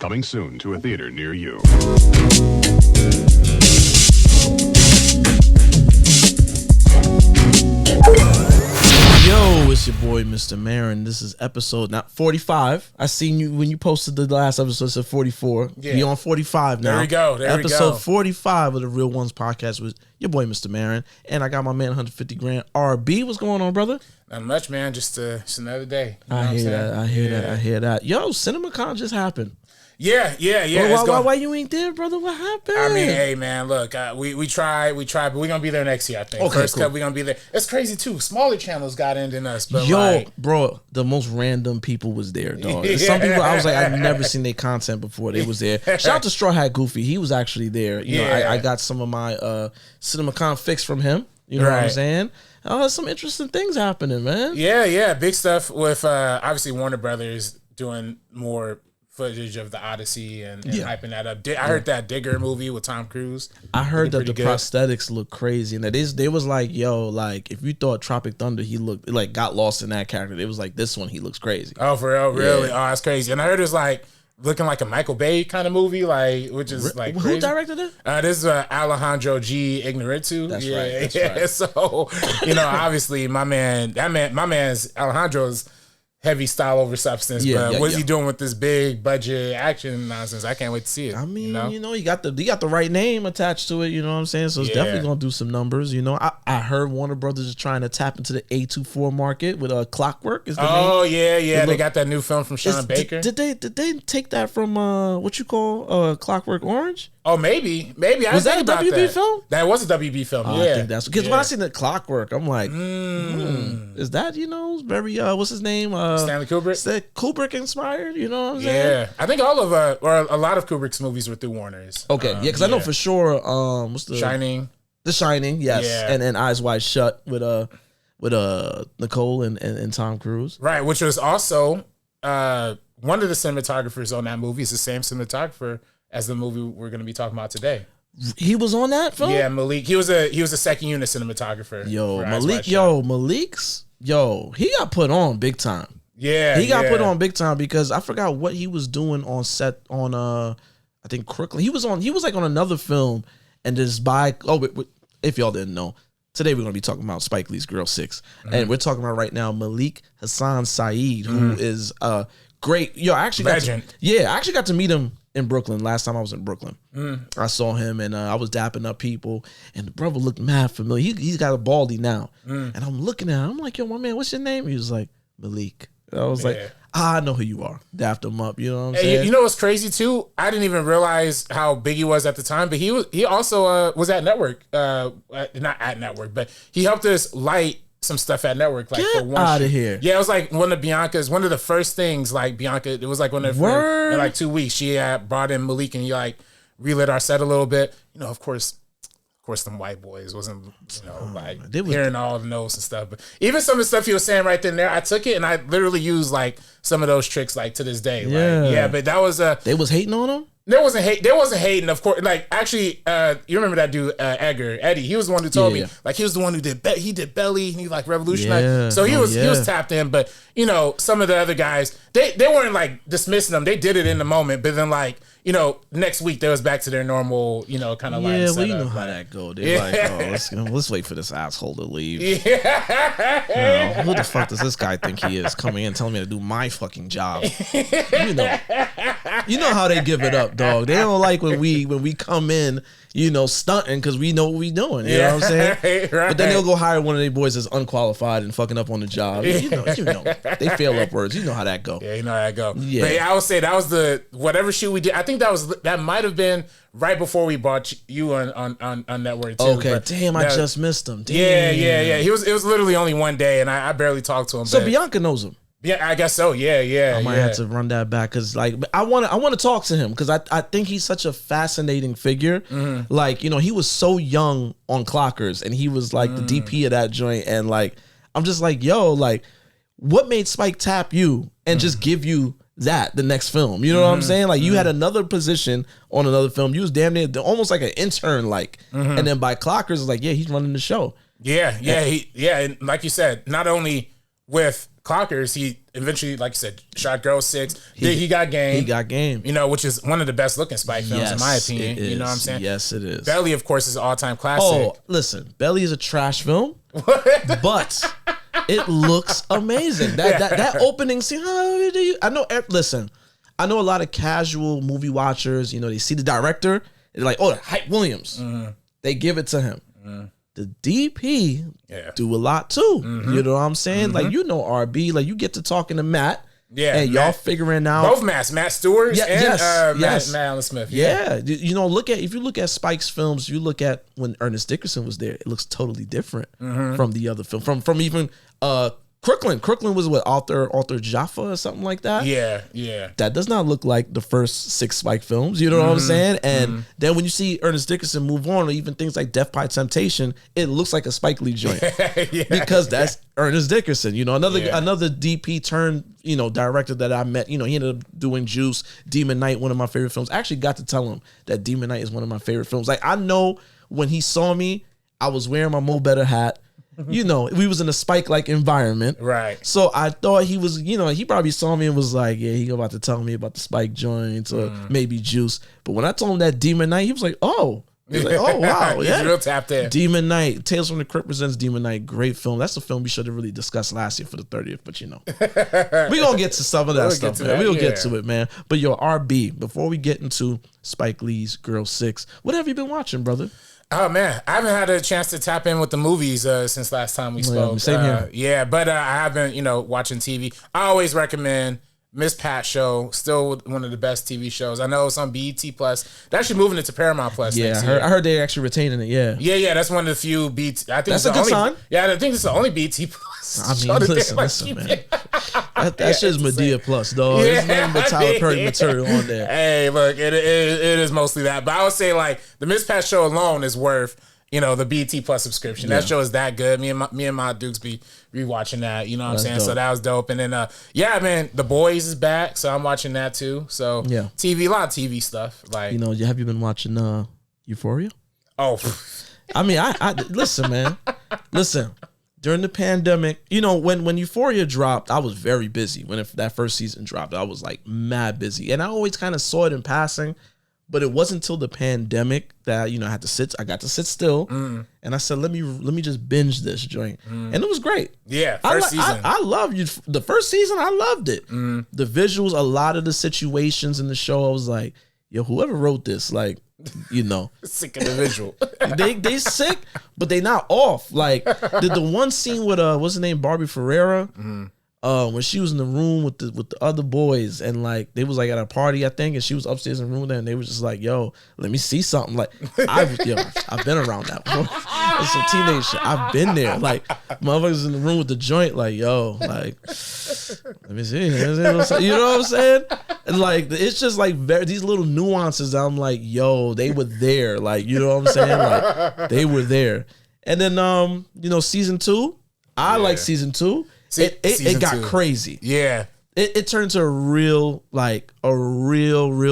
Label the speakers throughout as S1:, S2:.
S1: Coming soon to a theater near you.
S2: Yo, it's your boy, Mr. Marin. This is episode not 45. I seen you when you posted the last episode, it said 44. Yeah. We on 45 now.
S3: There we go.
S2: Episode 45 of the Real Ones podcast with your boy, Mr. Marin. And I got my man, 150 grand. RB, what's going on, brother?
S3: Not much, man. Just another day.
S2: I hear that. Yo, CinemaCon just happened.
S3: Yeah.
S2: Why you ain't there, brother? What happened?
S3: I mean, hey, man, look, we tried, but we're going to be there next year, I think.
S2: Okay,
S3: First
S2: cool.
S3: cut, we're going to be there. It's crazy, too. Smaller channels got in than us. But
S2: bro, the most random people was there, dog. Yeah. Some people, I was like, I've never seen their content before. They was there. Shout out to Straw Hat Goofy. He was actually there. You know, I got some of my CinemaCon fix from him. You know what I'm saying? Some interesting things happening, man.
S3: Yeah. Big stuff with, obviously, Warner Brothers doing more footage of the Odyssey and hyping that up. I heard that Digger movie with Tom Cruise.
S2: I heard that the prosthetics look crazy, and that they was like, yo, like if you thought Tropic Thunder, he looked like got lost in that character. It was like this one, he looks crazy.
S3: Oh, for real, really? Yeah. Oh, that's crazy. And I heard it was like looking like a Michael Bay kind of movie, like which is like
S2: who
S3: crazy.
S2: Directed it?
S3: This is Alejandro G. Iñárritu.
S2: That's right.
S3: So obviously my man's Alejandro's heavy style over substance, but what's he doing with this big budget action nonsense? I can't wait to see it.
S2: I mean, he got the right name attached to it, you know what I'm saying? So it's definitely gonna do some numbers. I heard Warner Brothers is trying to tap into the A24 market with Clockwork. Is the name.
S3: They got that new film from Sean Baker.
S2: Did they take that from what you call Clockwork Orange?
S3: Oh, maybe.
S2: Was that a WB film?
S3: That was a WB film.
S2: I think that's because when I seen the Clockwork, I'm like, is that very what's his name?
S3: Stanley Kubrick.
S2: Is that Kubrick inspired? You know what I'm saying?
S3: Yeah, I think all of or a lot of Kubrick's movies were through Warner's.
S2: Okay, because I know for sure. What's the
S3: Shining?
S2: The Shining, yes, and Eyes Wide Shut with Nicole and Tom Cruise,
S3: right? Which was also one of the cinematographers on that movie is the same cinematographer as the movie we're going to be talking about today.
S2: He was on that film?
S3: Yeah, Malik. He was a second unit cinematographer.
S2: Malik's he got put on big time.
S3: Yeah.
S2: He got put on big time because I forgot what he was doing on set on I think Crooklyn. He was like on another film and just if y'all didn't know, today we're going to be talking about Spike Lee's Girl 6. Mm-hmm. And we're talking about right now Malik Hassan Saeed, who is great. I actually got to meet him in Brooklyn last time I was in Brooklyn. I saw him and I was dapping up people and the brother looked mad familiar. He's got a baldy now. And I'm looking at him. I'm like, yo, my man, what's your name? He was like, Malik. And I was like, I know who you are. Dapped him up. You know what I'm saying?
S3: You know what's crazy too? I didn't even realize how big he was at the time, but he also was at Network. Not at Network, but he helped us light some stuff at Network. Like
S2: Get out of here.
S3: Yeah, it was like one of the first things, like Bianca, it was like one of the in like 2 weeks, she brought in Malik and he like relit our set a little bit. Of course, them white boys wasn't, hearing all the notes and stuff. But even some of the stuff he was saying right then and there, I took it and I literally used like some of those tricks like to this day.
S2: Yeah.
S3: But that was
S2: they was hating on him?
S3: There wasn't hating, of course. Like, actually, you remember that dude, Eddie? He was the one who told me. Like, he was the one who did Belly, and he, like, revolutionized.
S2: Yeah.
S3: So he was tapped in. But, some of the other guys, they weren't, like, dismissing them. They did it in the moment. But then, like, next week, they was back to their normal, kind of,
S2: yeah, well, you know how that go. They're like, let's wait for this asshole to leave.
S3: Yeah.
S2: Who the fuck does this guy think he is coming in telling me to do my fucking job? You know how they give it up, dog. They don't like when we come in, stunting because we know what we doing. You know what I'm saying?
S3: Right.
S2: But then they'll go hire one of their boys that's unqualified and fucking up on the job. You know. They fail upwards. You know how that go.
S3: Yeah, you know how that go.
S2: Yeah.
S3: But I would say that was whatever shoot we did. I think that might have been right before we brought you on Network too.
S2: Okay, but damn, I just missed him. Damn.
S3: Yeah. It was literally only one day, and I barely talked to him.
S2: So Bianca knows him.
S3: Yeah, I guess so. Yeah.
S2: I might have to run that back because, like, I want to talk to him because I think he's such a fascinating figure. Mm-hmm. Like, he was so young on Clockers, and he was like the DP of that joint, and like, I'm just like, yo, like, what made Spike tap you and just give you the next film? You know what I'm saying? Like, you had another position on another film. You was damn near almost like an intern, like, and then by Clockers, it's like, yeah, he's running the show.
S3: Yeah. And like you said, not only with Clockers, he eventually, like you said, shot Girl 6. He got game.
S2: He got game.
S3: You know, which is one of the best looking Spike films, in my opinion. You know what I'm saying?
S2: Yes, it is.
S3: Belly, of course, is an all-time classic.
S2: Oh, listen, Belly is a trash film, but it looks amazing. That opening scene. I know. Listen, I know a lot of casual movie watchers. You know, they see the director, they're like, "Oh, Hype Williams." They give it to him. The DP do a lot too. You know what I'm saying? Like, you know, RB, like, you get to talking to Matt. Yeah, and y'all figuring out
S3: both Matt Stewart and Matt Allen Smith.
S2: Yeah, you know, if you look at Spike's films, you look at when Ernest Dickerson was there, it looks totally different from the other film. From even Crooklyn. Crooklyn was what, Arthur Jaffa or something like that. Yeah. That does not look like the first 6 Spike films. You know what I'm saying? And then when you see Ernest Dickerson move on, or even things like Death by Temptation, it looks like a Spike Lee joint because that's Ernest Dickerson. You know, another DP turned, you know, director that I met. You know, he ended up doing Juice, Demon Knight, one of my favorite films. I actually got to tell him that Demon Knight is one of my favorite films. Like, I know when he saw me, I was wearing my Mo Better hat. You know, we was in a Spike-like environment. Right. So I thought he was, you know, he probably saw me and was like, yeah, he about to tell me about the Spike joints or maybe Juice. But when I told him that Demon Knight, he was like, oh. He was like, oh, wow.
S3: He's real tapped in.
S2: Demon Knight. Tales from the Crypt presents Demon Knight. Great film. That's a film we should have really discussed last year for the 30th, but you know. We're going to get to some of that stuff, man. We're going to get to it, man. But yo, RB, before we get into Spike Lee's Girl 6, what have you been watching, brother?
S3: Oh man, I haven't had a chance to tap in with the movies since last time we spoke.
S2: Same here.
S3: Yeah, but I have been, you know, watching TV. I always recommend Miss Pat Show. Still one of the best TV shows. I know it's on BET Plus. They're actually moving it to Paramount Plus.
S2: Yeah, I heard they're actually retaining it. Yeah.
S3: That's one of the few BET. I think
S2: that's a good sign.
S3: Yeah, I think it's the only BET Plus.
S2: I mean, listen, man. That shit's Medea Plus, dog. There's nothing but Tyler Perry material on there.
S3: Hey, look, it is mostly that. But I would say, like, the Miss Pat Show alone is worth, you know, the BT Plus subscription. That show is that good. Me and my Dukes be rewatching that. You know what I'm saying? Dope. So that was dope. And then, man, The Boys is back, so I'm watching that too. So TV, a lot of TV stuff. Like,
S2: you know, have you been watching Euphoria?
S3: Oh,
S2: I mean, I listen, man. Listen. During the pandemic, you know, when Euphoria dropped, I was very busy. When that first season dropped, I was like mad busy. And I always kind of saw it in passing, but it wasn't until the pandemic that, you know, I got to sit still. And I said, let me just binge this joint. And it was great.
S3: Yeah, first season.
S2: I love you. The first season, I loved it. The visuals, a lot of the situations in the show, I was like, yo, whoever wrote this, like, you know,
S3: sick of the visual.
S2: they sick, but they not off. Like the one scene with what's her name, Barbie Ferreira, when she was in the room with the other boys, and like they was like at a party, I think, and she was upstairs in the room with them, and they was just like, yo, let me see something. Like I've been around that before. It's some teenage shit. I've been there. Like motherfuckers in the room with the joint, like, yo, like let me see. You know what I'm saying? And like it's just like these little nuances that I'm like, yo, they were there. Like, you know what I'm saying? Like they were there. And then you know, season 2, I like season 2. It got crazy.
S3: Yeah.
S2: It turned into a real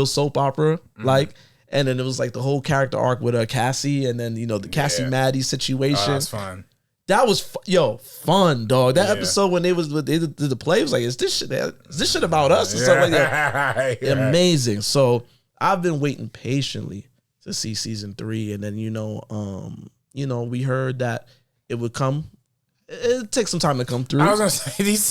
S2: soap opera. Like, and then it was like the whole character arc with Cassie, and then, you know, the Cassie Maddie situation.
S3: Oh, that's fun.
S2: That was fun, dog. That episode when they did the play, was like, is this shit about us? And stuff like that. Amazing. So I've been waiting patiently to see season 3, and then you know, we heard that it would come. It takes some time to come through.
S3: I was gonna say these.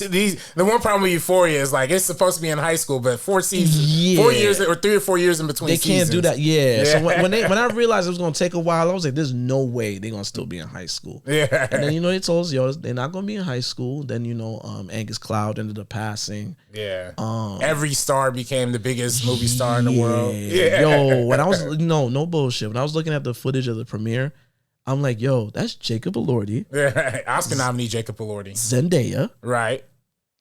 S3: The one problem with Euphoria is like it's supposed to be in high school, but 4 seasons, 4 years or 3 or 4 years in between.
S2: They can't do that. So when I realized it was gonna take a while, I was like, "There's no way they're gonna still be in high school." Yeah. And then, you know, they told us, yo, they're not gonna be in high school. Then, you know, Angus Cloud ended up passing.
S3: Yeah. Every star became the biggest movie star in the world. Yeah.
S2: Yo, when I was no bullshit. When I was looking at the footage of the premiere, I'm like, yo, that's Jacob Elordi.
S3: Yeah, Oscar nominee Jacob Elordi.
S2: Zendaya.
S3: Right.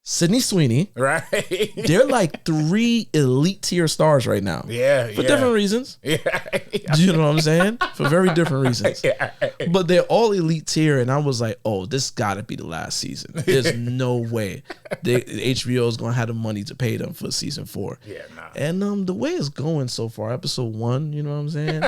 S2: Sydney Sweeney.
S3: Right.
S2: They're like 3 elite tier stars right now.
S3: Yeah.
S2: For different reasons. Yeah. Do you know what I'm saying? For very different reasons. Yeah. But they're all elite tier, and I was like, oh, this gotta be the last season. There's no way HBO is gonna have the money to pay them for season 4.
S3: Yeah, nah.
S2: And the way it's going so far, episode 1, you know what I'm saying?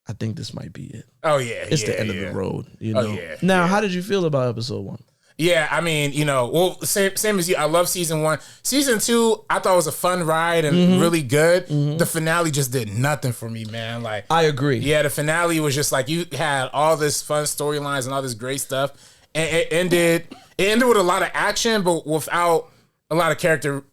S2: I think this might be it.
S3: Oh yeah,
S2: it's the end of the road. You know.
S3: Oh, yeah.
S2: Now, how did you feel about episode 1?
S3: Yeah, I mean, well, same as you. I love season 1. Season 2, I thought was a fun ride and really good. The finale just did nothing for me, man. Like,
S2: I agree.
S3: Yeah, the finale was just like you had all this fun storylines and all this great stuff, and it ended with a lot of action, but without a lot of character,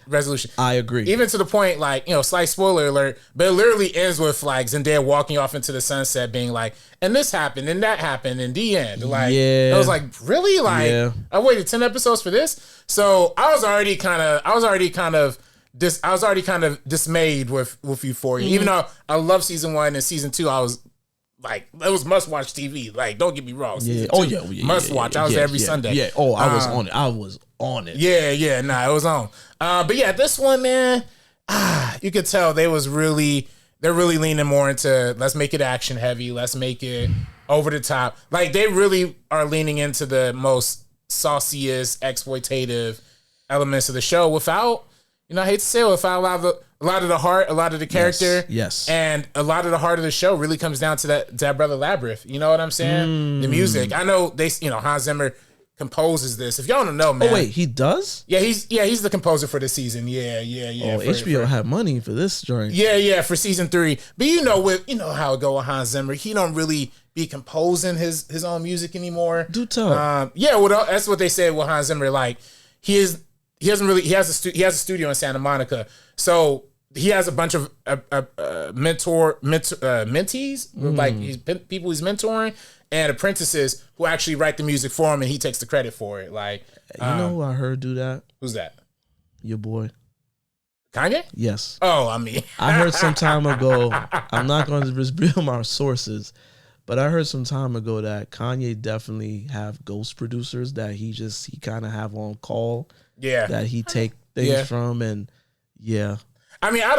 S3: resolution.
S2: I agree.
S3: Even to the point, like, slight spoiler alert, but it literally ends with like Zendaya walking off into the sunset, being like, "And this happened, and that happened," in the end. Like, I was like, really? Like, I waited 10 episodes for this, so I was already kind of dismayed with Euphoria. Even though I love season 1 and season 2, I was like, it was must watch TV. Like, don't get me wrong. Must watch. I was there every Sunday.
S2: Yeah. Oh, I was on it. I was on it.
S3: Yeah. Nah, it was on. But yeah, this one, man, you could tell they're really leaning more into let's make it action heavy. Let's make it over the top. Like, they really are leaning into the most sauciest, exploitative elements of the show without, I hate to say it, without a lot of the heart, a lot of the character.
S2: Yes.
S3: And a lot of the heart of the show really comes down to that brother Labyrinth. You know what I'm saying? The music. I know Hans Zimmer composes this. If y'all don't know, man.
S2: Oh wait, he does?
S3: Yeah, he's the composer for the season. Yeah.
S2: Oh, HBO had money for this joint.
S3: Yeah, for season 3. But how it go with Hans Zimmer. He don't really be composing his own music anymore.
S2: Do tell.
S3: Well, that's what they said with Hans Zimmer. Like, he has a studio in Santa Monica. So he has a bunch of mentees, like people he's mentoring, and apprentices who actually write the music for him, and he takes the credit for it. Like,
S2: you know who I heard do that?
S3: Who's that?
S2: Your boy.
S3: Kanye?
S2: Yes.
S3: Oh, I mean.
S2: I heard some time ago, I'm not going to reveal my sources, but I heard some time ago that Kanye definitely have ghost producers that he kind of have on call.
S3: Yeah.
S2: That he take things from, and
S3: I mean, I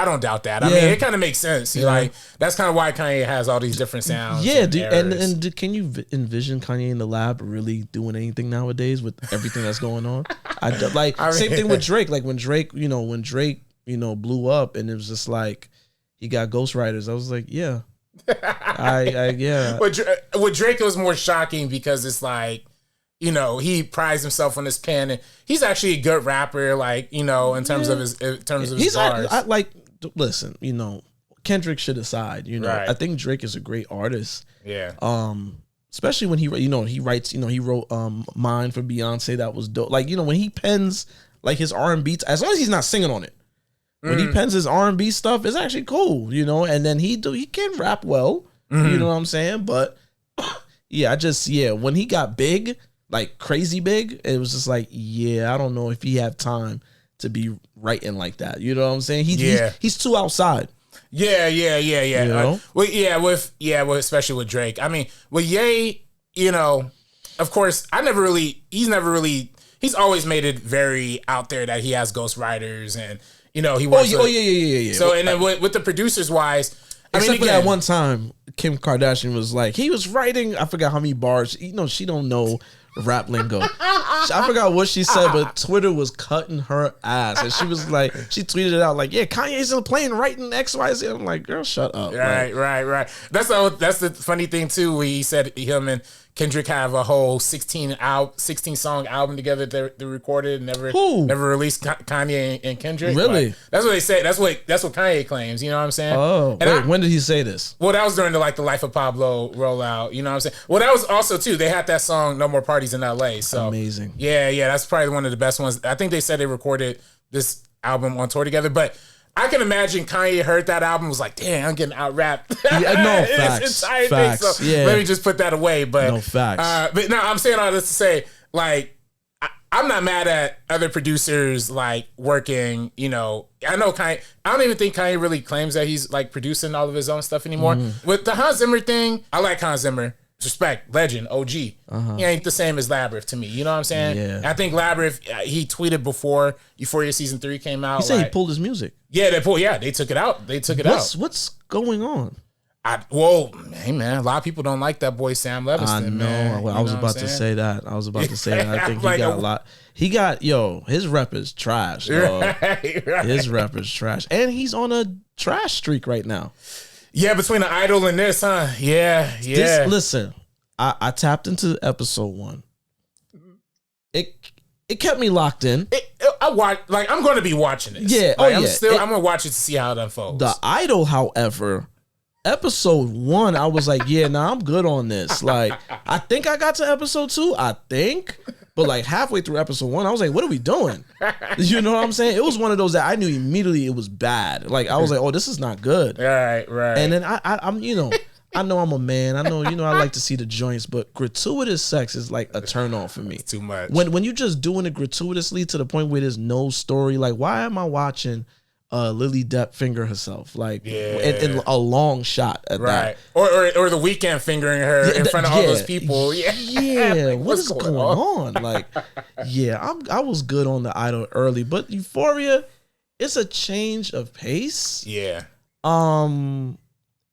S3: don't doubt that. I mean, it kind of makes sense. Like, that's kind of why Kanye has all these different sounds.
S2: Yeah, and can you envision Kanye in the lab really doing anything nowadays with everything that's going on? Same thing with Drake. Like when Drake blew up, and it was just like he got ghostwriters. I was like, yeah, yeah.
S3: With Drake, it was more shocking because it's like, he prides himself on his pen, and he's actually a good rapper. Like, in terms of his bars.
S2: Listen, Kendrick should decide.
S3: Right.
S2: I think Drake is a great artist.
S3: Yeah.
S2: Especially when he writes. He wrote "Mine" for Beyonce. That was dope. Like, when he pens like his R&B, as long as he's not singing on it. When he pens his R&B stuff, it's actually cool. And then he can rap well. You know what I'm saying? But yeah, when he got big. Like crazy big, it was just like, I don't know if he have time to be writing like that. You know what I'm saying? He's too outside.
S3: Yeah. Especially with Drake. I mean, with Ye, of course, he's always made it very out there that he has ghostwriters, and he works.
S2: Yeah.
S3: So, and then with the producers wise,
S2: Except for that one time, Kim Kardashian was like, he was writing, I forgot how many bars. She don't know rap lingo. I forgot what she said, but Twitter was cutting her ass, and she was like, she tweeted it out like, "Yeah, Kanye's still playing, writing XYZ." I'm like, girl, shut up.
S3: Right. That's the funny thing too. Where he said him and Kendrick have a whole 16 song album together. They recorded and never released. Kanye and Kendrick.
S2: Really?
S3: Like, that's what they say. That's what Kanye claims. You know what I'm saying?
S2: Oh, wait, when did he say this?
S3: Well, that was during the Life of Pablo rollout. You know what I'm saying? Well, that was also too. They had that song "No More Parties in L.A." So
S2: amazing.
S3: Yeah. That's probably one of the best ones. I think they said they recorded this album on tour together, but I can imagine Kanye heard that album, was like, "Damn, I'm getting out rapped."
S2: Facts.
S3: So let me just put that away. But
S2: no facts.
S3: But no, I'm saying all this to say, like, I'm not mad at other producers like working. I know Kanye. I don't even think Kanye really claims that he's like producing all of his own stuff anymore. With the Hans Zimmer thing, I like Hans Zimmer. Respect, legend, OG. He ain't the same as Labyrinth to me. You know what I'm saying?
S2: Yeah.
S3: I think Labyrinth, he tweeted before Euphoria season 3 came out.
S2: He said he pulled his music.
S3: Yeah, they took it out.
S2: What's going on?
S3: Hey man, a lot of people don't like that boy Sam Levinson.
S2: I know.
S3: Man.
S2: I was about to say that. I think he got a lot. His rep is trash. Right. His rep is trash, and he's on a trash streak right now.
S3: Yeah, between the Idol and this, huh? Yeah.
S2: Listen, I tapped into episode 1. it kept me locked in.
S3: I'm going to be watching this.
S2: Yeah.
S3: I'm going to watch it to see how it unfolds.
S2: The Idol, however, episode 1, I was like, yeah, nah, I'm good on this. Like, I think I got to episode 2. I think. But like halfway through episode 1, I was like, what are we doing? You know what I'm saying? It was one of those that I knew immediately it was bad. Like, I was like, oh, this is not good.
S3: Right.
S2: And then I'm, I know I'm a man. I know, I like to see the joints, but gratuitous sex is like a turn on for me.
S3: It's too much.
S2: When you just doing it gratuitously to the point where there's no story, like why am I watching Lily Depp finger herself? Like in a long shot at that.
S3: Or the Weeknd fingering her in front of all those people.
S2: Yeah. What is going on? Like, I was good on the Idol early, but Euphoria, it's a change of pace.
S3: Yeah.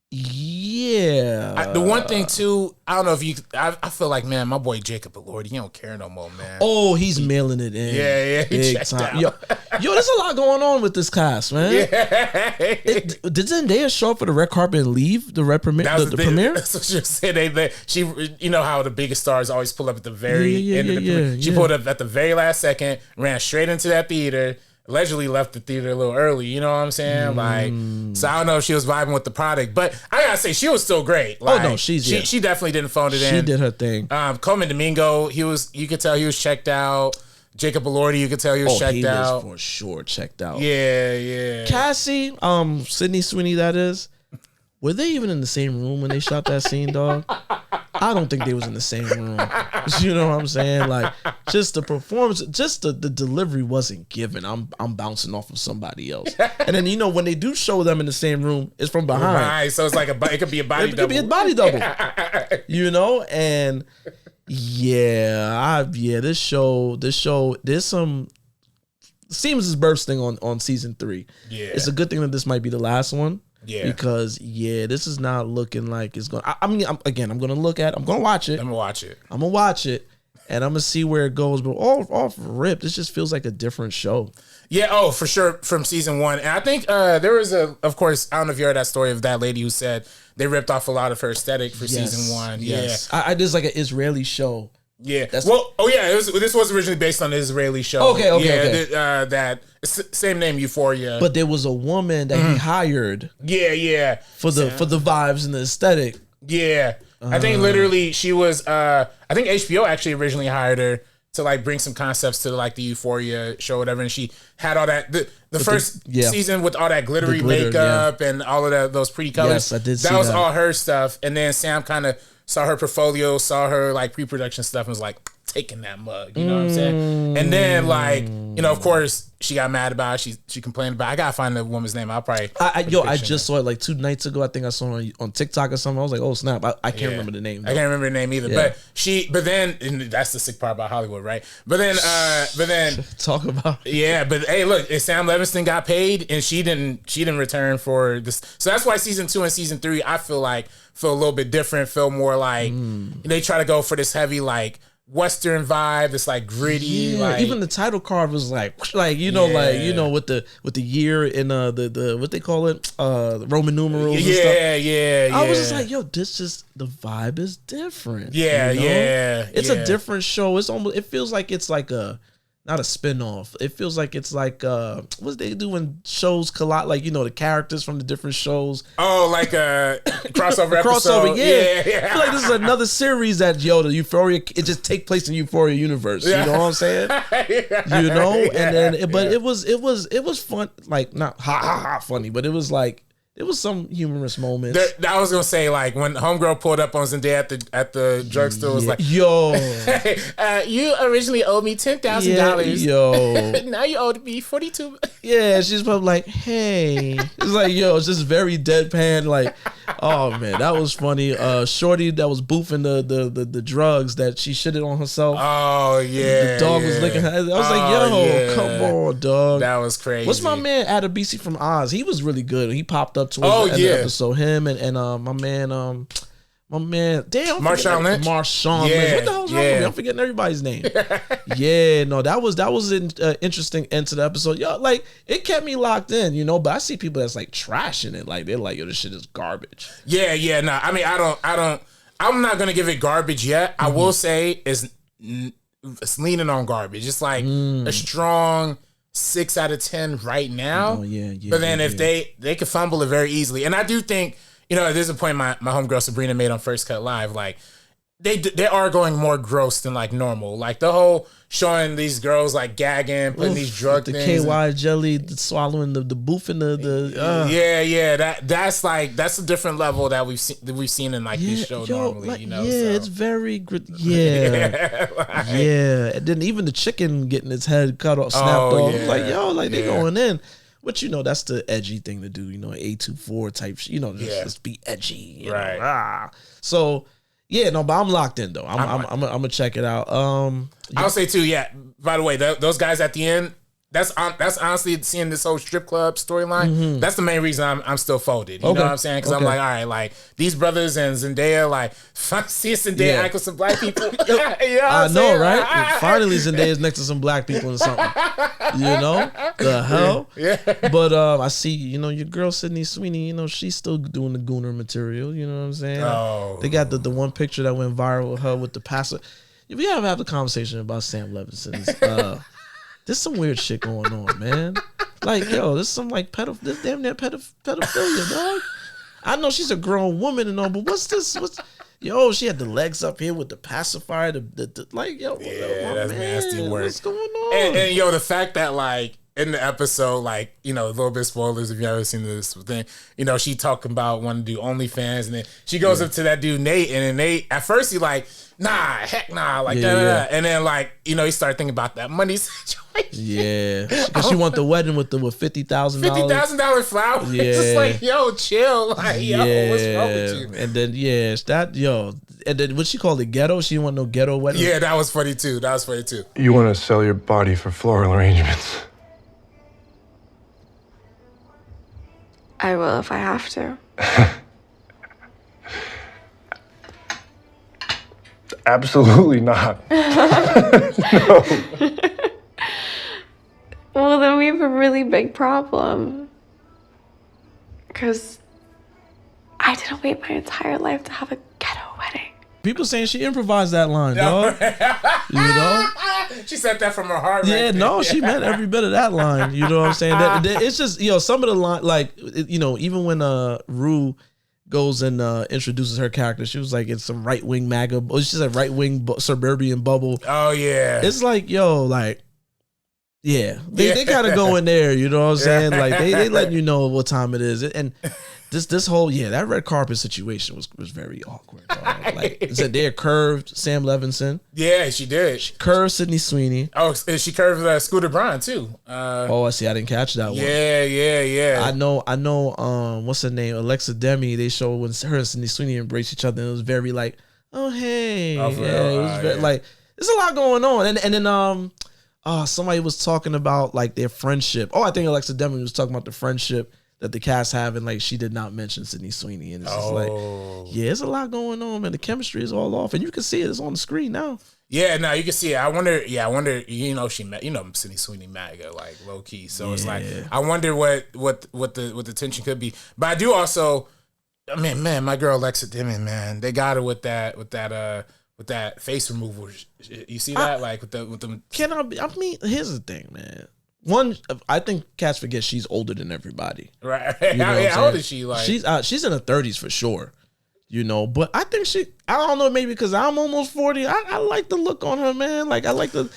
S2: The
S3: one thing too, I don't know if you. I feel like, man, my boy Jacob Elordi, he don't care no more, man.
S2: Oh, he's mailing it in.
S3: Yeah,
S2: big time. Yo, there's a lot going on with this cast, man. Yeah. Did Zendaya show up for the red carpet and leave the red premiere? The premiere?
S3: That's what she said. She, you know how the biggest stars always pull up at the very end of the premiere. She pulled up at the very last second, ran straight into that theater. Allegedly left the theater a little early, you know what I'm saying? Like, so I don't know if she was vibing with the product, but I gotta say she was still great. Like, she definitely didn't phone it in.
S2: She did her thing.
S3: Coleman Domingo, you could tell he was checked out. Jacob Elordi, you could tell he was checked out.
S2: Was for sure checked out.
S3: Yeah.
S2: Cassie, Sydney Sweeney, that is. Were they even in the same room when they shot that scene, dog? I don't think they was in the same room. You know what I'm saying? Like, just the performance, just the delivery wasn't given. I'm bouncing off of somebody else. And then, when they do show them in the same room, it's from behind.
S3: Right, so it's like it could be a body double.
S2: It could be a body double. And this show, there's some seems is bursting on season 3. Yeah. It's a good thing that this might be the last one. Yeah. Because this is not looking like it's going. I'm going to watch it. I'm going to watch it, and I'm going to see where it goes. But off rip, this just feels like a different show.
S3: Yeah. Oh, for sure. From season 1, and I think there was of course, I don't know if you heard that story of that lady who said they ripped off a lot of her aesthetic for season 1.
S2: Yes. I did like an Israeli show.
S3: Yeah. This was originally based on an Israeli show.
S2: Okay.
S3: That same name, Euphoria.
S2: But there was a woman that he hired.
S3: Yeah.
S2: For the vibes and the aesthetic.
S3: Yeah. I think literally she was. I think HBO actually originally hired her to like bring some concepts to like the Euphoria show, or whatever, and she had all that the first season with all that glittery makeup and all of those pretty colors.
S2: Yes, I did.
S3: That was all her stuff, and then Sam kind of saw her portfolio, saw her like pre-production stuff, and was like taking that mug. You know what I'm saying? And then like of course she got mad about it. She complained about it. I gotta find the woman's name. I'll probably.
S2: I just saw it like 2 nights ago. I think I saw it on TikTok or something. I was like, oh snap! I can't remember the name.
S3: I can't remember the name either. Yeah. But then and that's the sick part about Hollywood, right? But then
S2: talk about
S3: But hey, look, Sam Levinson got paid and she didn't return for this. So that's why season 2 and season 3 I feel a little bit different. Feel more like they try to go for this heavy like Western vibe. It's like gritty. Like,
S2: even the title card was like with the year in the what they call it, the Roman numerals.
S3: Yeah.
S2: I was just like, yo, this just the vibe is different.
S3: Yeah.
S2: It's a different show. It's almost. It feels like it's like a. Not a spinoff. It feels like it's like what they do when shows collide, like the characters from the different shows.
S3: Oh, like a crossover episode.
S2: Yeah. I feel like this is another series that the Euphoria. It just take place in Euphoria universe. You know what I'm saying? And then but it was fun. Like not ha funny, but it was like. It was some humorous moments.
S3: I was gonna say, like when Homegirl pulled up on Zendaya at the drugstore, was like,
S2: "Yo,
S3: you originally owed me $10,000.
S2: Yo,
S3: now you owe me $42."
S2: Yeah, she's probably like, "Hey," it's like, "Yo," it's just very deadpan. Like, oh man, that was funny. Shorty that was boofing the drugs that she shitted on herself.
S3: Oh yeah,
S2: the dog was licking her. I was like, "Yo, come on, dog."
S3: That was crazy.
S2: What's my man Adebisi from Oz? He was really good. He popped up towards the end of the episode. Him and my man, damn,
S3: Marshawn Lynch.
S2: Marshawn Lynch. What the hell's wrong with me? I'm forgetting everybody's name. That was an interesting end to the episode. Yo, like it kept me locked in, but I see people that's like trashing it. Like they're like, yo, this shit is garbage.
S3: Yeah. No, I mean, I'm not gonna give it garbage yet. I will say is it's leaning on garbage. It's like a strong 6 out of 10 right now.
S2: Oh, yeah.
S3: But then if they could fumble it very easily. And I do think, there's a point my homegirl Sabrina made on First Cut Live, like, they are going more gross than like normal. Like the whole showing these girls like gagging, putting these drug
S2: the
S3: things.
S2: KY jelly, swallowing the boof in the
S3: That's a different level that we've seen in like this show normally.
S2: Like,
S3: so.
S2: It's very good. Yeah, and then even the chicken getting its head cut off, snapped off.
S3: Yeah.
S2: Like they going in. But that's the edgy thing to do. A24 type. Just be edgy.
S3: Right.
S2: So. Yeah, no, but I'm locked in though. I'm gonna check it out.
S3: I'll say too. Yeah. By the way, those guys at the end. That's honestly seeing this whole strip club storyline. Mm-hmm. That's the main reason I'm still folded. You know what I'm saying? Because I'm like, all right, like these brothers and Zendaya, like see Zendaya act with some black people.
S2: I know, right? Finally, Zendaya's next to some black people or something. The hell.
S3: Yeah.
S2: But I see, your girl Sydney Sweeney. She's still doing the Gooner material. You know what I'm saying?
S3: Oh.
S2: They got the one picture that went viral with her with the pastor. We gotta have a conversation about Sam Levinson's. There's some weird shit going on, man. Like, there's some like this damn near pedophilia, dog. I know she's a grown woman and all, but what's this? She had the legs up here with the pacifier. That's
S3: nasty work.
S2: What's going on?
S3: And the fact that like in the episode, like, a little bit spoilers if you haven't seen this thing, she talking about wanting to do OnlyFans, and then she goes up to that dude Nate, and then Nate at first he like, nah, heck nah, like that. And then like, he started thinking about that money situation.
S2: Yeah, because she want the wedding with $50,000.
S3: $50,000 flowers.
S2: Yeah.
S3: It's just like, chill. Like, what's wrong with you?
S2: And then and then what she called it, ghetto. She didn't want no ghetto wedding.
S3: Yeah, that was funny too.
S1: You want to sell your body for floral arrangements?
S4: I will if I have to.
S1: Absolutely not. No.
S4: Well, then we have a really big problem. Because I didn't wait my entire life to have a ghetto wedding.
S2: People saying she improvised that line, dog.
S3: She said that from her heart.
S2: Yeah,
S3: right
S2: no, she meant every bit of that line. You know what I'm saying? It's just, some of the line, like, even when Rue goes and introduces her character, she was like in some right wing MAGA. She's a right wing suburban bubble.
S3: Oh yeah,
S2: it's like they kind of go in there. You know what I'm saying? Like they letting you know what time it is, and this whole that red carpet situation was very awkward. Dog. Like Zendaya curved Sam Levinson.
S3: Yeah, she did. She
S2: curved Sydney Sweeney.
S3: Oh, she curved Scooter Braun too.
S2: I see. I didn't catch that one.
S3: Yeah.
S2: I know. What's her name? Alexa Demi. They showed when her and Sydney Sweeney embraced each other. And it was very like, oh hey,
S3: it was
S2: very, like there's a lot going on. And then somebody was talking about like their friendship. I think Alexa Demi was talking about the friendship that the cast have, and like she did not mention Sydney Sweeney, and it's just like, there's a lot going on, man. The chemistry is all off, and you can see it. It's on the screen now.
S3: Yeah, no, you can see it. I wonder. She met. Sydney Sweeney MAGA, like low key. So it's like, I wonder what the tension could be. But I do also, man, my girl Alexa Demi, man, they got her with that face removal. You see that, like with the.
S2: Here's the thing, man. One, I think cats forget she's older than everybody.
S3: Right. How old is she? Like
S2: she's in her 30s for sure. But I think I don't know, maybe because I'm almost 40. I like the look on her, man. Like I like the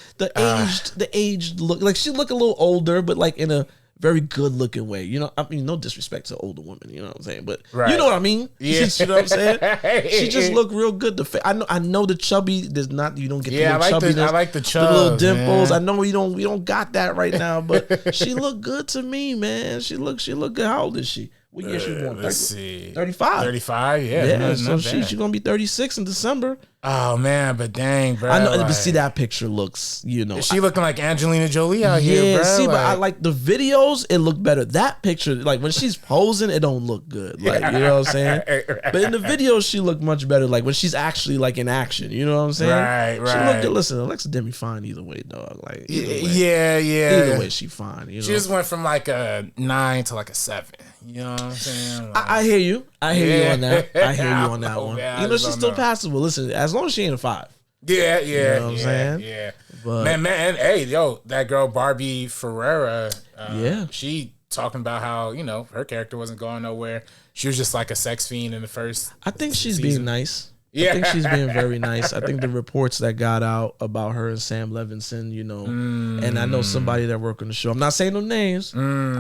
S2: aged look. Like she look a little older, but like in a very good looking way. No disrespect to older women, you know what I'm saying? But you know what I mean?
S3: Yeah.
S2: You know what I'm saying? She just looked real good. I know the chubby, you don't get the little chubbiness.
S3: I like the chubs,
S2: the little dimples.
S3: Man.
S2: I know we don't got that right now, but she looked good to me, man. She looked good. How old is she? What year she born?
S3: Let's see.
S2: 35.
S3: 35, yeah.
S2: Yeah, so she's going to be 36 in December.
S3: Oh, man, but dang, bro.
S2: I know, but see, that picture looks,
S3: Is she looking like Angelina Jolie out here, bro?
S2: See, but I like the videos, it looked better. That picture, like when she's posing, it don't look good. Like, you know what I'm saying? But in the videos, she looked much better. Like when she's actually like in action, you know what I'm saying?
S3: Right.
S2: She looked good. Listen, Alexa Demi fine either way, dog. Like, either way.
S3: Yeah.
S2: Either way, she fine.
S3: She just went from like a 9 to like a 7. You know what I'm saying? Like,
S2: I hear you. I hear you on that. I hear you on that one.
S3: Man,
S2: She's still passable. Listen, as long as she ain't a 5.
S3: Yeah,
S2: You know what I'm saying?
S3: Yeah.
S2: But
S3: Man, hey, yo, that girl Barbie Ferreira,
S2: Yeah.
S3: she talking about how, her character wasn't going nowhere. She was just like a sex fiend in the first
S2: I think she's
S3: season.
S2: being nice. I think she's being very nice. I think the reports that got out about her and Sam Levinson, and I know somebody that worked on the show. I'm not saying no names. I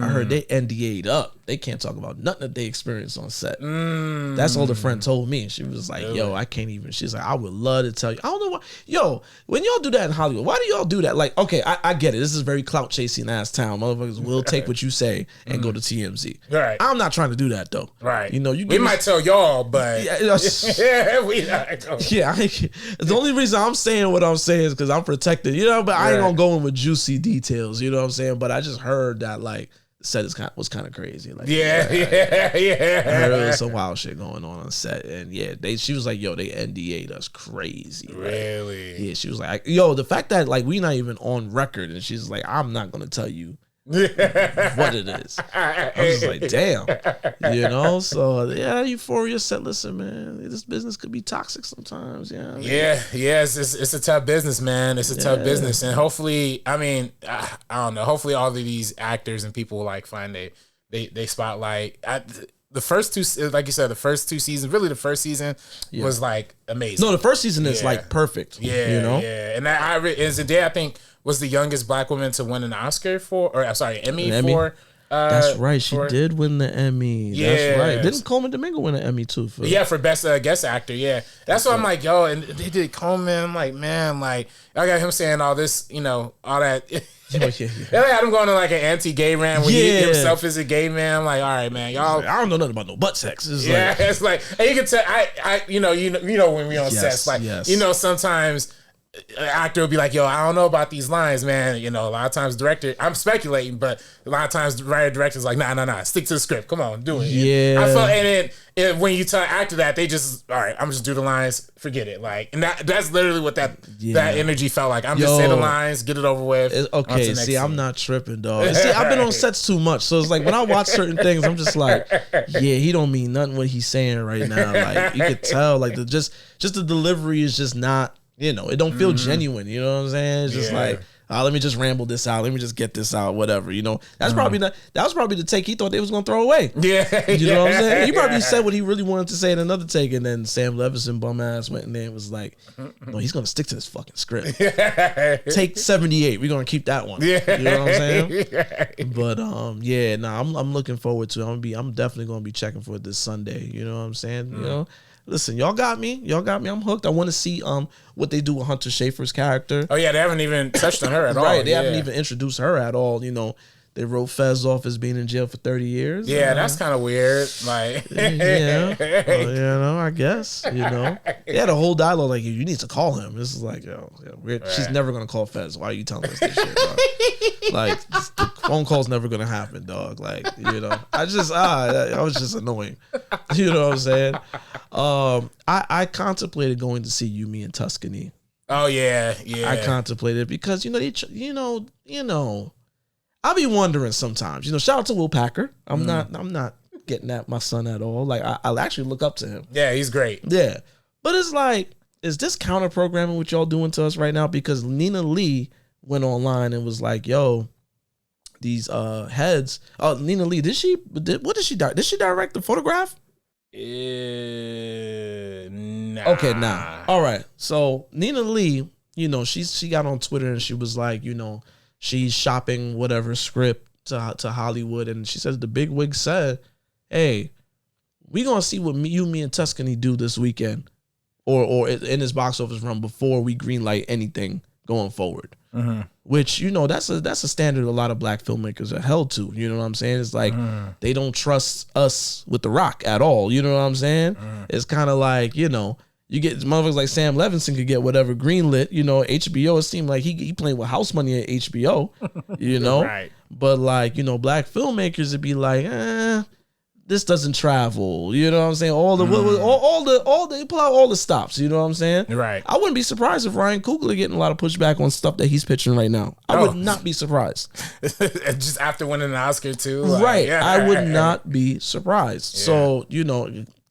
S2: heard they NDA'd up. They can't talk about nothing that they experienced on set. That's all the friend told me. She was like, yo, I can't even. She's like, I would love to tell you. I don't know why. Yo, when y'all do that in Hollywood, why do y'all do that? Like, okay, I get it. This is a very clout chasing ass town. Motherfuckers will take what you say and go to TMZ.
S3: Right.
S2: I'm not trying to do that though.
S3: Right.
S2: We
S3: might tell y'all, but we not going.
S2: Yeah, the only reason I'm saying what I'm saying is because I'm protected, but I ain't gonna go in with juicy details, you know what I'm saying? But I just heard that like the set was kind of crazy. Like,
S3: yeah.
S2: I heard there was some wild shit going on set, and she was like, yo, they NDA'd us crazy.
S3: Really?
S2: Like, yeah, she was like, yo, the fact that like we not even on record, and she's like, I'm not gonna tell you what it is. I was like, damn, So Euphoria said, listen, man, this business could be toxic sometimes.
S3: It's a tough business, man. It's a tough business, and hopefully, I don't know. Hopefully, all of these actors and people like find they spotlight. The first two, like you said, the first two seasons, really the first season was like amazing.
S2: No, the first season is like perfect.
S3: Yeah, and Zendaya, I think, was the youngest black woman to win an Oscar Emmy for.
S2: That's right. She did win the Emmy.
S3: Yeah.
S2: That's right. Didn't Coleman Domingo win an Emmy too?
S3: For best guest actor. Yeah. That's why I'm like, yo, and they did Coleman. I'm like, man, like I got him saying all this, all that. They had him going to like an anti-gay rant when he himself is a gay man. I'm like, all right, man, y'all.
S2: I don't know nothing about no butt sex.
S3: It's like, and you can tell. You know when we on sets, like, sometimes an actor will be like, yo, I don't know about these lines, man. A lot of times director, I'm speculating, but a lot of times the writer director's like, nah, stick to the script. Come on, do it.
S2: Yeah.
S3: I felt, and then when you tell an actor that, they just, all right, I'm just do the lines, forget it. Like, and that's literally what that energy felt like. I'm just say the lines, get it over with.
S2: Okay, see, I'm not tripping, dog. See, I've been on sets too much, so it's like when I watch certain things, I'm just like, he don't mean nothing what he's saying right now. Like you could tell, like just the delivery is just not. It don't feel genuine. You know what I'm saying? It's just like, let me just ramble this out. Let me just get this out. Whatever. That's probably not. That was probably the take he thought they was gonna throw away. Yeah. You know what I'm saying? He probably said what he really wanted to say in another take, and then Sam Levinson bum ass went in there and was like, no, he's gonna stick to this fucking script. Take 78. We're gonna keep that one. Yeah. You know what I'm saying? But I'm looking forward to it. I'm definitely gonna be checking for it this Sunday. You know what I'm saying? Listen, y'all got me. I'm hooked. I want to see what they do with Hunter Schafer's character.
S3: Oh yeah, they haven't even touched on her at all.
S2: Right, they haven't even introduced her at all. They wrote Fez off as being in jail for 30 years.
S3: Yeah, that's kind of weird. Like,
S2: I guess. They had a whole dialogue like, you need to call him. This is like, weird. Right. She's never gonna call Fez. Why are you telling us this shit, dog? Like, the phone call's never gonna happen, dog. Like, I was just annoying. You know what I'm saying? I contemplated going to see You, Me, and Tuscany.
S3: Oh yeah.
S2: I contemplated because I'll be wondering sometimes. Shout out to Will Packer. I'm not getting at my son at all. Like I'll actually look up to him.
S3: Yeah, he's great.
S2: Yeah, but it's like, is this counter programming what y'all doing to us right now? Because Nina Lee went online and was like, "Yo, these heads." Oh, Nina Lee, what did she direct? Did she direct The Photograph?
S3: Nah.
S2: Okay, nah. All right. So Nina Lee, she got on Twitter and she was like, she's shopping whatever script to Hollywood, and she says the big wig said, "Hey, we gonna see what You, Me, and Tuscany do this weekend, or in this box office run before we greenlight anything going forward." Mm-hmm. Which that's a standard a lot of black filmmakers are held to. You know what I'm saying? It's like they don't trust us with The Rock at all. You know what I'm saying? It's kind of like you get motherfuckers like Sam Levinson could get whatever greenlit. HBO, it seemed like he playing with house money at HBO.
S3: Right.
S2: But like black filmmakers would be like, this doesn't travel. You know what I'm saying? All the they pull out all the stops. You know what I'm saying?
S3: Right.
S2: I wouldn't be surprised if Ryan Coogler getting a lot of pushback on stuff that he's pitching right now. I would not be surprised.
S3: Just after winning an Oscar too.
S2: Right. Yeah. I would not be surprised. Yeah.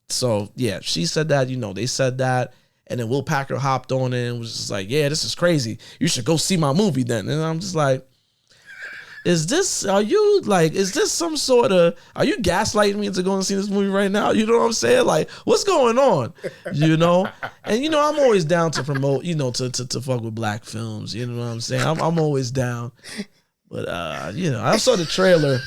S2: So, she said that, they said that. And then Will Packer hopped on it and was just like, yeah, this is crazy. You should go see my movie then. And I'm just like, is this some sort of, are you gaslighting me into going to see this movie right now? You know what I'm saying? Like, what's going on? You know? And, you know, I'm always down to promote, you know, to fuck with black films. You know what I'm saying? I'm always down. But, you know, I saw the trailer.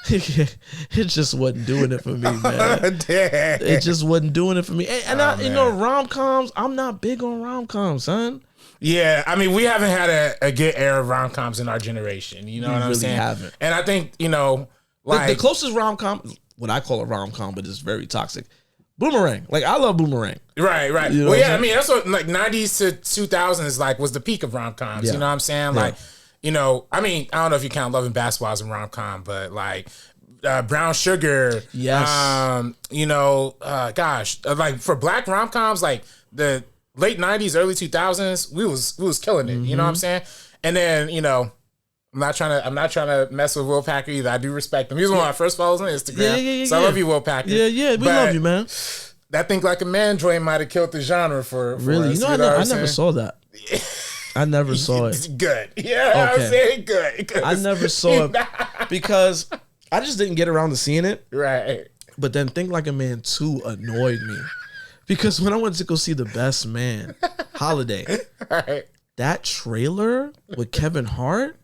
S2: It just wasn't doing it for me, man. It just wasn't doing it for me. And you know, rom-coms, I'm not big on rom-coms, son.
S3: Yeah, I mean, we haven't had a good era of rom-coms in our generation. You know what I'm saying?
S2: Haven't.
S3: And I think, you know, like...
S2: The closest rom-com, what I call a rom-com, but it's very toxic, Boomerang. Like, I love Boomerang.
S3: Right.
S2: You know
S3: well, yeah, I mean, that's what, like, 90s to 2000s, like, was the peak of rom-coms.
S2: Yeah.
S3: You know what I'm saying?
S2: Yeah.
S3: Like... You know, I mean, I don't know if you count Love and Basketball as a rom-com, but like Brown Sugar.
S2: Yes.
S3: You know, like for black rom-coms, like the late 90s, early 2000s, we was killing it. You know what I'm saying? And then, you know, I'm not trying to mess with Will Packer either. I do respect him. He was one of my first followers on Instagram. So I love you, Will Packer.
S2: Yeah, we love you, man.
S3: That Think Like a Man joint might have killed the genre for
S2: really.
S3: us.
S2: You know, I never saw that. I never saw it.
S3: Good. Yeah, okay. I'm saying good.
S2: I never saw it because I just didn't get around to seeing it.
S3: Right.
S2: But then Think Like a Man 2 annoyed me. Because when I went to go see The Best Man, Holiday,
S3: right.
S2: that trailer with Kevin Hart,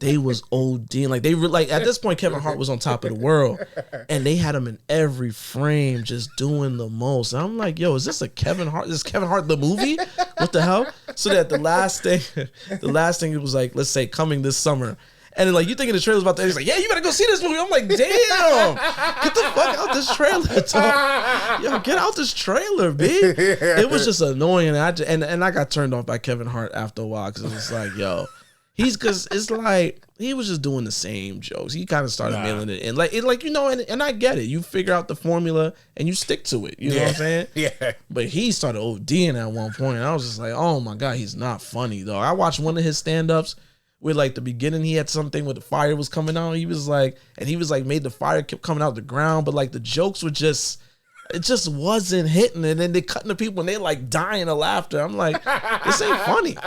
S2: they was ODing. Like, at this point, Kevin Hart was on top of the world. And they had him in every frame just doing the most. And I'm like, yo, is this Kevin Hart the movie? What the hell? So that the last thing it was like, let's say coming this summer. And then, like, you thinking the trailer's about to end. He's like, yeah, you better go see this movie. I'm like, damn, get the fuck out this trailer, dog. Yo, get out this trailer, B. It was just annoying. And I got turned off by Kevin Hart after a while because it was like, yo, because it's like, he was just doing the same jokes. He kind of started mailing it in. Like, you know, and I get it. You figure out the formula and you stick to it. You know what I'm saying?
S3: Yeah.
S2: But he started ODing at one point. And I was just like, oh my God, he's not funny, though. I watched one of his stand-ups. With like the beginning, he had something where the fire was coming out. He was like, made the fire kept coming out the ground, but like the jokes were just, it just wasn't hitting. And then they cutting the people and they like dying of laughter. I'm like, this ain't funny.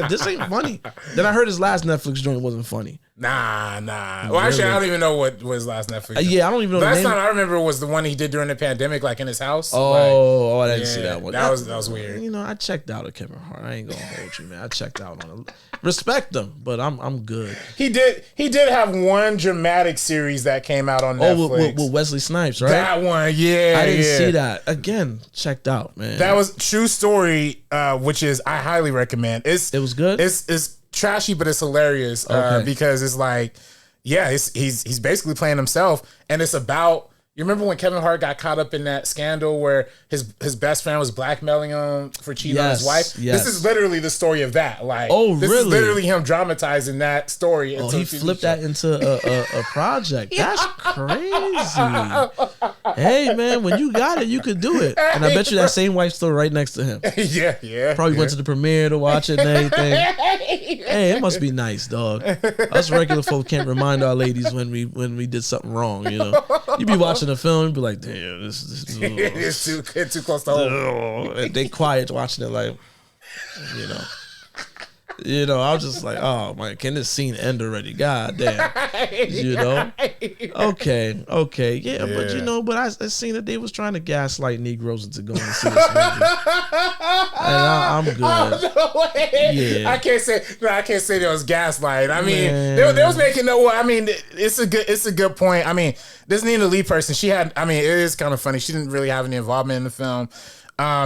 S2: This ain't funny. Then I heard his last Netflix joint wasn't funny.
S3: Nah. Well, actually, I don't even know what was last Netflix.
S2: Yeah, I don't even know.
S3: Last time I remember was the one he did during the pandemic, like in his house.
S2: I didn't see that one.
S3: That was weird.
S2: You know, I checked out of Kevin Hart. I ain't gonna hold you, man. I checked out on it. Respect him, but I'm good.
S3: He did have one dramatic series that came out on Netflix.
S2: With Wesley Snipes, right?
S3: That one, yeah.
S2: I didn't see that. Again, checked out, man.
S3: That was True Story, which is I highly recommend.
S2: It was good.
S3: It's trashy, but it's hilarious because it's like, yeah, he's basically playing himself, and it's about. You remember when Kevin Hart got caught up in that scandal where his best friend was blackmailing him for cheating on his wife?
S2: Yes.
S3: This is literally the story of that. Like, this is literally him dramatizing that story.
S2: He flipped that into a project. That's crazy. Hey, man, when you got it, you could do it. And I bet you that same wife's still right next to him.
S3: Yeah.
S2: Probably went to the premiere to watch it and everything. Hey, it must be nice, dog. Us regular folk can't remind our ladies when we did something wrong, you know. You be watching a film and be like, damn, this
S3: it's too close to home.
S2: And they quiet watching it, like, you know, I was just like, oh man, can this scene end already? God damn. You know? Okay. Yeah, but you know, but I seen that they was trying to gaslight Negroes into going to see this movie. And I'm good.
S3: Oh, no way.
S2: Yeah.
S3: I can't say there was gaslight. I mean, they was making I mean, it's a good point. I mean, this Nina Lee person, it is kind of funny. She didn't really have any involvement in the film.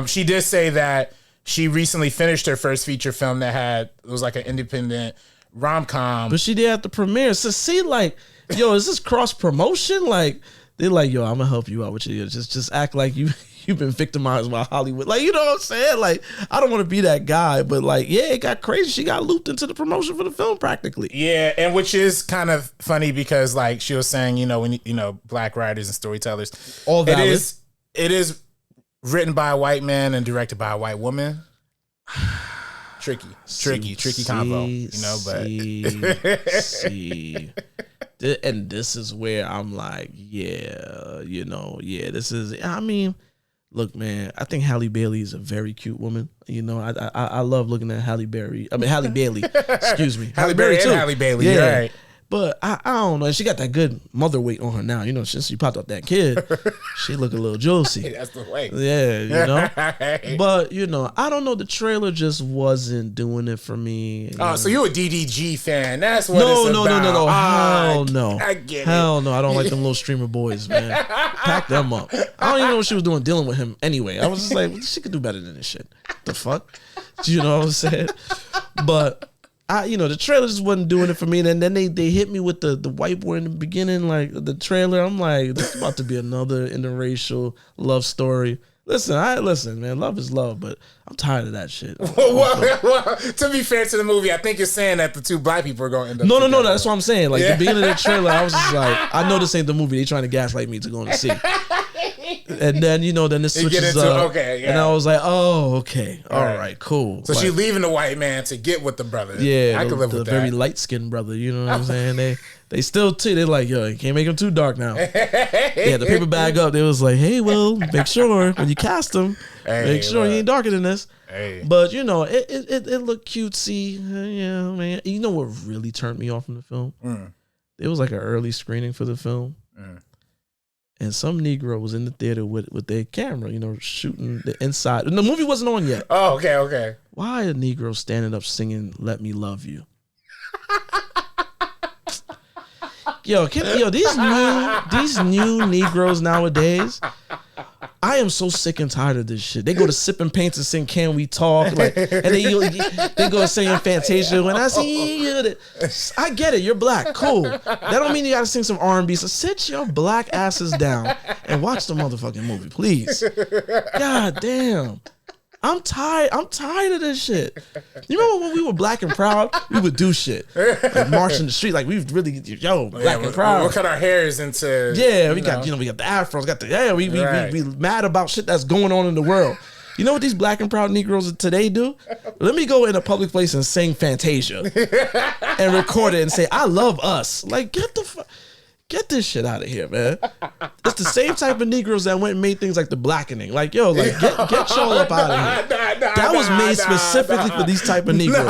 S3: She did say that she recently finished her first feature film it was like an independent rom-com.
S2: But she did at the premiere. So see, like, yo, is this cross promotion? Like, they're like, yo, I'm gonna help you out with you. Just act like you've been victimized by Hollywood. Like, you know what I'm saying? Like, I don't want to be that guy, but like, yeah, it got crazy. She got looped into the promotion for the film practically.
S3: Yeah, and which is kind of funny because like she was saying, you know, when black writers and storytellers,
S2: all valid.
S3: It is written by a white man and directed by a white woman. Tricky combo, you know, but
S2: and this is where I'm like, yeah, you know, yeah, this is, I mean, Look, man, I think Halle Bailey is a very cute woman. You know, I love looking at Halle Bailey. Excuse me.
S3: Halle Berry and Halle Bailey, yeah. Right.
S2: But I don't know. She got that good mother weight on her now. You know, since she popped up that kid, she look a little juicy.
S3: That's the way.
S2: Yeah, you know. But, you know, I don't know. The trailer just wasn't doing it for me.
S3: Oh, so you a DDG fan. That's what
S2: no,
S3: it's
S2: no,
S3: about.
S2: No. Hell no.
S3: I get it.
S2: Hell no. I don't like them little streamer boys, man. Pack them up. I don't even know what she was doing dealing with him anyway. I was just like, she could do better than this shit. The fuck? You know what I'm saying? But... the trailer just wasn't doing it for me. And then they hit me with the white boy in the beginning, like the trailer. I'm like, this is about to be another interracial love story. Listen, man, love is love, but I'm tired of that shit.
S3: Well, to be fair to the movie, I think you're saying that the two black people are going to end up
S2: No, that's what I'm saying. Like, the beginning of the trailer, I was just like, I know this ain't the movie. They trying to gaslight me to go and see. And then, then this switches up. Okay, yeah. And I was like, oh, okay. All right, cool.
S3: So she's leaving the white man to get with the brother.
S2: Yeah,
S3: I could live with that.
S2: The very light-skinned brother, you know what I'm saying? They still, they're like, yo, you can't make him too dark now. Yeah, the paper bag up. They was like, hey, Will, make sure when you cast him, make sure he ain't darker than this.
S3: Hey.
S2: But, it looked cutesy. Yeah, man. You know what really turned me off from the film? It was like an early screening for the film. And some Negro was in the theater with their camera, shooting the inside. And the movie wasn't on yet.
S3: Oh, okay.
S2: Why a Negro standing up singing "Let Me Love You"? These new Negroes nowadays, I am so sick and tired of this shit. They go to Sipping Paints and sing "Can We Talk," and they go singing Fantasia. When I see I get it. You're black, cool. That don't mean you gotta sing some R&B. So sit your black asses down and watch the motherfucking movie, please. God damn. I'm tired of this shit. You remember when we were black and proud? We would do shit. Like march in the street. Like, we really, black and proud.
S3: We'll cut our hairs into...
S2: Yeah, we got the afros. We mad about shit that's going on in the world. You know what these black and proud Negroes of today do? Let me go in a public place and sing Fantasia. And record it and say, I love us. Like, get this shit out of here, man. It's the same type of Negroes that went and made things like the blackening. Like, get y'all up out of here. That was made specifically for these type of Negroes.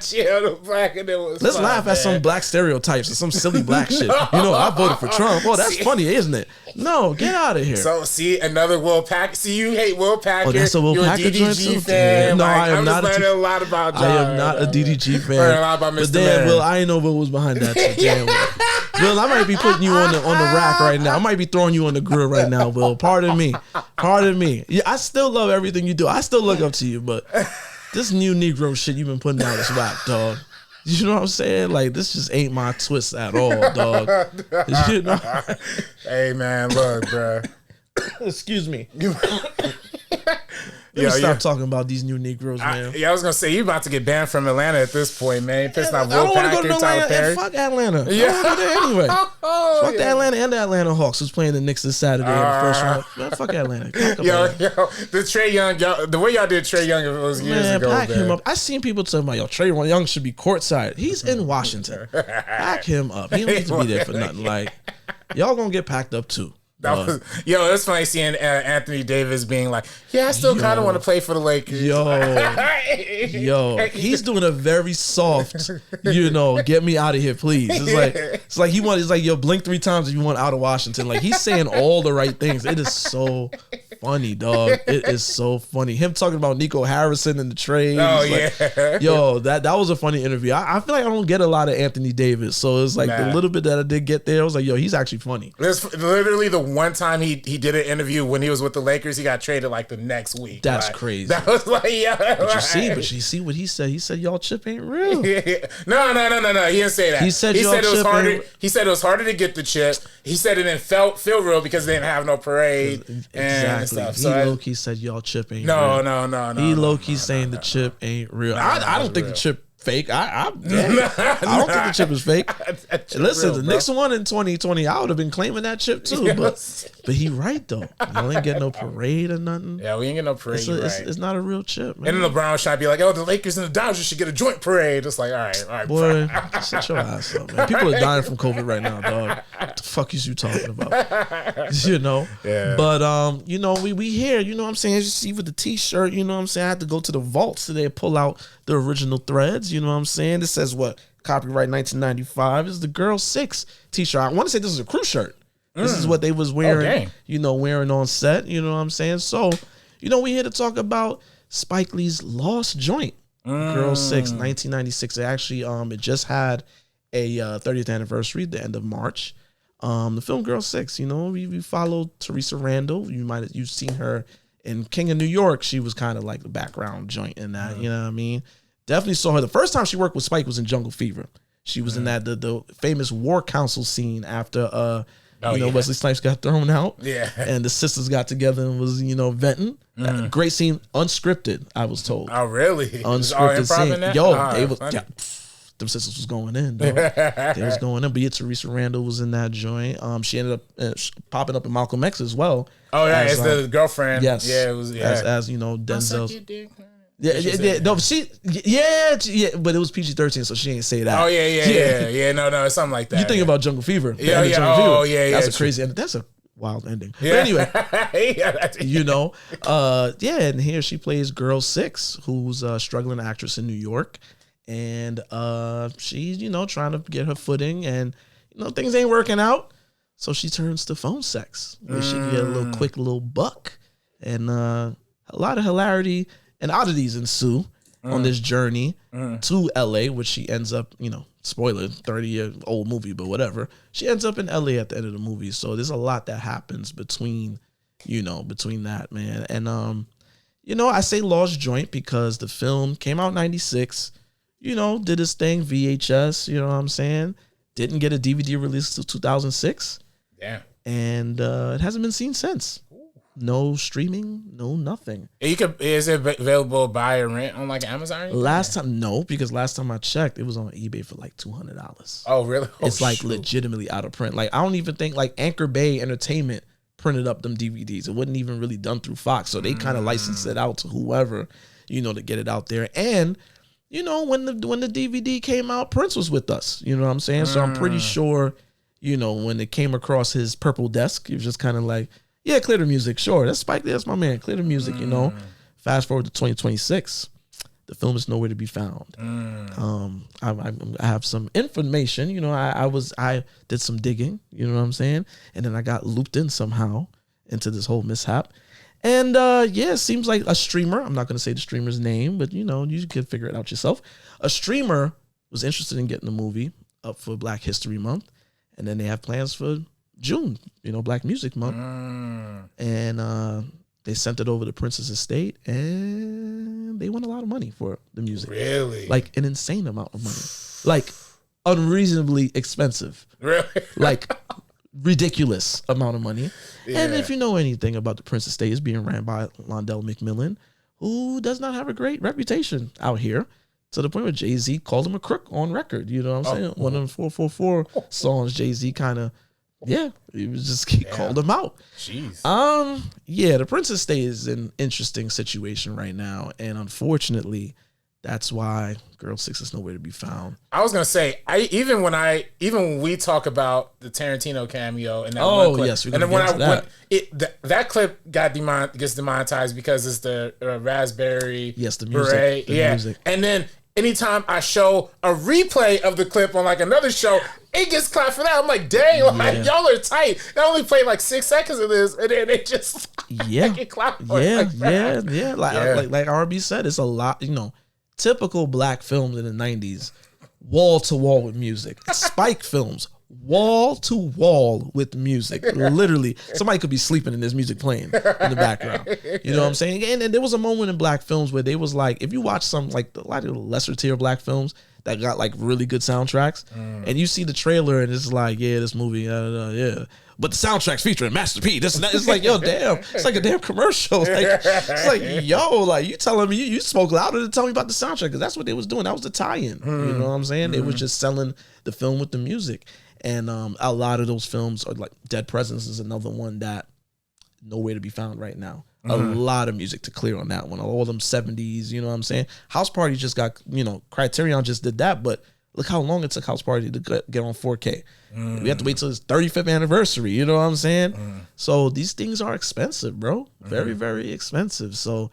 S3: Chill. The blackening was
S2: Let's laugh at some black stereotypes and some silly black shit. I voted for Trump. Oh, that's funny, isn't it? No, get out of here.
S3: So, see, another Will Packer. See, you hate Will Packer.
S2: Oh, that's a Will Packer joint too?
S3: Fan.
S2: No, I am not.
S3: I'm just learning a lot about John.
S2: I am not a DDG fan.
S3: Learning a lot about Mr.
S2: But damn, Will, I ain't know what was behind that shit. Damn, Will, I might be putting you on the rack right now. I might be throwing you on the grill right now, Will. Pardon me. Yeah, I still love everything you do. I still look up to you, but this new Negro shit you've been putting out is whack, dog. You know what I'm saying? Like, this just ain't my twist at all, dog.
S3: Hey, man, look, bro.
S2: Excuse me. Let me stop talking about these new Negroes, man.
S3: I was gonna say you about to get banned from Atlanta at this point, man. Pissed off Will Packer, Tyler Perry.
S2: Fuck Atlanta. Yeah. I don't go there anyway. Fuck the Atlanta and the Atlanta Hawks who's playing the Knicks this Saturday in the first round. Man, fuck Atlanta.
S3: The Trae Young, the way y'all did Trae Young it was years ago.
S2: Pack him up. I seen people talking about Trae Young should be courtside. He's in Washington. Pack him up. He don't need to be there for nothing. Like, y'all gonna get packed up too.
S3: It's funny seeing Anthony Davis being like, I still kind of want to play for the Lakers.
S2: He's doing a very soft, get me out of here, please. It's like blink 3 times if you want out of Washington. Like, he's saying all the right things. It is so funny, dog. It is so funny. Him talking about Nico Harrison and the trade. That was a funny interview. I feel like I don't get a lot of Anthony Davis, so it's like the little bit that I did get there, I was like, he's actually funny.
S3: There's literally the one time he did an interview when he was with the Lakers, he got traded like the next week.
S2: That's crazy.
S3: That was like,
S2: But you see what he said? He said y'all chip ain't real.
S3: No. He didn't say that.
S2: He said it was
S3: harder. He said it was harder to get the chip. He said it didn't feel real because they didn't have no parade and stuff.
S2: So he low-key said y'all chip ain't real.
S3: No.
S2: He low-key saying the chip ain't real. I don't think the chip fake. I don't think the chip is fake. Listen, the Nixon one in 2020, I would have been claiming that chip too. But he right though. You ain't getting no parade or nothing.
S3: Yeah, we ain't getting no parade.
S2: It's not a real chip, man.
S3: And then LeBron trying to be like, oh, the Lakers and the Dodgers should get a joint parade. It's like, all right,
S2: boy, shut your ass up, man. People are dying from COVID right now, dog. What the fuck is you talking about? You know.
S3: Yeah.
S2: But you know, we here. You know what I'm saying? As you see with the T-shirt, you know what I'm saying. I had to go to the vaults today to pull out the original threads. You know what I'm saying? It says what? Copyright 1995. This is the Girl 6 T-shirt. I want to say this is a crew shirt. This is what they was wearing, wearing on set. You know what I'm saying? So, you know, we here to talk about Spike Lee's Lost Joint, Girl 6, 1996. It actually, it just had a 30th anniversary at the end of March. The film Girl 6, you know, we followed Teresa Randall. You've seen her in King of New York. She was kind of like the background joint in that, you know what I mean? Definitely saw her. The first time she worked with Spike was in Jungle Fever. She was in that the famous war council scene after Wesley Snipes got thrown out. Yeah. And the sisters got together and was, venting. Great scene, unscripted, I was told.
S3: Oh, really?
S2: Unscripted scene. Yo, they was them sisters was going in, dog. They was going in. But yeah, Teresa Randall was in that joint. She ended up popping up in Malcolm X as well.
S3: Oh yeah, as the girlfriend.
S2: Yes.
S3: Yeah, it was
S2: as Denzel's. But it was PG-13, so she ain't say that.
S3: Oh yeah. No, something like that.
S2: You think about Jungle Fever?
S3: Yeah.
S2: That's a crazy ending. That's a wild ending. Yeah. But anyway, and here she plays Girl 6, who's a struggling actress in New York, and she's trying to get her footing, and things ain't working out, so she turns to phone sex, where she can get a quick little buck, and a lot of hilarity and oddities ensue on this journey to LA, which she ends up, spoiler, 30-year-old movie, but whatever. She ends up in LA at the end of the movie. So there's a lot that happens between that, man. And, I say Lost Joint because the film came out in 96, did its thing, VHS, you know what I'm saying? Didn't get a DVD release till 2006.
S3: Yeah.
S2: And it hasn't been seen since. No streaming, no nothing.
S3: Is it available buy or rent on like Amazon or anything?
S2: Last time I checked, it was on eBay for like $200.
S3: Oh, really?
S2: It's like legitimately out of print. Like, I don't even think like Anchor Bay Entertainment printed up them DVDs. It wasn't even really done through Fox. So they kind of licensed it out to whoever, to get it out there. And, when the DVD came out, Prince was with us. You know what I'm saying? So I'm pretty sure, when it came across his purple desk, he was just kind of like, yeah, clear the music. Sure, that's Spike Lee. That's my man. Clear the music. Fast forward to 2026, the film is nowhere to be found. I have some information. I did some digging. You know what I'm saying? And then I got looped in somehow into this whole mishap. And it seems like a streamer. I'm not going to say the streamer's name, but you could figure it out yourself. A streamer was interested in getting the movie up for Black History Month, and then they have plans for June, Black Music Month. And they sent it over to Prince's estate, and they won a lot of money for the music.
S3: Really?
S2: Like an insane amount of money. Like unreasonably expensive.
S3: Really?
S2: Like ridiculous amount of money. Yeah. And if you know anything about the Prince estate, it's being ran by Londell McMillan, who does not have a great reputation out here, to the point where Jay-Z called him a crook on record. You know what I'm saying? One of them 444 songs, Jay-Z kind of, he called him out.
S3: Jeez.
S2: The Prince estate is an interesting situation right now, and unfortunately, that's why Girl 6 is nowhere to be found.
S3: I was gonna say, even when we talk about the Tarantino cameo and that one clip,
S2: yes,
S3: and then that clip gets demonetized because it's the raspberry,
S2: the music,
S3: beret,
S2: the music,
S3: and then anytime I show a replay of the clip on like another show, it gets clapped for that. I'm like, dang, y'all are tight. They only played like 6 seconds of this, and then they just get clapped for it.
S2: Like RB said, it's a lot, typical Black films in the 90s, wall to wall with music. Spike films, wall to wall with music. Literally, somebody could be sleeping and there's music playing in the background. You know what I'm saying? And there was a moment in Black films where they was like, if you watch some, like a lot of the lesser tier Black films, that got like really good soundtracks. And you see the trailer and it's like, yeah, this movie, yeah. But the soundtrack's featuring Master P. This and that. It's like, yo, damn. It's like a damn commercial. Like, it's like, yo, like you telling me, you spoke louder to tell me about the soundtrack because that's what they was doing. That was the tie-in. You know what I'm saying? They was just selling the film with the music. And a lot of those films are like Dead Presence is another one that nowhere to be found right now. A lot of music to clear on that one. All them 70s, you know what I'm saying? House Party just got, Criterion just did that, but look how long it took House Party to get on 4K. We have to wait till its 35th anniversary, you know what I'm saying? So these things are expensive, bro. Very, very expensive. So,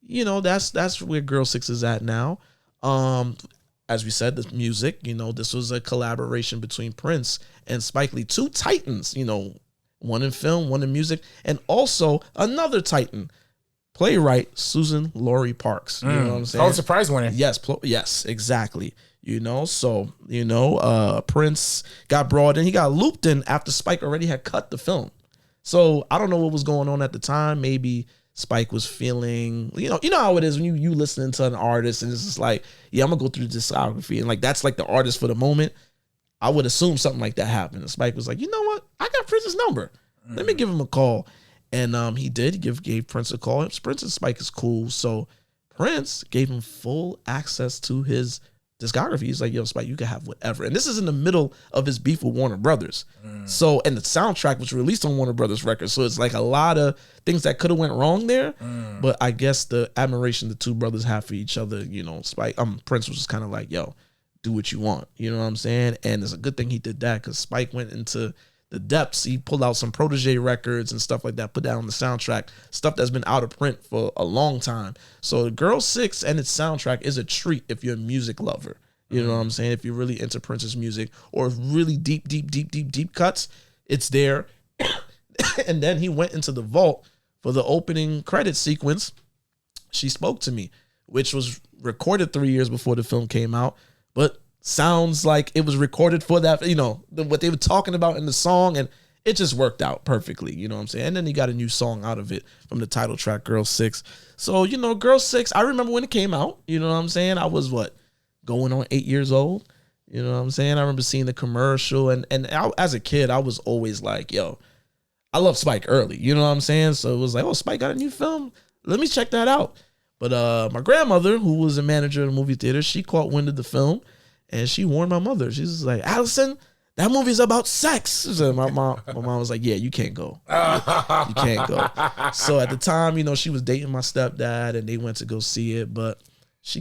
S2: that's where Girl 6 is at now. As we said, the music, this was a collaboration between Prince and Spike Lee. Two titans, one in film, one in music, and also another titan, playwright Suzan-Lori Parks. You know what I'm saying?
S3: Oh, surprise winner.
S2: Yes, exactly. Prince got brought in. He got looped in after Spike already had cut the film. So I don't know what was going on at the time. Maybe Spike was feeling, you know how it is when you listening to an artist and it's just like, yeah, I'm gonna go through the discography and like that's like the artist for the moment. I would assume something like that happened. And Spike was like, you know what? I got Prince's number. Let me give him a call. And he did gave Prince a call. Prince and Spike is cool. So Prince gave him full access to his discography. He's like, yo, Spike, you can have whatever. And this is in the middle of his beef with Warner Brothers. So, and the soundtrack was released on Warner Brothers records. So it's like a lot of things that could have went wrong there. But I guess the admiration the two brothers have for each other, Spike, Prince was just kind of like, yo, do what you want. You know what I'm saying? And it's a good thing he did that because Spike went into the depths. He pulled out some Protege records and stuff like that, put that on the soundtrack, stuff that's been out of print for a long time. So Girl 6 and its soundtrack is a treat if you're a music lover. You know what I'm saying? If you're really into Prince's music or really deep cuts, it's there. And then he went into the vault for the opening credit sequence. She Spoke to Me, which was recorded 3 years before the film came out, but sounds like it was recorded for that, what they were talking about in the song, and it just worked out perfectly, you know what I'm saying? And then he got a new song out of it from the title track, Girl 6. So, Girl 6, I remember when it came out, you know what I'm saying? I was, going on 8 years old, you know what I'm saying? I remember seeing the commercial, and as a kid, I was always like, yo, I love Spike early, you know what I'm saying? So it was like, oh, Spike got a new film? Let me check that out. But my grandmother, who was a manager of the movie theater, she caught wind of the film, and she warned my mother. She was like, Allison, that movie's about sex. So my mom was like, yeah, you can't go. You can't go. So at the time, she was dating my stepdad, and they went to go see it. But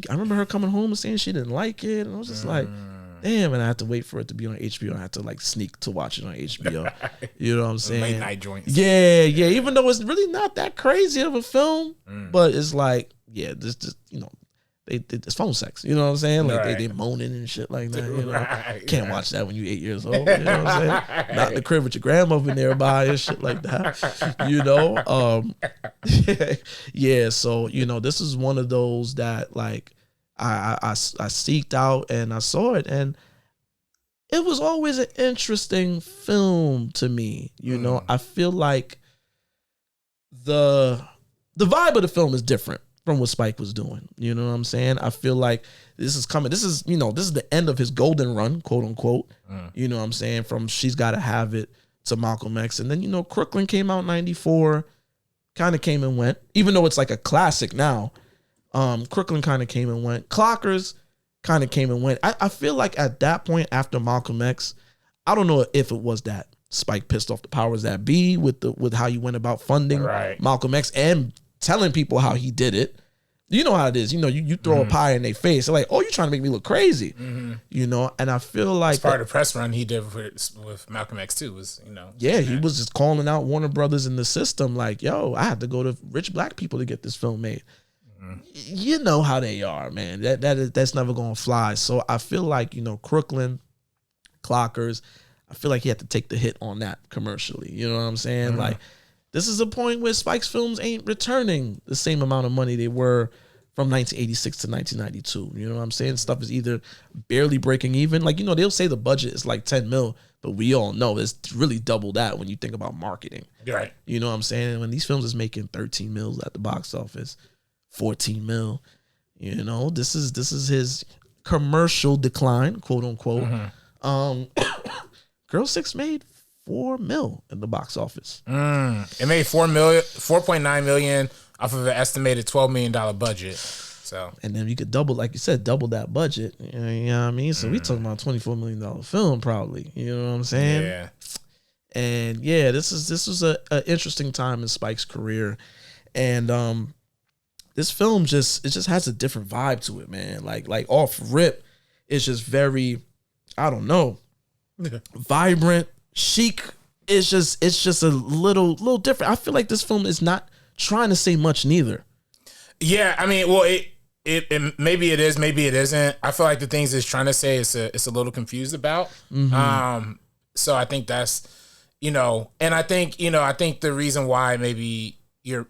S2: I remember her coming home and saying she didn't like it. And I was just like, damn, and I had to wait for it to be on HBO. I had to sneak to watch it on HBO. You know what I'm saying?
S3: Late night joints.
S2: Yeah. Even though it's really not that crazy of a film, but it's like, yeah, this it's phone sex. You know what I'm saying? Like they moaning and shit like that. Can't watch that when you're 8 years old. You know what I'm saying? Not in the crib with your grandmother nearby and shit like that. Yeah. So this is one of those that I seeked out and I saw it, and it was always an interesting film to me. I feel like the vibe of the film is different from what Spike was doing. You know what I'm saying? I feel like this is coming. This is the end of his golden run, quote unquote. You know what I'm saying? From She's Gotta Have It to Malcolm X. And then, Crooklyn came out in 94, kind of came and went, even though it's like a classic now. Crooklyn kind of came and went. Clockers kind of came and went. I feel like at that point after Malcolm X, I don't know if it was that Spike pissed off the powers that be with how you went about funding Malcolm X and telling people how he did it. You know how it is. You throw a pie in their face. They're like, oh, you're trying to make me look crazy. And I feel like...
S3: It's part of the press run he did with Malcolm X too.
S2: Yeah, he was just calling out Warner Brothers in the system like, yo, I had to go to rich black people to get this film made. You know how they are, man. That's never going to fly. So I feel like, Crooklyn, Clockers, I feel like he had to take the hit on that commercially. You know what I'm saying? Like, this is a point where Spike's films ain't returning the same amount of money they were from 1986 to 1992. You know what I'm saying? Stuff is either barely breaking even. They'll say the budget is like 10 mil, but we all know it's really double that when you think about marketing.
S3: Right.
S2: You know what I'm saying? When these films is making 13 mils at the box office, 14 mil, this is his commercial decline, quote unquote. Girl 6 made $4 million in the box office.
S3: It made $4.9 million off of an estimated $12 million budget. So,
S2: and then you could double, like you said, double that budget. You know what I mean? So we talking about $24 million film, probably. You know what I'm saying?
S3: Yeah.
S2: And yeah, this was a interesting time in Spike's career, and this film just has a different vibe to it, man. Like off rip, it's just very, I don't know, vibrant, chic. It's just a little different. I feel like this film is not trying to say much neither.
S3: Yeah, I mean, well, it maybe it is, maybe it isn't. I feel like the things it's trying to say it's a little confused about. So I think that's, and I think the reason why maybe your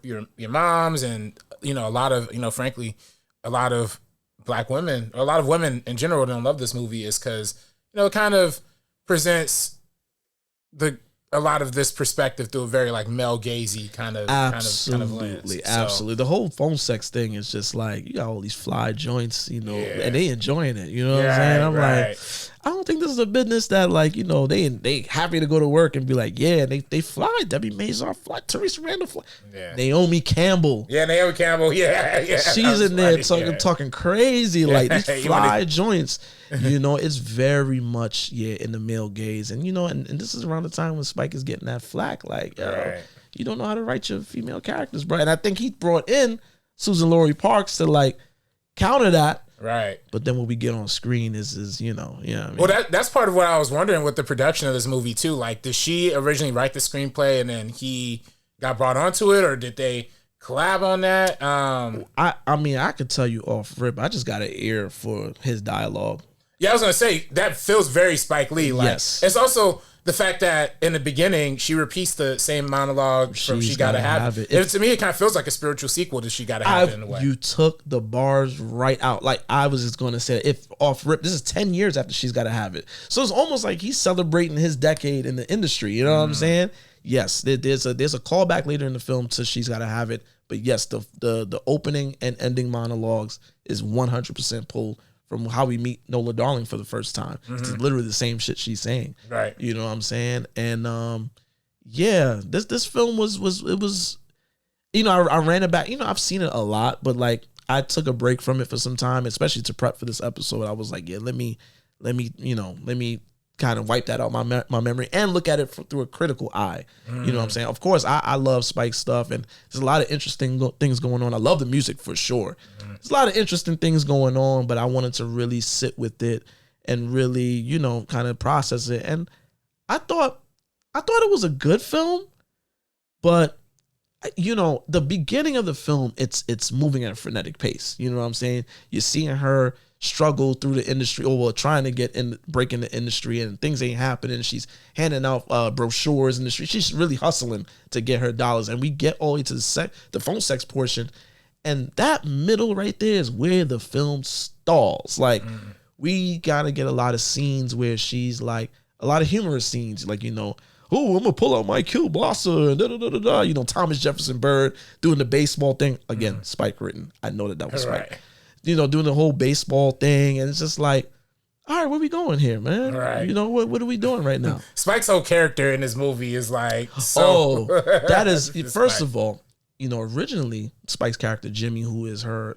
S3: moms and a lot of frankly a lot of black women or a lot of women in general don't love this movie is because it kind of presents a lot of this perspective through a very like male gazy kind of lens.
S2: Absolutely. The whole phone sex thing is just like, you got all these fly joints, and they enjoying it. You know what I'm saying? I'm like, I don't think this is a business that like, they happy to go to work and be like, yeah, they fly. Debbie Mazar fly. Teresa Randall fly. Yeah. Naomi Campbell.
S3: Yeah, Naomi Campbell. Yeah.
S2: She's in there talking crazy like these fly joints. It's very much in the male gaze, and and this is around the time when Spike is getting that flack, like you don't know how to write your female characters, bro. And I think he brought in Suzan-Lori Parks to like counter that, right? But then what we get on screen is I mean?
S3: Well, that's part of what I was wondering with the production of this movie too. Like, did she originally write the screenplay and then he got brought onto it, or did they collab on that?
S2: I mean, I could tell you off rip, I just got an ear for his dialogue.
S3: Yeah, I was gonna say that feels very Spike Lee. Like, yes. It's also the fact that in the beginning she repeats the same monologue from "She Gotta Have It." To me, it kind of feels like a spiritual sequel to "She Gotta Have It" in a way.
S2: You took the bars right out. Like, I was just gonna say, if off rip, this is 10 years after "She's Gotta Have It," so it's almost like he's celebrating his decade in the industry. You know what I'm saying? Yes, there's a callback later in the film to "She's Gotta Have It," but yes, the opening and ending monologues is 100% pulled from how we meet Nola Darling for the first time. It's literally the same shit she's saying. Right. You know what I'm saying? And this film was I ran it back. I've seen it a lot, but like I took a break from it for some time, especially to prep for this episode. I was like, let me kind of wipe that out my memory and look at it through a critical eye. You know what I'm saying? Of course, I love Spike stuff, and there's a lot of interesting things going on. I love the music for sure. There's a lot of interesting things going on, but I wanted to really sit with it and really, kind of process it. And I thought it was a good film, but the beginning of the film, it's moving at a frenetic pace. You know what I'm saying? You're seeing her struggle through the industry, or trying to break in the industry, and things ain't happening. She's handing out brochures in the street. She's really hustling to get her dollars, and we get all the way to the phone sex portion, and that middle right there is where the film stalls. Like, we gotta get a lot of scenes where she's like, a lot of humorous scenes, like, oh, I'm gonna pull out my kielbasa and da-da-da-da-da. Thomas Jefferson Bird doing the baseball thing again. Spike written. I know that was Spike. Right. Doing the whole baseball thing, and it's just like, all right, where we going here, man? Right. What are we doing right now?
S3: Spike's whole character in this movie is like, so.
S2: Oh, that is, first of all, originally Spike's character, Jimmy, who is her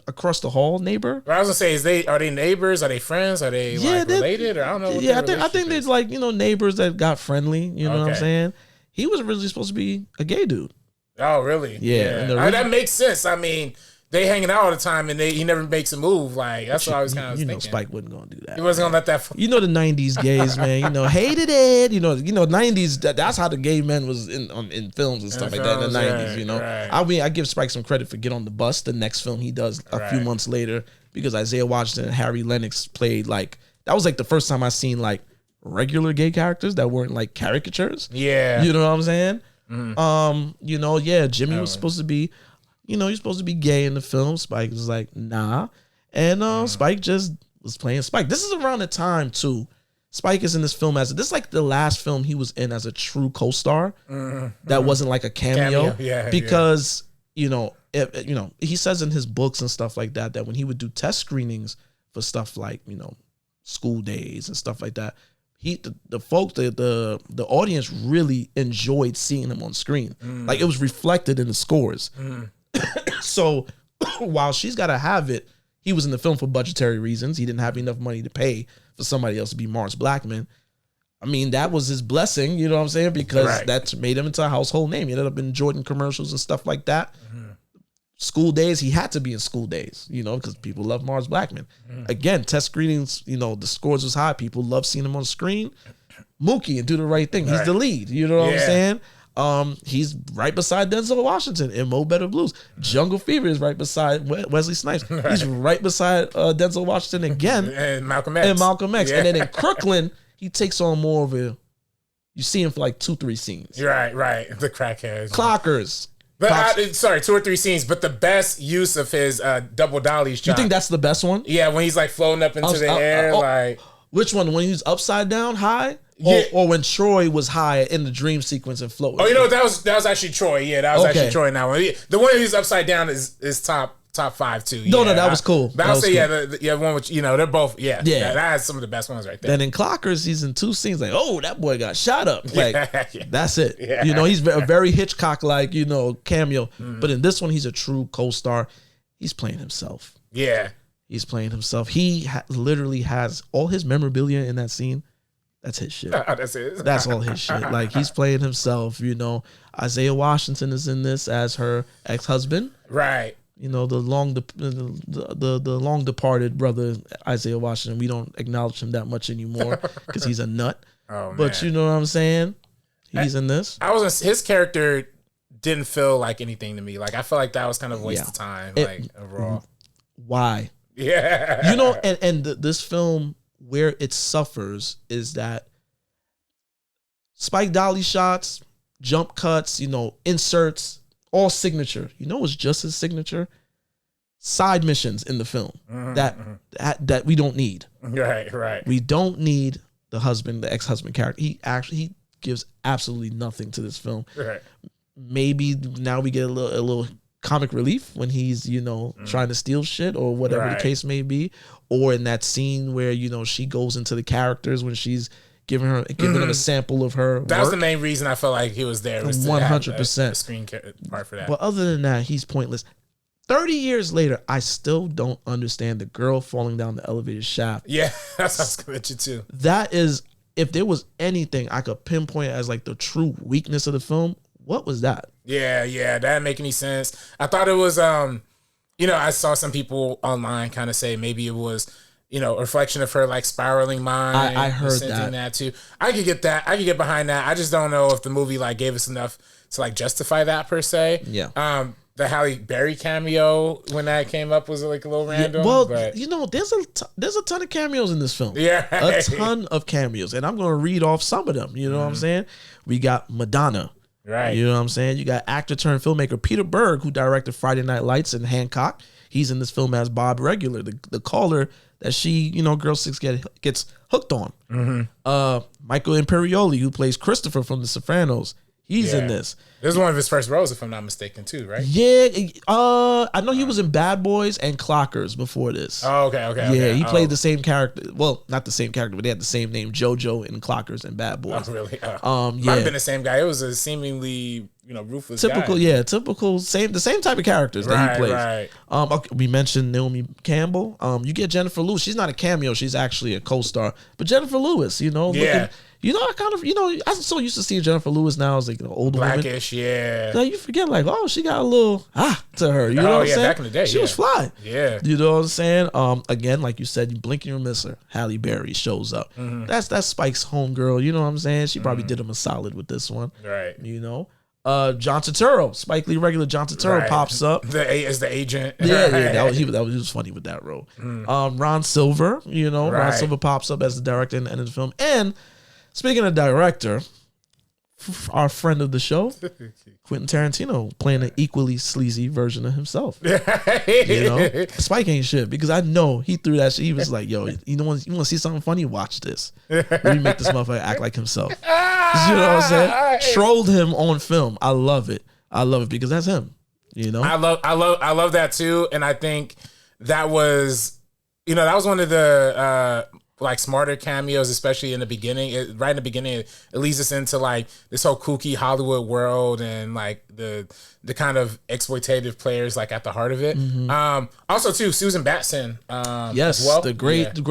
S2: across the hall neighbor.
S3: I was gonna say, are they neighbors? Are they friends? Are they related? Or I don't know.
S2: I think they're like, neighbors that got friendly. You know what I'm saying? He was originally supposed to be a gay dude.
S3: Oh, really?
S2: Yeah.
S3: That makes sense. I mean, they hanging out all the time, and he never makes a move. Like, that's what I was kind of thinking.
S2: Spike wasn't gonna do that.
S3: He wasn't gonna let that.
S2: The 90s gays, man. Hated it. 90s. That's how the gay men was in films and stuff like that in the 90s.
S3: Right.
S2: I mean, I give Spike some credit for Get on the Bus, the next film he does a few months later, because Isaiah Washington and Harry Lennox played like, that was like the first time I seen like regular gay characters that weren't like caricatures.
S3: Yeah.
S2: You know what I'm saying? Jimmy was supposed to be. You're supposed to be gay in the film. Spike was like, nah. And Spike just was playing Spike. This is around the time, too. Spike is in this film this is like the last film he was in as a true co-star. That wasn't like a cameo. Because, he says in his books and stuff like that when he would do test screenings for stuff like, School Days and stuff like that. The audience really enjoyed seeing him on screen. Like it was reflected in the scores. So while She's Gotta Have It, he was in the film for budgetary reasons. He didn't have enough money to pay for somebody else to be Morris Blackman. I mean, that was his blessing, you know what I'm saying? Because that's made him into a household name. He ended up in Jordan commercials and stuff like that. School Days, he had to be in School Days, because people love Morris Blackman. Again, test screenings, the scores was high. People love seeing him on screen. Mookie and Do the Right Thing. He's the lead, you know what I'm saying? He's right beside Denzel Washington in Mo Better Blues. Jungle Fever is right beside Wesley Snipes. He's right beside Denzel Washington again.
S3: And Malcolm X.
S2: And then in Crooklyn, he takes on more of a, you see him for like 2-3 scenes.
S3: Right. The crackheads.
S2: Clockers.
S3: But 2 or 3 scenes, but the best use of his double dolly shot.
S2: You think that's the best one?
S3: Yeah, when he's like floating up into the air, like.
S2: Which one? When he was upside down high?
S3: Yeah.
S2: Or when Troy was high in the dream sequence and floating?
S3: Oh, that was actually Troy. Yeah, that was actually Troy in that one. The one who's upside down is top 5 too.
S2: No, that was cool.
S3: But I'll say, cool. One which they're both. Yeah, that has some of the best ones right there.
S2: Then in Clockers, he's in 2 scenes. Like, oh, that boy got shot up. Like, that's it.
S3: Yeah.
S2: He's a very Hitchcock-like, cameo. But in this one, he's a true co-star. He's playing himself.
S3: Yeah,
S2: he's playing himself. He literally has all his memorabilia in that scene. That's his shit.
S3: That's it.
S2: That's all his shit. Like, he's playing himself. Isaiah Washington is in this as her ex-husband.
S3: Right.
S2: The long departed brother Isaiah Washington. We don't acknowledge him that much anymore because he's a nut.
S3: Oh, man.
S2: But you know what I'm saying? He's in this.
S3: His character didn't feel like anything to me. Like, I felt like that was kind of a waste of time. Overall.
S2: Why?
S3: Yeah.
S2: And this film, where it suffers is that Spike Dolly shots, jump cuts, inserts, all signature. What's just as signature? Side missions in the film that we don't need.
S3: Right.
S2: We don't need the ex-husband character. He gives absolutely nothing to this film.
S3: Right.
S2: Maybe now we get a little comic relief when he's, trying to steal shit or whatever the case may be. Or in that scene where, she goes into the characters when she's giving them a sample of her
S3: That was the main reason I felt like he was there.
S2: 100%.
S3: Screen part for that.
S2: But other than that, he's pointless. 30 years later, I still don't understand the girl falling down the elevator shaft.
S3: Yeah, that's what I was going to mention too.
S2: That is, if there was anything I could pinpoint as like the true weakness of the film, what was that?
S3: Yeah, that didn't make any sense. I thought it was, I saw some people online kind of say maybe it was, a reflection of her like spiraling mind.
S2: I heard that
S3: too. I could get that. I could get behind that. I just don't know if the movie like gave us enough to like justify that per se.
S2: Yeah.
S3: The Halle Berry cameo when that came up was like a little random.
S2: Yeah, well,
S3: but
S2: there's a ton of cameos in this film.
S3: Yeah,
S2: a ton of cameos, and I'm gonna read off some of them. You know what I'm saying? We got Madonna.
S3: Right.
S2: You know what I'm saying? You got actor turned filmmaker Peter Berg, who directed Friday Night Lights and Hancock. He's in this film as Bob Regular, the caller that she, Girl 6 gets hooked on. Michael Imperioli, who plays Christopher from The Sopranos. He's in this.
S3: This is one of his first roles, if I'm not mistaken, too, right?
S2: Yeah. I know he was in Bad Boys and Clockers before this.
S3: Oh, okay.
S2: Yeah, he played the same character. Well, not the same character, but they had the same name, JoJo in Clockers and Bad Boys.
S3: Oh, really?
S2: Might
S3: have been the same guy. It was a seemingly, ruthless
S2: typical,
S3: guy.
S2: Yeah, the same type of characters that he plays.
S3: Right.
S2: Okay, we mentioned Naomi Campbell. You get Jennifer Lewis. She's not a cameo. She's actually a co-star. But Jennifer Lewis,
S3: Yeah.
S2: I kind of, I'm so used to seeing Jennifer Lewis now as like an older
S3: Blackish,
S2: woman.
S3: yeah.
S2: Now you forget, like, oh, she got a little to her. You know what I'm saying?
S3: Back in the day,
S2: she was fly.
S3: Yeah.
S2: You know what I'm saying? Again, like you said, you blink and you'll miss her. Halle Berry shows up. That's Spike's homegirl. You know what I'm saying? She probably did him a solid with this one.
S3: Right.
S2: John Turturro, Spike Lee regular John Turturro pops up.
S3: As the agent.
S2: Yeah, he was funny with that role. Ron Silver, Ron Silver pops up as the director in the end of the film. And speaking of director, our friend of the show, Quentin Tarantino, playing an equally sleazy version of himself. Spike ain't shit because I know he threw that shit. He was like, "Yo, you want to see something funny? Watch this. Let me make this motherfucker act like himself." You know what I'm saying? Trolled him on film. I love it because that's him. I
S3: love that too, and I think that was that was one of the like smarter cameos, especially in the beginning. Right in the beginning, it leads us into like this whole kooky Hollywood world and like the kind of exploitative players like at the heart of it. Also too, Susan Batson.
S2: Yes,
S3: as well.
S2: the great. You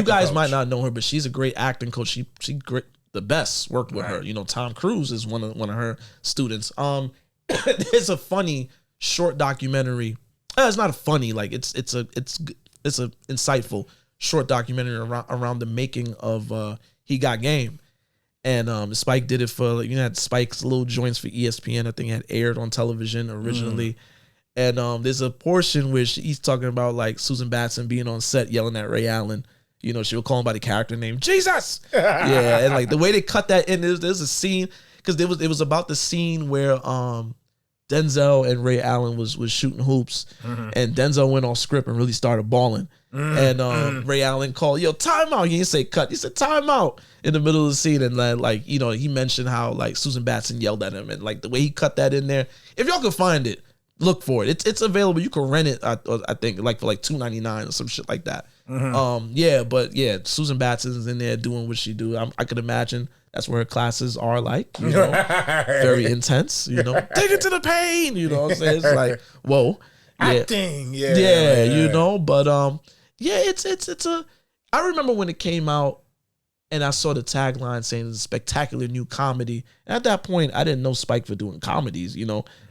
S2: guys
S3: coach.
S2: might not know her, but she's a great acting coach. She great, the best. Worked with her. Tom Cruise is one of her students. There's a funny short documentary. It's not a funny, like it's a insightful short documentary around the making of He Got Game. And Spike did it for, had Spike's little joints for ESPN. I think it had aired on television originally. And there's a portion where he's talking about like Susan Batson being on set yelling at Ray Allen. She would call him by the character name, Jesus! Yeah, and like the way they cut that in, there's a scene, because it was about the scene where Denzel and Ray Allen was shooting hoops, and Denzel went off script and really started balling. And Ray Allen called, timeout. He didn't say cut. He said timeout in the middle of the scene. And then, he mentioned how like Susan Batson yelled at him, and like the way he cut that in there. If y'all can find it, look for it. It's available. You can rent it. I think like for like $2.99 or some shit like that. Susan Batson's in there doing what she do. I could imagine that's where her classes are like, very intense. Take it to the pain. You know what I'm saying? It's like, whoa.
S3: Acting,
S2: but it's a. I remember when it came out, and I saw the tagline saying it's a spectacular new comedy. And at that point, I didn't know Spike for doing comedies.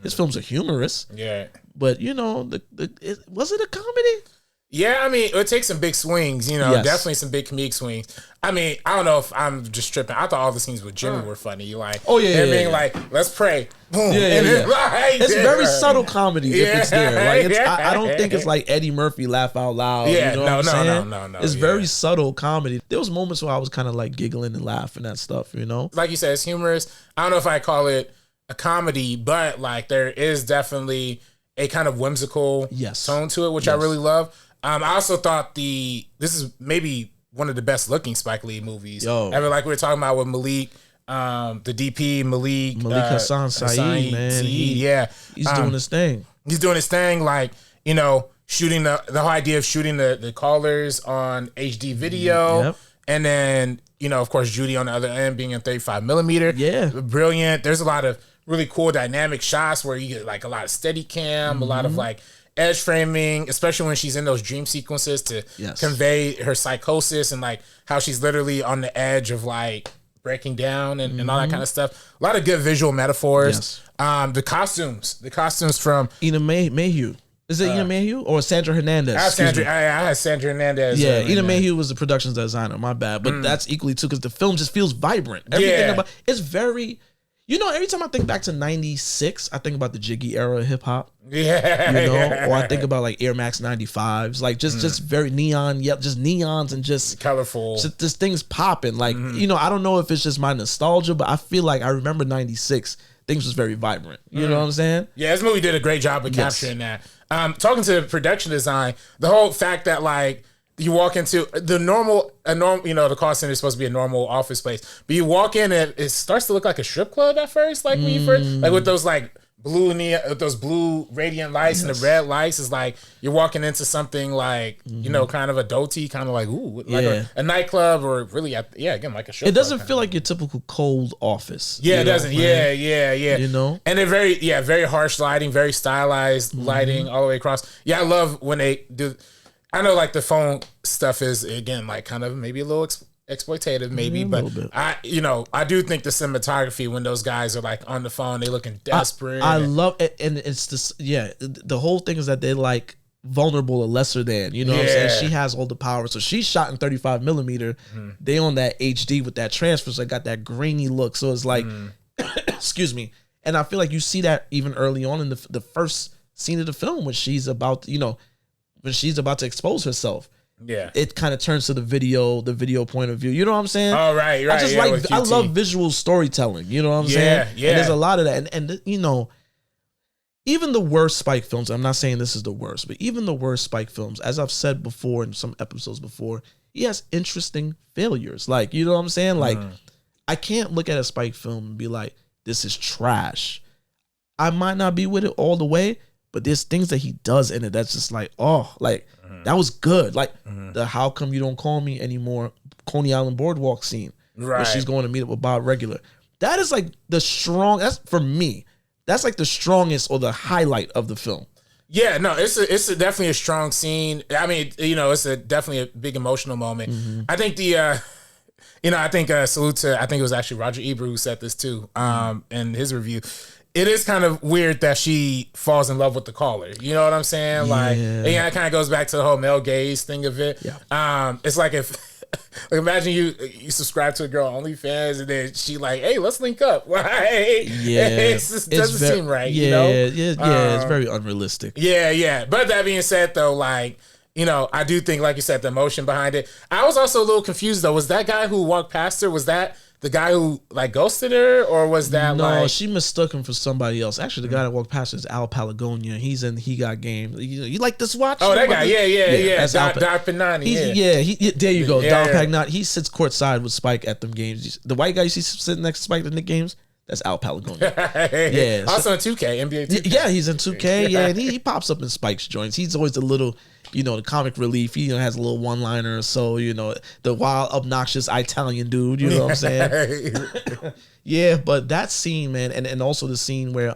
S2: His films are humorous.
S3: Yeah,
S2: but was it a comedy?
S3: Yeah, I mean, it takes some big swings,
S2: Yes.
S3: Definitely some big comedic swings. I mean, I don't know if I'm just tripping. I thought all the scenes with Jimmy were funny. Like, being like, let's pray. Boom.
S2: It's very subtle comedy if it's there. Like, I don't think it's like Eddie Murphy laugh out loud.
S3: No.
S2: It's very subtle comedy. There was moments where I was kind of like giggling and laughing at stuff,
S3: Like you said, it's humorous. I don't know if I call it a comedy, but like there is definitely a kind of whimsical tone to it, which I really love. I also thought this is maybe one of the best looking Spike Lee movies ever. Like we were talking about with Malik, the DP Malik
S2: Hassan Saeed, man. He's doing his thing.
S3: He's doing his thing, like shooting the whole idea of shooting the callers on HD video, and then of course Judy on the other end being in 35 millimeter.
S2: Yeah,
S3: brilliant. There's a lot of really cool dynamic shots where you get like a lot of steady cam, a lot of like edge framing, especially when she's in those dream sequences to convey her psychosis and like how she's literally on the edge of like breaking down and all that kind of stuff. A lot of good visual metaphors. The costumes from
S2: Ina Mayhew. Is it Ina Mayhew or Sandra Hernandez?
S3: I had Sandra Hernandez.
S2: Yeah, Ina Mayhew was the production designer. My bad, but that's equally too because the film just feels vibrant. Everything about it's very. Every time I think back to 96, I think about the Jiggy era of hip hop. Or I think about like Air Max 95s, like just very neon, just neons and just
S3: colorful.
S2: Just things popping. Like, I don't know if it's just my nostalgia, but I feel like I remember 96, things was very vibrant. You know what I'm saying?
S3: Yeah, this movie did a great job of capturing that. Talking to production design, the whole fact that like you walk into the call center is supposed to be a normal office place, but you walk in and it starts to look like a strip club at first, like when you first, like with those like blue radiant lights and the red lights. Is like you're walking into something like kind of adulty, kind of like a nightclub or really again like a strip club.
S2: It doesn't feel like your typical cold office.
S3: Yeah, it doesn't. Yeah. And they're very harsh lighting, very stylized lighting all the way across. Yeah, I love when they do. I know like the phone stuff is again like kind of maybe a little exploitative maybe, but I do think the cinematography when those guys are like on the phone, they looking desperate.
S2: I love it, and it's this the whole thing is that they like vulnerable or lesser than, what I'm saying? She has all the power, so she's shot in 35 millimeter. They on that HD with that transfer, so I got that grainy look. So it's like, excuse me, and I feel like you see that even early on in the first scene of the film when she's about when she's about to expose herself. Yeah, it kind of turns to the video point of view. You know what I'm saying?
S3: Oh, right.
S2: I just I love visual storytelling. You know what I'm saying? Yeah. And there's a lot of that, and even the worst Spike films. I'm not saying this is the worst, but even the worst Spike films, as I've said before in some episodes before, he has interesting failures. Like, you know what I'm saying? Like, I can't look at a Spike film and be like, this is trash. I might not be with it all the way, but there's things that he does in it that's just like, oh, like that was good. Like the "How come you don't call me anymore" Coney Island boardwalk scene, where she's going to meet up with Bob Regular. That is like that's for me. That's like the strongest or the highlight of the film.
S3: Yeah, no, it's definitely a strong scene. I mean, it's definitely a big emotional moment. I think salute to, I think it was actually Roger Ebert who said this too, in his review. It is kind of weird that she falls in love with the caller. You know what I'm saying? Like, it kind of goes back to the whole male gaze thing of it. Yeah. It's like if, like, imagine you subscribe to a girl on OnlyFans and then she like, hey, let's link up. Right? Yeah. It doesn't seem right.
S2: Yeah, it's very unrealistic.
S3: Yeah. But that being said, though, like, I do think, like you said, the emotion behind it. I was also a little confused, though. Was that guy who walked past her, was that the guy who like ghosted her, or was that
S2: no? She mistook him for somebody else. Actually, the guy that walked past her is Al Palagonia. He's in He Got Game. You like this watch?
S3: Oh, that guy. Yeah. That's Don Pagnani.
S2: There you go.
S3: Yeah,
S2: Don Pagnani. He sits courtside with Spike at them games. The white guy you see sitting next to Spike at the games, that's Al Palagonia. Yeah.
S3: Also in 2K, NBA 2K.
S2: Yeah, he's in 2K. Yeah, and he pops up in Spike's joints. He's always a little, the comic relief. He has a little one-liner or so, the wild, obnoxious Italian dude, you know what I'm saying? Yeah, but that scene, man, and also the scene where,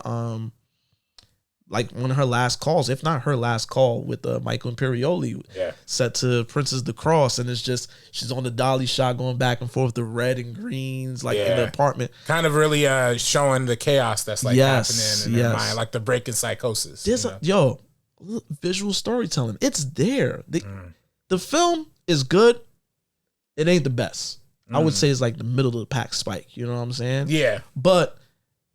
S2: like one of her last calls, if not her last call with Michael Imperioli, set to Princess the Cross, and it's just, she's on the dolly shot going back and forth, the red and greens, like in the apartment.
S3: Kind of really showing the chaos that's like happening in her mind, like the break in psychosis.
S2: There's visual storytelling. It's there. The film is good. It ain't the best. I would say it's like the middle of the pack Spike. You know what I'm saying?
S3: Yeah.
S2: But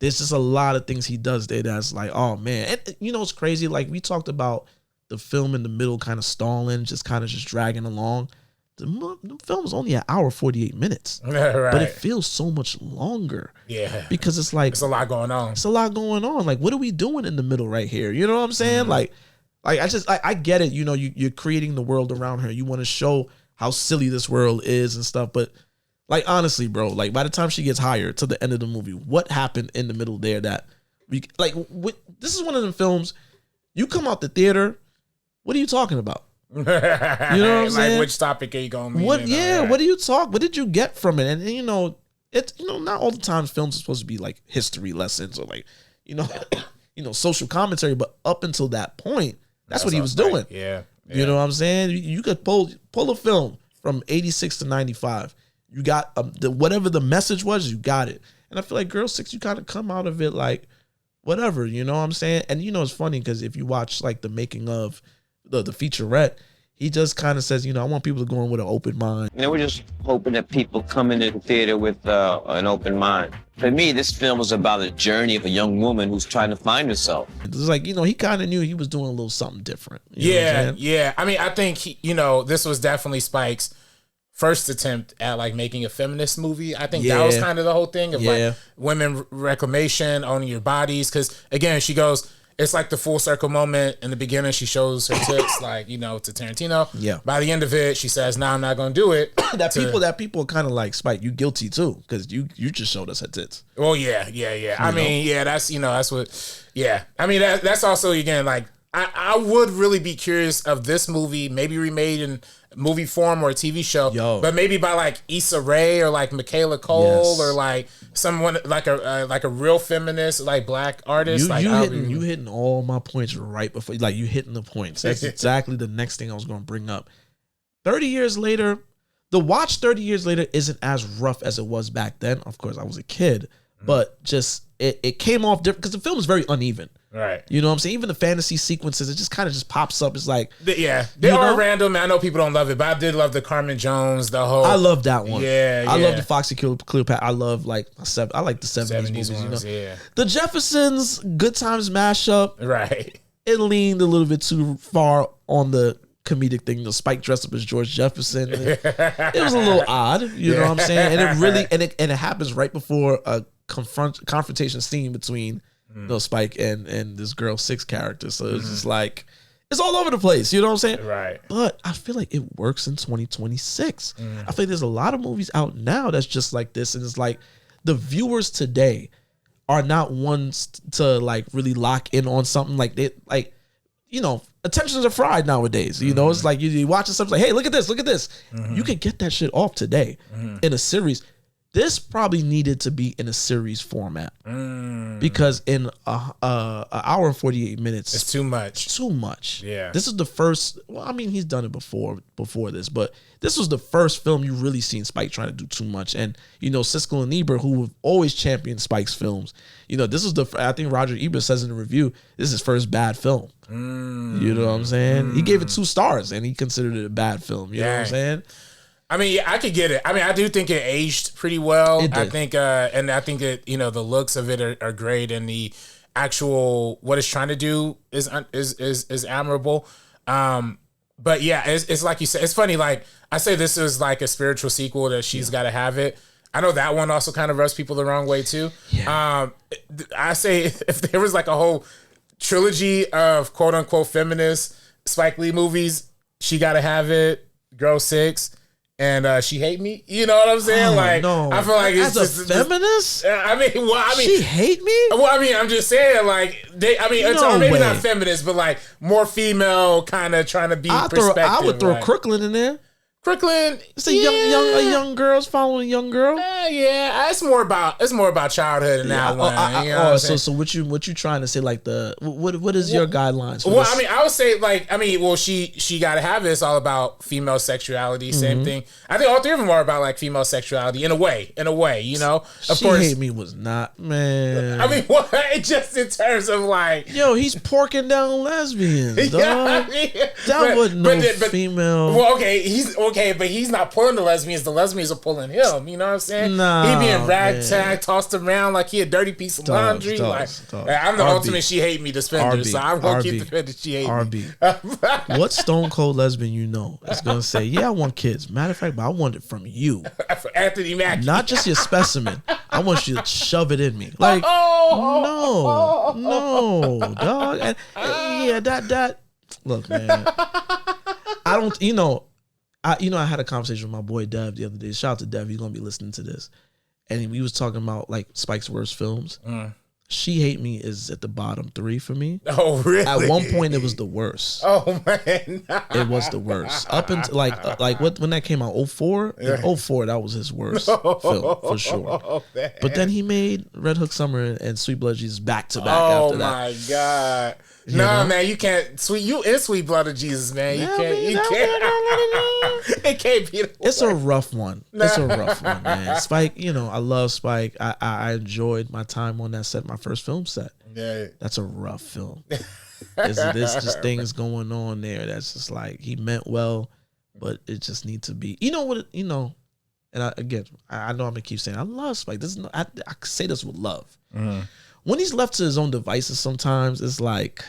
S2: there's just a lot of things he does there that's like, oh man. And it's crazy. Like we talked about the film in the middle kind of stalling, just dragging along. The film is only an hour 48 minutes.
S3: Right.
S2: But it feels so much longer.
S3: Yeah.
S2: Because it's like,
S3: it's a lot going on.
S2: It's a lot going on. Like, what are we doing in the middle right here? You know what I'm saying? Like I get it. You're creating the world around her. You want to show how silly this world is and stuff. But like, honestly, bro, like by the time she gets hired to the end of the movie, what happened in the middle there that this is one of them films, you come out the theater, what are you talking about? You know what I'm saying?
S3: Like, which topic are you going to meet?
S2: What do you talk? What did you get from it? And it's not all the time films are supposed to be like history lessons or like, social commentary, but up until that point, that's what he was doing.
S3: Yeah.
S2: You know what I'm saying? You could pull a film from 86 to 95. You got whatever the message was, you got it. And I feel like Girl 6, you kind of come out of it like whatever, you know what I'm saying? And it's funny because if you watch like the making of the featurette, he just kind of says, I want people to go in with an open mind.
S5: And we're just hoping that people come into the theater with an open mind. For me, this film was about the journey of a young woman who's trying to find herself.
S2: It's like, he kind of knew he was doing a little something different.
S3: Yeah. I mean, I think, this was definitely Spike's first attempt at like making a feminist movie. I think that was kind of the whole thing of like women reclamation, owning your bodies. Because again, she goes, it's like the full circle moment. In the beginning, she shows her tits, like, to Tarantino. Yeah. By the end of it, she says, "No, I'm not going to do it."
S2: that people are kind of like, Spike, you guilty too, because you just showed us her tits.
S3: Oh yeah. I mean, that's that's what. Yeah, I mean that's also again like I would really be curious of this movie, maybe remade in movie form or a TV show, but maybe by like Issa Rae or like Michaela Cole or like someone like a real feminist, like black artist.
S2: You hitting all my points right before, like you hitting the points. That's exactly the next thing I was going to bring up. 30 years later, the watch 30 years later isn't as rough as it was back then. Of course, I was a kid, but just it came off different because the film is very uneven.
S3: Right.
S2: You know what I'm saying? Even the fantasy sequences, it just kind of just pops up. It's like...
S3: They are random. I know people don't love it, but I did love the Carmen Jones, the whole...
S2: I love that one.
S3: Yeah.
S2: I love the Foxy Cleopatra. I love I like the 70s movies,
S3: ones,
S2: The Jeffersons, Good Times mashup.
S3: Right.
S2: It leaned a little bit too far on the comedic thing. The Spike dressed up as George Jefferson. It was a little odd. You know what I'm saying? And it really... And it happens right before a confrontation scene between... Spike and this Girl 6 character. So it's just like, it's all over the place. You know what I'm saying?
S3: Right.
S2: But I feel like it works in 2026. I feel like there's a lot of movies out now that's just like this. And it's like the viewers today are not ones to like really lock in on something like they like. attentions are fried nowadays. It's like you watching something like, hey, look at this. You can get that shit off today in a series. This probably needed to be in a series format because in a hour and 48 minutes,
S3: it's too much.
S2: Too much.
S3: Yeah.
S2: This is the first. Well, I mean, he's done it before this, but this was the first film you really seen Spike trying to do too much. And Siskel and Ebert, who have always championed Spike's films, this is I think Roger Ebert says in the review, this is his first bad film. You know what I'm saying? He gave it 2 stars and he considered it a bad film. You know what I'm saying?
S3: I mean, I could get it. I mean, I do think it aged pretty well.
S2: It did.
S3: I think, and I think that the looks of it are great, and the actual what it's trying to do is admirable. But yeah, it's like you said. It's funny. Like I say, this is like a spiritual sequel that she's got to have it. I know that one also kind of rubs people the wrong way too. Yeah. I say if there was like a whole trilogy of quote unquote feminist Spike Lee movies, she got to have it. Girl 6. And She Hate Me, you know what I'm saying?
S2: No.
S3: I feel like it's
S2: as a feminist. She hate me.
S3: Well, I mean, I'm just saying, like it's maybe not feminist, but like more female, kind of trying to be perspective.
S2: I would throw Crooklyn in there.
S3: Crooklyn,
S2: it's a young girl's following a young girl.
S3: Yeah, it's more about childhood in that one.
S2: So what you trying to say? Like what is your guidelines? For
S3: this?
S2: I
S3: mean, I would say she got to have it. It's all about female sexuality. Same thing. I think all 3 of them are about like female sexuality in a way. Of course,
S2: She Hate Me was not, man.
S3: I mean, just in terms of like,
S2: he's porking down lesbians. Dog. That wasn't no female.
S3: Well, okay, but he's not pulling the lesbians. The lesbians are pulling him. You know what I'm saying? He being ragtag, tossed around like he a dirty piece of laundry. I'm the ultimate She Hate Me defender, so I'm gonna keep defending She Hate Me.
S2: What stone cold lesbian is gonna say, yeah, I want kids. Matter of fact, but I want it from you.
S3: For Anthony Mackie.
S2: Not just your specimen. I want you to shove it in me. Like, no, dog. And, that. Look, man. I don't. I had a conversation with my boy Dev the other day. Shout out to Dev. He's gonna be listening to this, and we was talking about like Spike's worst films. She Hate Me is at the bottom 3 for me.
S3: Oh, really?
S2: At one point, it was the worst.
S3: Oh man,
S2: it was the worst. Up until like when that came out, 04? In 04, that was his worst film for sure.
S3: Oh,
S2: but then he made Red Hook Summer and Sweet Blood Jesus back to back.
S3: Oh my god. Man, you can't. You in Sweet Blood of Jesus, man. You can't. It can't be.
S2: It's a rough one. It's a rough one, man. Spike, I love Spike. I enjoyed my time on that set, my first film set.
S3: Yeah, that's
S2: a rough film. There's just things going on there that's just like he meant well, but it just needs to be. You know what? And I know I'm gonna keep saying I love Spike. I say this with love.
S3: Mm-hmm.
S2: When he's left to his own devices, sometimes it's like,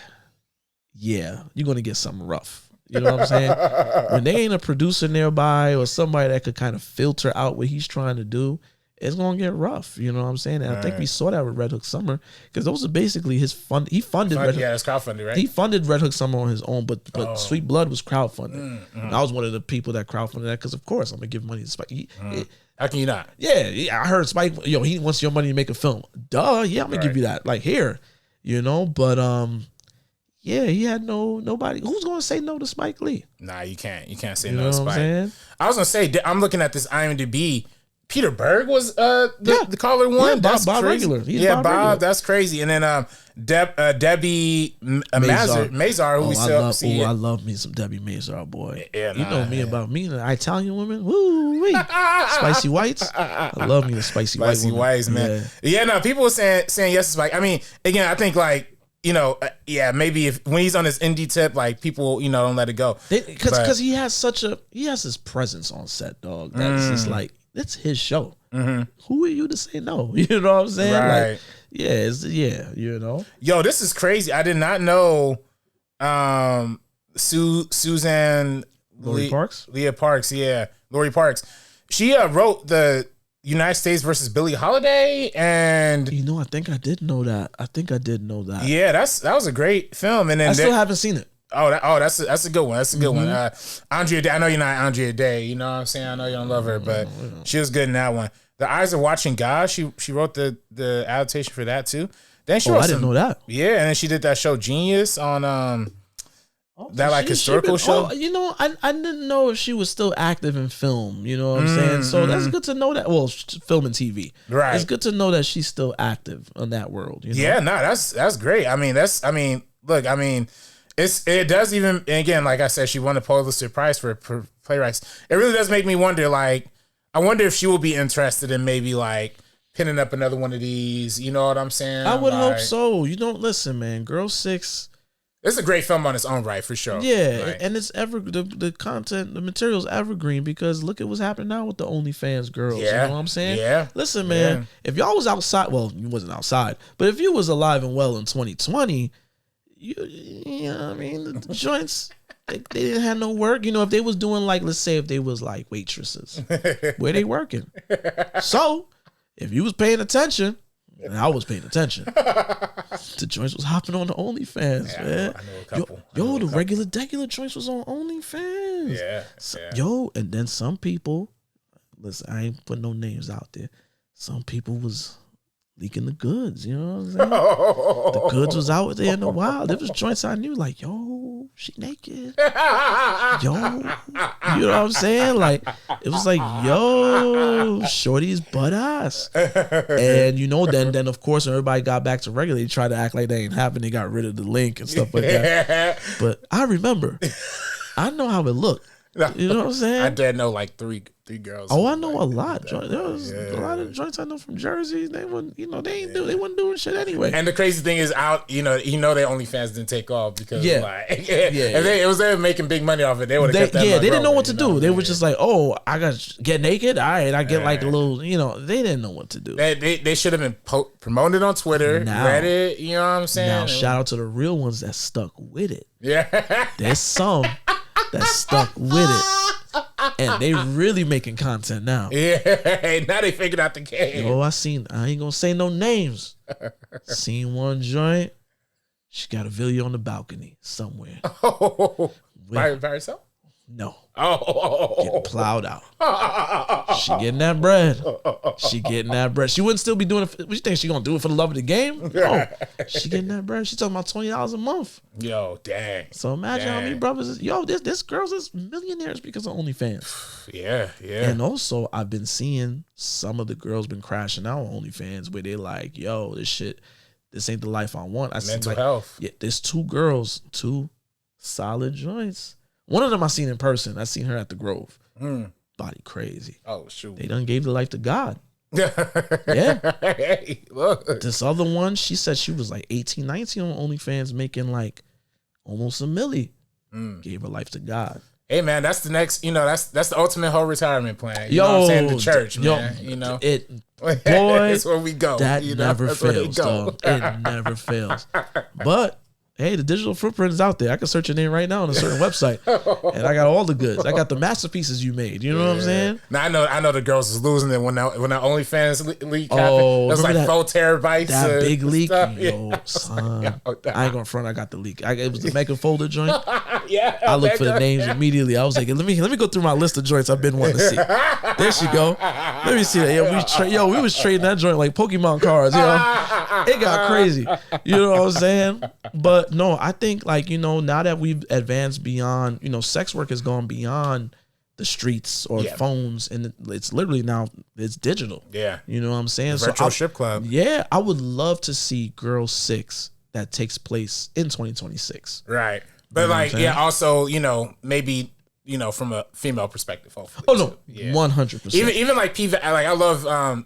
S2: yeah, you're going to get something rough. You know what I'm saying? When they ain't a producer nearby or somebody that could kind of filter out what he's trying to do, it's going to get rough. You know what I'm saying? And I think we saw that with Red Hook Summer because those are basically his fund. He funded Red Hook.
S3: Yeah, it's crowdfunded, right?
S2: He funded Red Hook Summer on his own, but Sweet Blood was crowdfunded. I was one of the people that crowdfunded that because, of course, I'm going to give money to Spike.
S3: How can you not?
S2: Yeah, I heard Spike, he wants your money to make a film. Duh, yeah, I'm going to give you that. Like, here, but, he had nobody. Who's going to say no to Spike Lee?
S3: Nah, you can't. You can't say no to Spike. I was going to say, I'm looking at this IMDb. Peter Berg was the caller one.
S2: Yeah,
S3: that's
S2: Bob
S3: crazy.
S2: Regular.
S3: Bob, that's crazy. And then Debbie Mazar, who we still see.
S2: I love me some Debbie Mazar, boy.
S3: Yeah,
S2: you know me about me, the Italian women. Woo-wee. Spicy whites. I love me the spicy white women.
S3: Whites, man. Yeah, no, people were saying yes to Spike. I mean, again, I think like, maybe when he's on his indie tip, like people, don't let it go.
S2: Because he has his presence on set, dog. That's just like, it's his show.
S3: Mm-hmm.
S2: Who are you to say no? You know what I'm saying?
S3: Right.
S2: Like,
S3: Yo, this is crazy. I did not know Suzan-Lori
S2: Parks?
S3: Leah Parks, yeah. Lori Parks. She wrote the United States versus Billie Holiday, and
S2: I think I did know that.
S3: Yeah, that was a great film. And then
S2: I still haven't seen it.
S3: That's a good one. That's a good one. Andrea Day. I know you're not Andrea Day. You know what I'm saying? I know you don't love her, but she was good in that one. The Eyes Are Watching God. She wrote the adaptation for that too. Then she wrote
S2: I didn't know that.
S3: Yeah, and then she did that show Genius on That like historical show?
S2: You know, I didn't know if she was still active in film. You know what I'm saying? So that's good to know that. Well, film and TV.
S3: Right.
S2: It's good to know that she's still active in that world. You know?
S3: Yeah, no, that's great. Look, it does even, and again, like I said, she won the Pulitzer Prize for playwrights. It really does make me wonder, like, I wonder if she will be interested in maybe like pinning up another one of these. You know what I'm saying?
S2: I would hope so. You don't listen, man. Girl 6.
S3: It's a great film on its own right, for sure.
S2: Yeah,
S3: right.
S2: and it's the content, the material's evergreen because look at what's happening now with the OnlyFans girls.
S3: Yeah.
S2: You know what I'm saying?
S3: Yeah.
S2: Listen, man,
S3: Yeah.
S2: if y'all was outside, well, you wasn't outside, but if you was alive and well in 2020, you know what I mean? The joints, they didn't have no work. You know, if they was doing like, let's say if they was like waitresses, where they working? So, if you was paying attention, and I was paying attention, the joints was hopping on the OnlyFans, man.
S3: I know a couple.
S2: The regular joints was on OnlyFans.
S3: Yeah.
S2: And then some people, listen, I ain't putting no names out there. Some people was leaking the goods, you know what I'm saying? The goods was out there in the wild. There was joints I knew, like, yo, she naked. Yo, you know what I'm saying? Like, it was like, yo, shorty's butt ass. And you know, then of course, when everybody got back to regular, they tried to act like that ain't happened. They got rid of the link and stuff like that. But I remember, I know how it looked. You know what I'm saying?
S3: I did know like three girls.
S2: Oh, I know a lot. There was a lot of joints I know from Jersey. They wouldn't, they wasn't doing shit anyway.
S3: And the crazy thing is, their OnlyFans didn't take off because if it was they making big money off it, they would have kept that.
S2: Yeah, they didn't know what to do. They were just like, oh, I got to get naked. All right, I get like a little, they didn't know what to do.
S3: They should have been promoted on Twitter, Reddit. You know what I'm saying?
S2: Now, shout out to the real ones that stuck with it.
S3: Yeah,
S2: there's some that stuck with it. And they really making content now.
S3: Yeah, now they figured out the game.
S2: Yo, I ain't gonna say no names. Seen one joint. She got a video on the balcony somewhere.
S3: Oh, by herself?
S2: No.
S3: Oh,
S2: getting plowed out. She getting that bread. She getting that bread. She wouldn't still be doing it. What you think she gonna do it for the love of the game? No. She getting that bread. She talking about $20 a month.
S3: Yo, dang.
S2: So imagine how many brothers. This girls is millionaires because of OnlyFans.
S3: Yeah.
S2: And also, I've been seeing some of the girls been crashing out on OnlyFans where they like, yo, this ain't the life I want.
S3: Mental health.
S2: Yeah, there's two girls, two solid joints. One of them I seen in person. I seen her at the Grove. Body crazy.
S3: Oh, shoot.
S2: They done gave the life to God.
S3: Yeah.
S2: Hey, look. This other one, she said she was like 18, 19 on OnlyFans making like almost $1 million. Gave her life to God.
S3: Hey, man, that's the next, that's the ultimate whole retirement plan. You know what I'm saying? The church, man.
S2: Boy,
S3: that's where we go.
S2: That never fails, dog. It never fails. But hey, the digital footprint is out there. I can search your name right now on a certain website, and I got all the goods. I got the masterpieces you made. You know what I'm saying?
S3: Now I know the girls was losing it when that OnlyFans leak happened. It was like 4 terabytes.
S2: That big leak,
S3: stuff.
S2: yo, son. I ain't gonna front. I got the leak. It was the mega folder joint.
S3: Yeah,
S2: I looked for the names immediately. I was like, let me go through my list of joints I've been wanting to see. There she go. Let me see that. We was trading that joint like Pokemon cards. It got crazy. You know what I'm saying? But no, I think now that we've advanced beyond, sex work has gone beyond the streets or phones, and it's literally now it's digital. Yeah. You know what I'm saying?
S3: Virtual strip club.
S2: Yeah. I would love to see Girl 6 that takes place in 2026.
S3: Right. But also, maybe, from a female perspective, hopefully.
S2: Oh no. 100%.
S3: Even like I love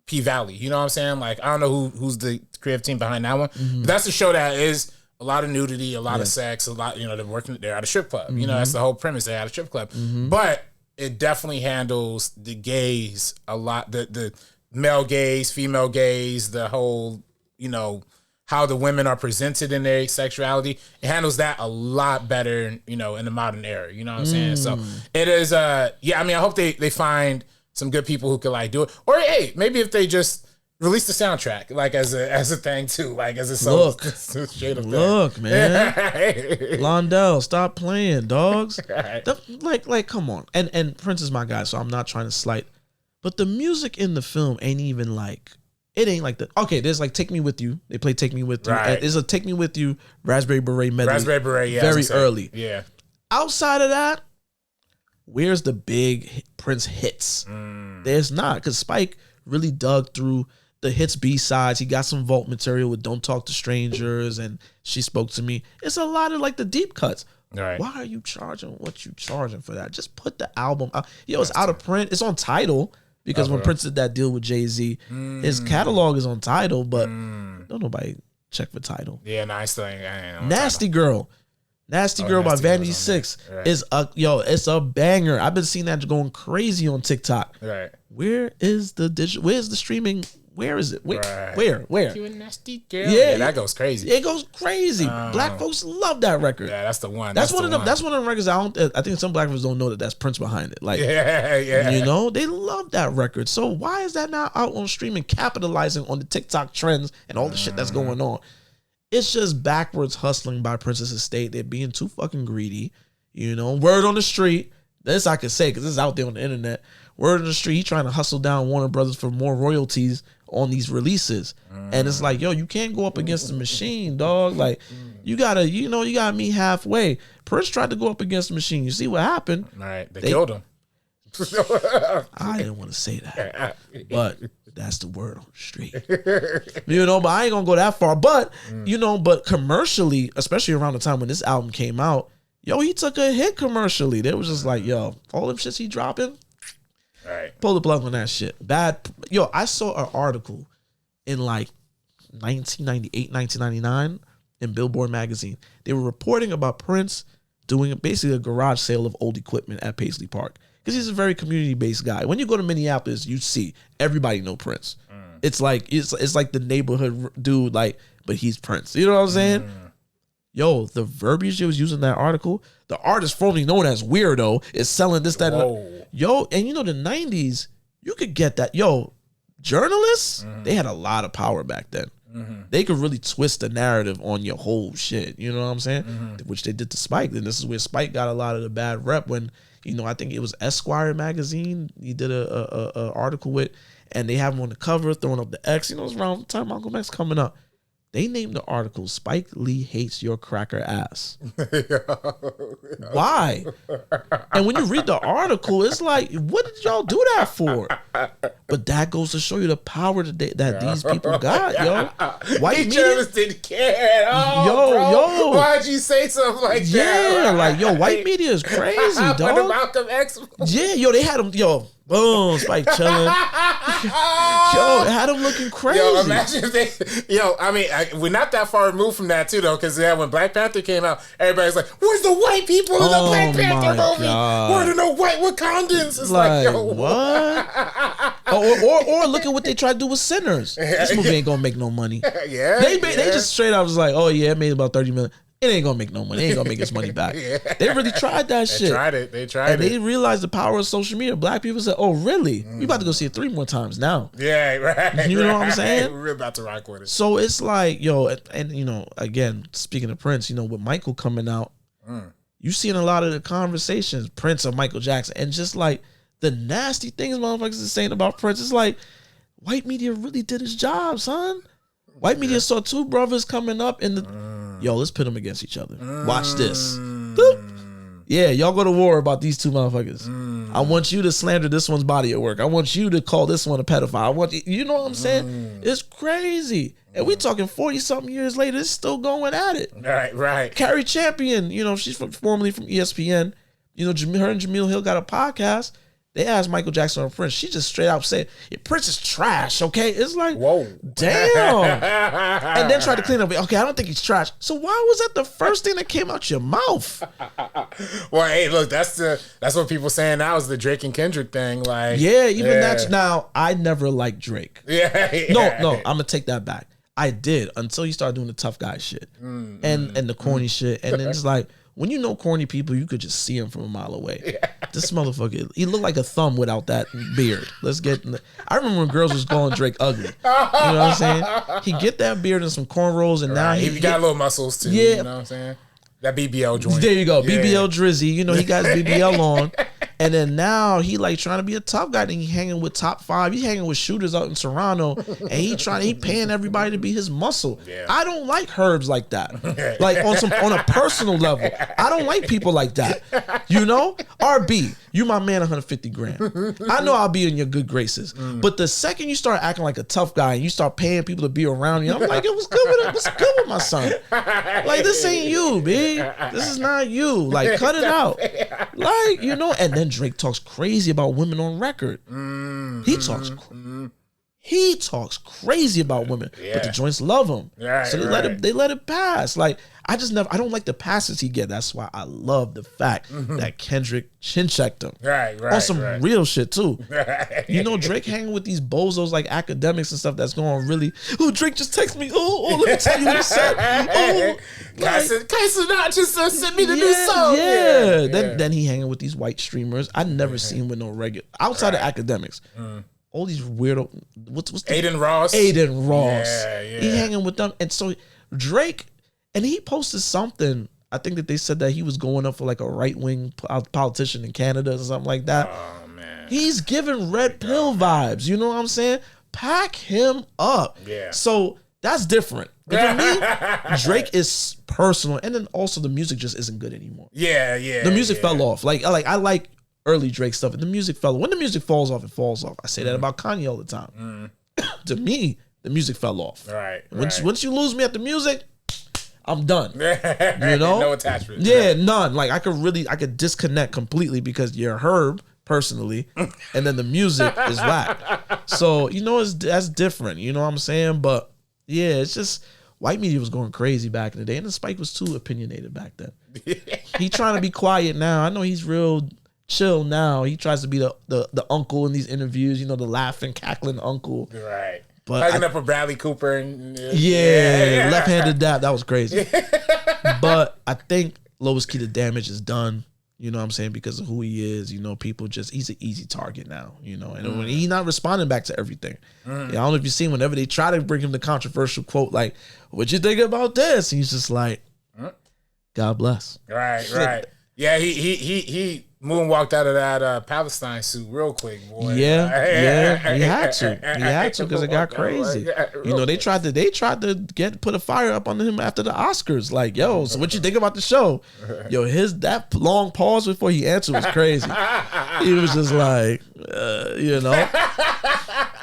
S3: P Valley. You know what I'm saying? Like, I don't know who's the creative team behind that one. But that's a show that is a lot of nudity, a lot of sex, a lot, they're at a strip club. That's the whole premise. They're at a strip club. But it definitely handles the gaze a lot, the male gaze, female gaze, the whole, how the women are presented in their sexuality. It handles that a lot better, in the modern era. You know what I'm saying? So it is, I hope they find some good people who could do it. Or hey, maybe if they just release the soundtrack as a thing too, as a solo.
S2: Look, man. Londell, stop playing, dogs.
S3: Right.
S2: Come on. And Prince is my guy, so I'm not trying to slight. But the music in the film ain't even it ain't like the okay. There's like Take Me With You. They play Take Me With You.
S3: Right.
S2: And there's a Take Me With You Raspberry Beret medley.
S3: Raspberry Beret, yeah,
S2: very early.
S3: Yeah.
S2: Outside of that, where's the big Prince hits? There's not, because Spike really dug through the hits B-sides. He got some vault material with Don't Talk to Strangers and She Spoke to Me. It's a lot of like the deep cuts.
S3: Right.
S2: Why are you charging what you charging for that? Just put the album out. Yo, it's out of print. It's on Tidal because when Prince did that deal with Jay-Z, his catalog is on Tidal, but don't nobody check for Tidal.
S3: Yeah, no, I still ain't
S2: Nasty Girl. Nasty Girl by
S3: Nasty Girl
S2: Vanity
S3: is on there.
S2: 6
S3: Right.
S2: is it's a banger. I've been seeing that going crazy on TikTok.
S3: Right.
S2: Where is the digital? Where's the streaming? Where is it? Where?
S3: Right.
S2: Where?
S3: You a nasty girl.
S2: Yeah.
S3: That goes crazy.
S2: It goes crazy. Black folks love that record.
S3: Yeah, that's the one.
S2: That's one of them. That's one of the records. I think some black folks don't know that that's Prince behind it. Like,
S3: yeah.
S2: you know, they love that record. So why is that not out on streaming, capitalizing on the TikTok trends and all the shit that's going on? It's just backwards hustling by Prince's estate. They're being too fucking greedy. You know, word on the street. This I could say because this is out there on the internet. Word on the street. He trying to hustle down Warner Brothers for more royalties on these releases. And it's like, yo, you can't go up against the machine, dog. Like, you gotta meet halfway. Prince tried to go up against the machine. You see what happened?
S3: All right. They killed him.
S2: I didn't want to say that, but that's the word on the street. You know, but I ain't gonna go that far. But you know, but commercially, especially around the time when this album came out, yo, he took a hit commercially. They was just like, yo, all them shits he dropping,
S3: Right.
S2: pull the plug on that shit. Bad. Yo, I saw an article in like 1998, 1999 in Billboard magazine. They were reporting about Prince doing basically a garage sale of old equipment at Paisley Park. Because he's a very community-based guy. When you go to Minneapolis, you see everybody know Prince. It's like it's like the neighborhood dude, like, but he's Prince. You know what I'm saying? Yo, the verbiage he was using in that article, the artist formerly known as Weirdo is selling this, that, and that. Yo, and you know the 90s, you could get that. Yo, journalists, they had a lot of power back then. They could really twist the narrative on your whole shit. You know what I'm saying? Which they did to Spike. And this is where Spike got a lot of the bad rep when, you know, I think it was Esquire magazine. He did a article with, and they have him on the cover throwing up the X. You know, it's around the time Malcolm X coming up. They named the article "Spike Lee Hates Your Cracker Ass." Why? And when you read the article, it's like, what did y'all do that for? But that goes to show you the power that these people got, yo. White media
S3: just didn't care at all.
S2: Yo.
S3: Why'd you say something like that?
S2: Yeah, like, yo, white media is crazy,
S3: When the
S2: dog.
S3: Malcolm X.
S2: Yeah, yo, they had him, yo, boom, Spike chilling. Yo, it had him looking crazy.
S3: Yo, imagine if they. Yo, I mean, we're not that far removed from that too, though, because when Black Panther came out, everybody's like, "Where's the white people in the Black Panther movie?
S2: God.
S3: Where are the white Wakandans?" It's like, yo,
S2: what? or look at what they tried to do with Sinners. This movie ain't gonna make no money.
S3: Yeah,
S2: They just straight out was like, oh yeah, it made about 30 million. It ain't gonna make no money. It ain't gonna make its money back. They really tried that shit.
S3: They tried it.
S2: They realized the power of social media. Black people said, oh really? We about to go see it 3 more times now.
S3: Yeah, right.
S2: You know what I'm saying?
S3: We're about to rock with it.
S2: So it's like, yo, and you know, again, speaking of Prince, you know, with Michael coming out, you seen a lot of the conversations, Prince or Michael Jackson, and just like the nasty things motherfuckers are saying about Prince. It's like, white media really did its job, son. White media saw two brothers coming up in the, yo, let's pit them against each other. Watch this. Boop. Yeah, y'all go to war about these two motherfuckers. I want you to slander this one's body of work. I want you to call this one a pedophile. I want you know what I'm saying? It's crazy. And we talking 40-something years later, it's still going at it.
S3: Right.
S2: Carrie Champion, you know, she's formerly from ESPN. You know, her and Jameel Hill got a podcast. They asked Michael Jackson or Prince. She just straight up said, yeah, Prince is trash, okay? It's like, whoa, damn. And then tried to clean up. Okay, I don't think he's trash. So why was that the first thing that came out your mouth?
S3: Well, hey, look, that's what people saying now is the Drake and Kendrick thing. Like,
S2: yeah, even that's now. I never liked Drake.
S3: Yeah.
S2: No, I'm gonna take that back. I did until he started doing the tough guy shit and the corny shit, and then it's like, when you know corny people, you could just see him from a mile away. Yeah. This motherfucker, he looked like a thumb without that beard. I remember when girls was calling Drake ugly. You know what I'm saying? He get that beard and some cornrows, and now
S3: he got little muscles too. Yeah. You know what I'm saying? That BBL joint.
S2: There you go. Yeah. BBL Drizzy. You know, he got his BBL on. And then now he like trying to be a tough guy. Then he hanging with top 5. He hanging with shooters out in Toronto, and he paying everybody to be his muscle.
S3: Yeah.
S2: I don't like herbs like that. Like on a personal level, I don't like people like that. You know, RB, you my man, 150 grand. I know I'll be in your good graces, but the second you start acting like a tough guy and you start paying people to be around you, I'm like, what's good with my son? Like, this ain't you, B. This is not you. Like, cut it out. Like, you know. And then Drake talks crazy about women on record. He talks crazy about women, but the joints love him, so they let it pass. Like, I don't like the passes he get. That's why I love the fact that Kendrick chin checked him, on some real shit too. You know, Drake hanging with these bozos like academics and stuff that's going really. Oh, Drake just texted me. Oh, let me tell you what he said. Oh,
S3: Kaiser not just sent me the new song.
S2: Then he hanging with these white streamers. I never seen with no regular outside of academics. All these weirdo. What's the
S3: Aiden Ross?
S2: Yeah. He hanging with them, and so Drake, and he posted something. I think that they said that he was going up for like a right wing politician in Canada or something like that.
S3: Oh man,
S2: he's giving red pill vibes. You know what I'm saying? Pack him up. Yeah. So that's different. For me, Drake is personal, and then also the music just isn't good anymore.
S3: Yeah.
S2: The music fell off. Like I like early Drake stuff, and the music fell. When the music falls off, it falls off. I say that about Kanye all the time. To me, the music fell off. Once you lose me at the music, I'm done. You know,
S3: no attachment.
S2: Yeah, none. Like I could disconnect completely because you're Herb personally, and then the music is whack. So you know, that's different. You know what I'm saying? But yeah, it's just white media was going crazy back in the day, and the Spike was too opinionated back then. He trying to be quiet now. I know he's real chill now. He tries to be the uncle in these interviews, you know, the laughing, cackling uncle.
S3: Right.
S2: But
S3: hugging up with Bradley Cooper and
S2: left-handed dab. That was crazy. But I think lowest key to damage is done. You know what I'm saying? Because of who he is, you know, people he's an easy target now, you know, and when he's not responding back to everything. I don't know if you've seen whenever they try to bring him the controversial quote, like, what you think about this? And he's just like, God bless.
S3: Right. Yeah, he moonwalked out of that Palestine suit real quick, boy.
S2: Yeah, he had to because it got crazy. You know, they tried to put a fire up on him after the Oscars. Like, yo, so what you think about the show? Yo, that long pause before he answered was crazy. He was just like, you know.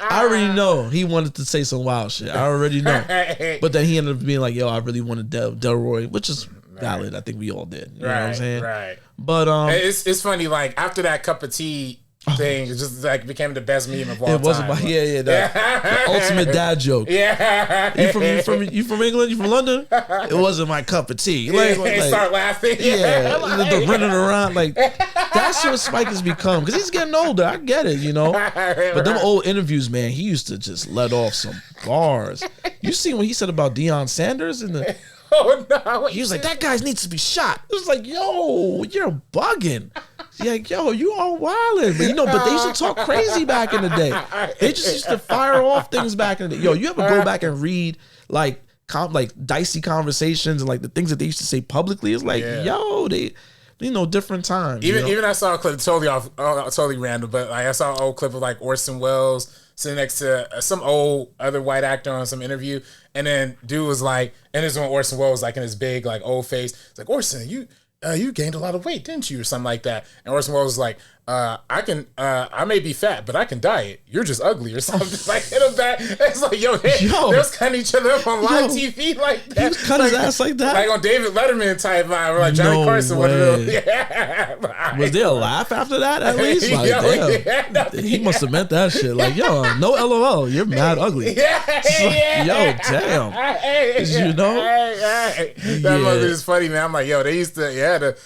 S2: I already know he wanted to say some wild shit. I already know. But then he ended up being like, yo, I really wanted Delroy, which is valid. I think we all did. You know what I'm saying?
S3: Right.
S2: But
S3: it's funny, like after that cup of tea thing, it just like became the best meme of all time.
S2: It wasn't the ultimate dad joke.
S3: Yeah.
S2: You from England? You from London? It wasn't my cup of tea. Like
S3: start laughing.
S2: Yeah. The running around, like that's what Spike has become. Because he's getting older. I get it, you know. But them old interviews, man, he used to just let off some bars. You seen what he said about Deion Sanders in the
S3: Oh no!
S2: He was like, that guy needs to be shot. It was like, yo, you're bugging. He's like, yo, you are wildin'. But they used to talk crazy back in the day. They just used to fire off things back in the day. Yo, you ever go back and read like dicey conversations and like the things that they used to say publicly? It's like, yo, they, you know, different times.
S3: Even I saw a clip totally random, but like I saw an old clip of like Orson Welles sitting next to some old other white actor on some interview, and then dude was like, and this is when Orson Welles was like in his big like old face. It's like, Orson, you gained a lot of weight, didn't you, or something like that? And Orson Welles was like, I may be fat, but I can diet. You're just ugly or something. Like hit him back. It's like, they was cutting each other up on live TV like that.
S2: He was cutting his ass like that,
S3: like on David Letterman type vibe, or like Johnny Carson. One of those. Yeah.
S2: Was there a laugh after that? At least, like, damn, he must have meant that shit. Like, yo, no LOL, you're mad ugly. Yo, damn. You know,
S3: that mother is funny, man. I'm like, yo, they used to, the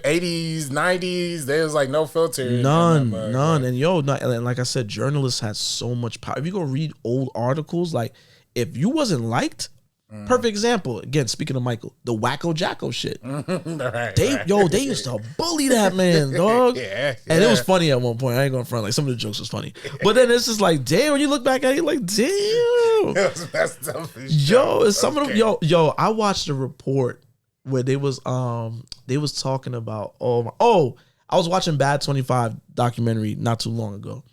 S3: 80s, 90s. They was like no filter.
S2: None. And and like I said, journalists had so much power. If you go read old articles, like if you wasn't liked, perfect example. Again, speaking of Michael, the Wacko Jacko shit. They used to bully that man, dog. And it was funny at one point. I ain't gonna front, like some of the jokes was funny. But then it's just like, damn, when you look back at it, like, damn.
S3: It was messed up.
S2: Some of them, I watched a report where they was talking about I was watching Bad 25 documentary not too long ago,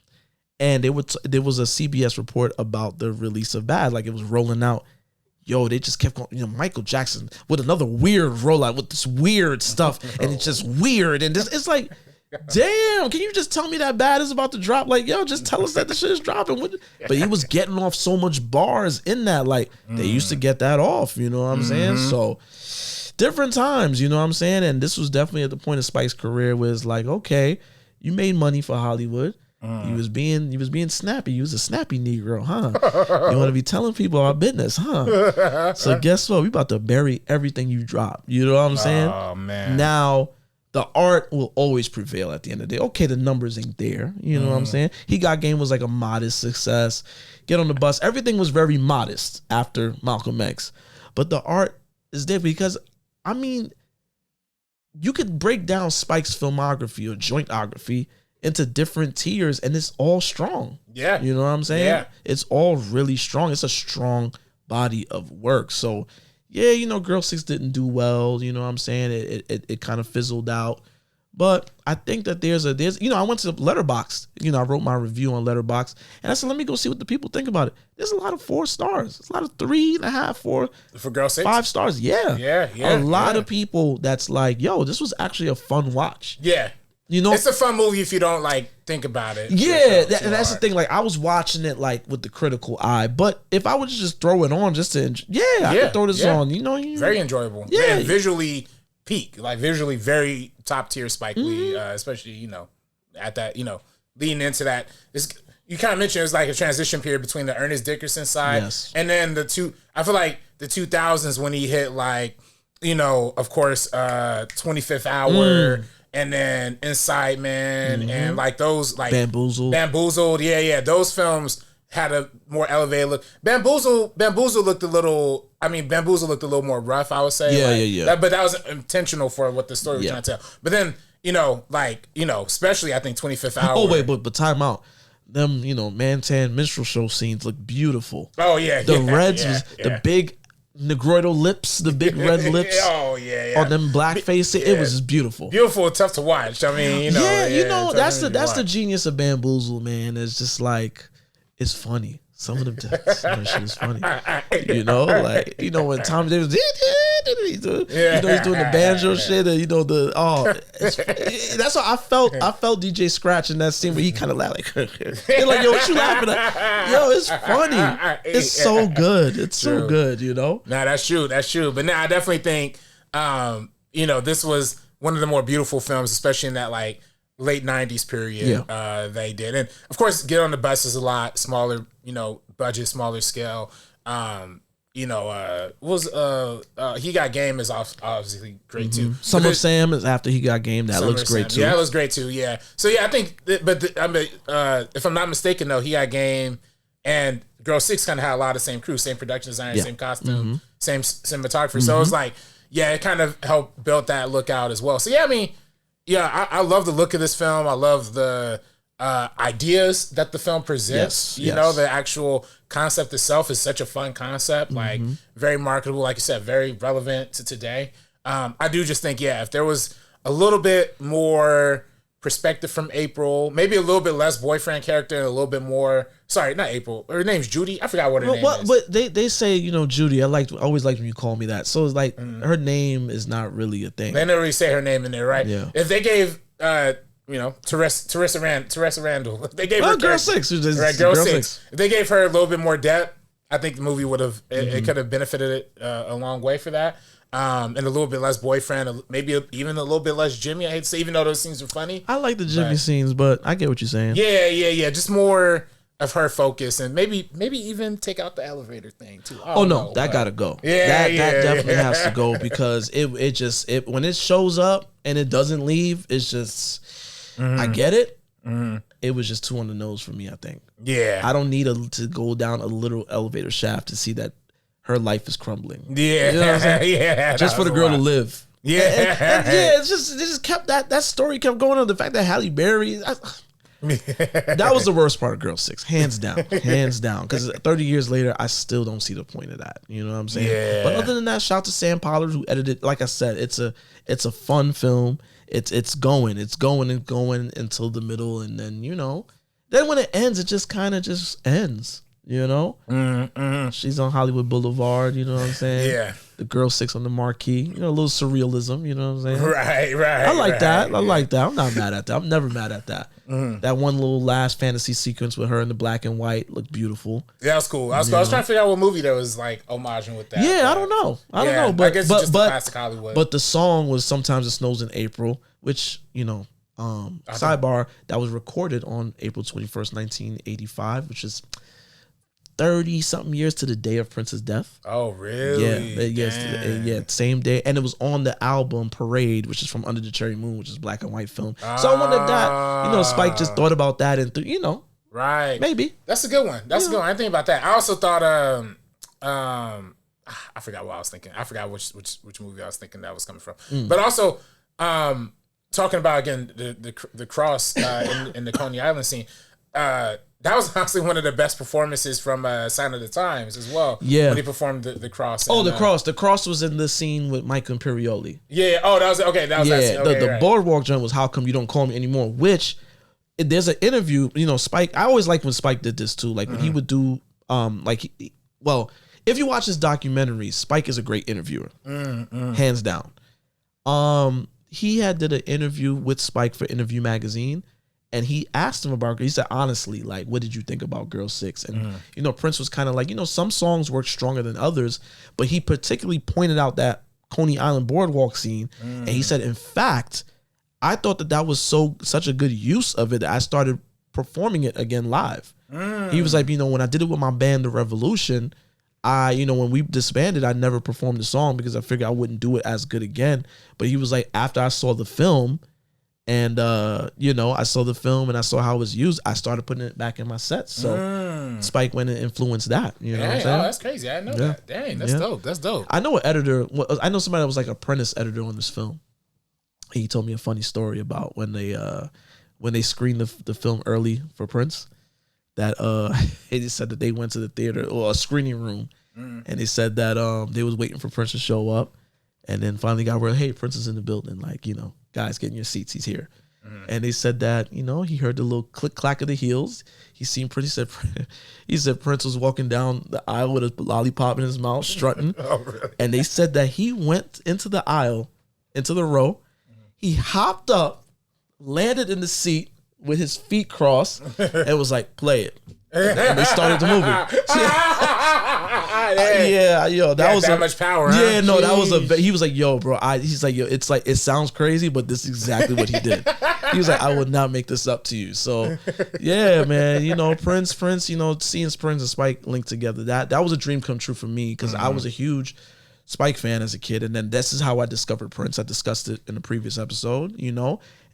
S2: and there was a CBS report about the release of Bad. Like, it was rolling out. Yo, they just kept going, Michael Jackson with another weird rollout with this weird stuff, and it's just weird. And it's like, damn, can you just tell me that Bad is about to drop? Like, yo, just tell us that the shit is dropping. But he was getting off so much bars in that. Like, they used to get that off, you know what I'm saying? So, different times, you know what I'm saying? And this was definitely at the point of Spike's career where it's like, okay, you made money for Hollywood. He was being snappy. He was a snappy Negro, huh? You want to be telling people our business, huh? So guess what? We about to bury everything you drop. You know what I'm saying?
S3: Oh, man.
S2: Now, the art will always prevail at the end of the day. Okay, the numbers ain't there. You know what I'm saying? He Got Game was like a modest success. Get on the Bus. Everything was very modest after Malcolm X. But the art is there because, I mean, you could break down Spike's filmography or jointography into different tiers, and it's all strong. Yeah. You know what I'm saying? Yeah. It's all really strong. It's a strong body of work. So, yeah, Girl 6 didn't do well. You know what I'm saying? It kind of fizzled out. But I think that there's I went to Letterboxd. I wrote my review on Letterboxd, and I said, let me go see what the people think about it. There's a lot of 4 stars. There's a lot of 3.5, 4
S3: for Girl 6?
S2: 5 stars. Yeah. A lot of people that's like, yo, this was actually a fun watch.
S3: Yeah. It's a fun movie if you don't think about it.
S2: Yeah, that's the thing. Like, I was watching it with the critical eye, but if I would just throw it on just to I could throw this on.
S3: Very enjoyable. Yeah, and visually peak, visually very top tier Spike Lee, especially at that leading into that. You kind of mentioned it's like a transition period between the Ernest Dickerson side and then I feel like the 2000s when he hit of course 25th Hour. And then Inside Man and those Bamboozled. Yeah. Those films had a more elevated look. Bamboozled looked a little more rough, I would say. Yeah. But that was intentional for what the story was trying to tell. But then, especially I think 25th Hour.
S2: Oh wait, but time out. Them, Mantan minstrel show scenes look beautiful.
S3: Oh yeah.
S2: The reds was the big Negroidal lips, the big red lips.
S3: Oh yeah.
S2: On them black faces, it was just beautiful.
S3: Beautiful, tough to watch. I mean,
S2: that's the genius of Bamboozle, man. It's just it's funny. Some of them shit is funny. When Tom Davis, he's doing the banjo shit, and that's what I felt. I felt DJ Scratch in that scene where he kind of laughed they're like, yo, what you laughing at? Yo, it's funny. It's so good. It's so good.
S3: Nah, that's true. But now I definitely think, this was one of the more beautiful films, especially in that late 90s period they did. And of course, Get on the Bus is a lot smaller, budget, smaller scale. He Got Game is obviously great too.
S2: Son of Sam is after He Got Game. That looks great too.
S3: Yeah, it looks great too. Yeah. So yeah, I think, if I'm not mistaken though, He Got Game and Girl 6 kind of had a lot of the same crew, same production designer, same costume, same cinematographer. So it's it kind of helped build that look out as well. So yeah, I mean, I love the look of this film. I love the ideas that the film presents. The actual concept itself is such a fun concept, very marketable, like you said, very relevant to today. I do just think, if there was a little bit more perspective from April, maybe a little bit less boyfriend character and a little bit more, sorry, not April, her name's Judy. I forgot what her name is.
S2: But they say, Judy, I always liked when you call me that. So it's her name is not really a thing.
S3: They never really say her name in there, right? Yeah. If they gave Teresa Randall. They gave her
S2: Girl 6.
S3: Girl 6. If they gave her a little bit more depth, I think the movie would have it could have benefited it a long way for that. And a little bit less boyfriend, maybe even a little bit less Jimmy. I hate to say, even though those scenes are funny.
S2: I like the Jimmy scenes, but I get what you're saying.
S3: Yeah. Just more of her focus, and maybe even take out the elevator thing too.
S2: That gotta go. That definitely has to go, because it when it shows up and it doesn't leave, it's just I get it. It was just too on the nose for me, I think. Yeah. I don't need to go down a little elevator shaft to see that her life is crumbling. Yeah. You know what I'm saying? Just for the girl to live. Yeah. And it just kept that story kept going on. The fact that Halle Berry, that was the worst part of Girl 6, hands down. Because 30 years later, I still don't see the point of that. You know what I'm saying? Yeah. But other than that, shout out to Sam Pollard who edited. Like I said, it's a fun film. it's going and going until the middle, and then then when it ends, it just kind of just ends. She's on Hollywood Boulevard. You know what I'm saying?
S3: Yeah.
S2: The girl 6 on the marquee. A little surrealism. You know what I'm saying?
S3: Right.
S2: I like that. I like that. I'm not mad at that. I'm never mad at that. That one little last fantasy sequence with her in the black and white looked beautiful.
S3: Yeah, that was cool. I was trying to figure out what movie that was like homaging with that.
S2: Yeah, I don't know. I don't know. But
S3: I guess it's just classic Hollywood.
S2: But the song was Sometimes It Snows in April, which, sidebar, that was recorded on April 21st, 1985, which is 30-something years to the day of Prince's death.
S3: Oh, really?
S2: Yeah, same day. And it was on the album Parade, which is from Under the Cherry Moon, which is black and white film. So I wondered that, Spike just thought about that and,
S3: right.
S2: Maybe.
S3: That's a good one. I didn't think about that. I also thought, I forgot what I was thinking. I forgot which movie I was thinking that was coming from. But also, talking about, again, the cross in the Coney Island scene, that was honestly one of the best performances from Sign of the Times as well. Yeah. When he performed the cross.
S2: Oh, the cross. The cross was in the scene with Mike Imperioli.
S3: Yeah. Oh, that was okay. That was that scene. Okay,
S2: the boardwalk joint was How Come You Don't Call Me Anymore, which there's an interview, Spike. I always liked when Spike did this too. Like when he would do, if you watch his documentaries, Spike is a great interviewer. Hands down. He did an interview with Spike for Interview Magazine. And he asked him about, he said, honestly, like, what did you think about Girl 6? And, Prince was kind of like, some songs work stronger than others, but he particularly pointed out that Coney Island boardwalk scene. And he said, in fact, I thought that was such a good use of it that I started performing it again live. He was like, when I did it with my band, The Revolution, when we disbanded, I never performed the song because I figured I wouldn't do it as good again. But he was like, after I saw the film, and, I saw the film and I saw how it was used, I started putting it back in my sets. So Spike went and influenced that. You know what I'm saying?
S3: Oh, that's crazy. I didn't know that. Dang, that's dope. That's dope.
S2: I know I know somebody that was like apprentice editor on this film. He told me a funny story about when they screened the film early for Prince, that he said that they went to the theater or a screening room and they said that they was waiting for Prince to show up, and then finally got word, hey, Prince is in the building, guys, get in your seats, he's here. And they said that, he heard the little click clack of the heels. He seen Prince. He said Prince was walking down the aisle with a lollipop in his mouth, strutting.
S3: Oh, really? And
S2: they said that he went into the aisle, into the row. He hopped up, landed in the seat with his feet crossed, and was like, play it. And they started the movie. That was
S3: that much power.
S2: Yeah, no, that was he was like, yo, bro. He's like, yo, it's like, it sounds crazy, but this is exactly what he did. He was like, I would not make this up to you. So, yeah, man, Prince, seeing Prince and Spike linked together, that was a dream come true for me because I was a huge Spike fan as a kid, and then this is how I discovered Prince. I discussed it in the previous episode,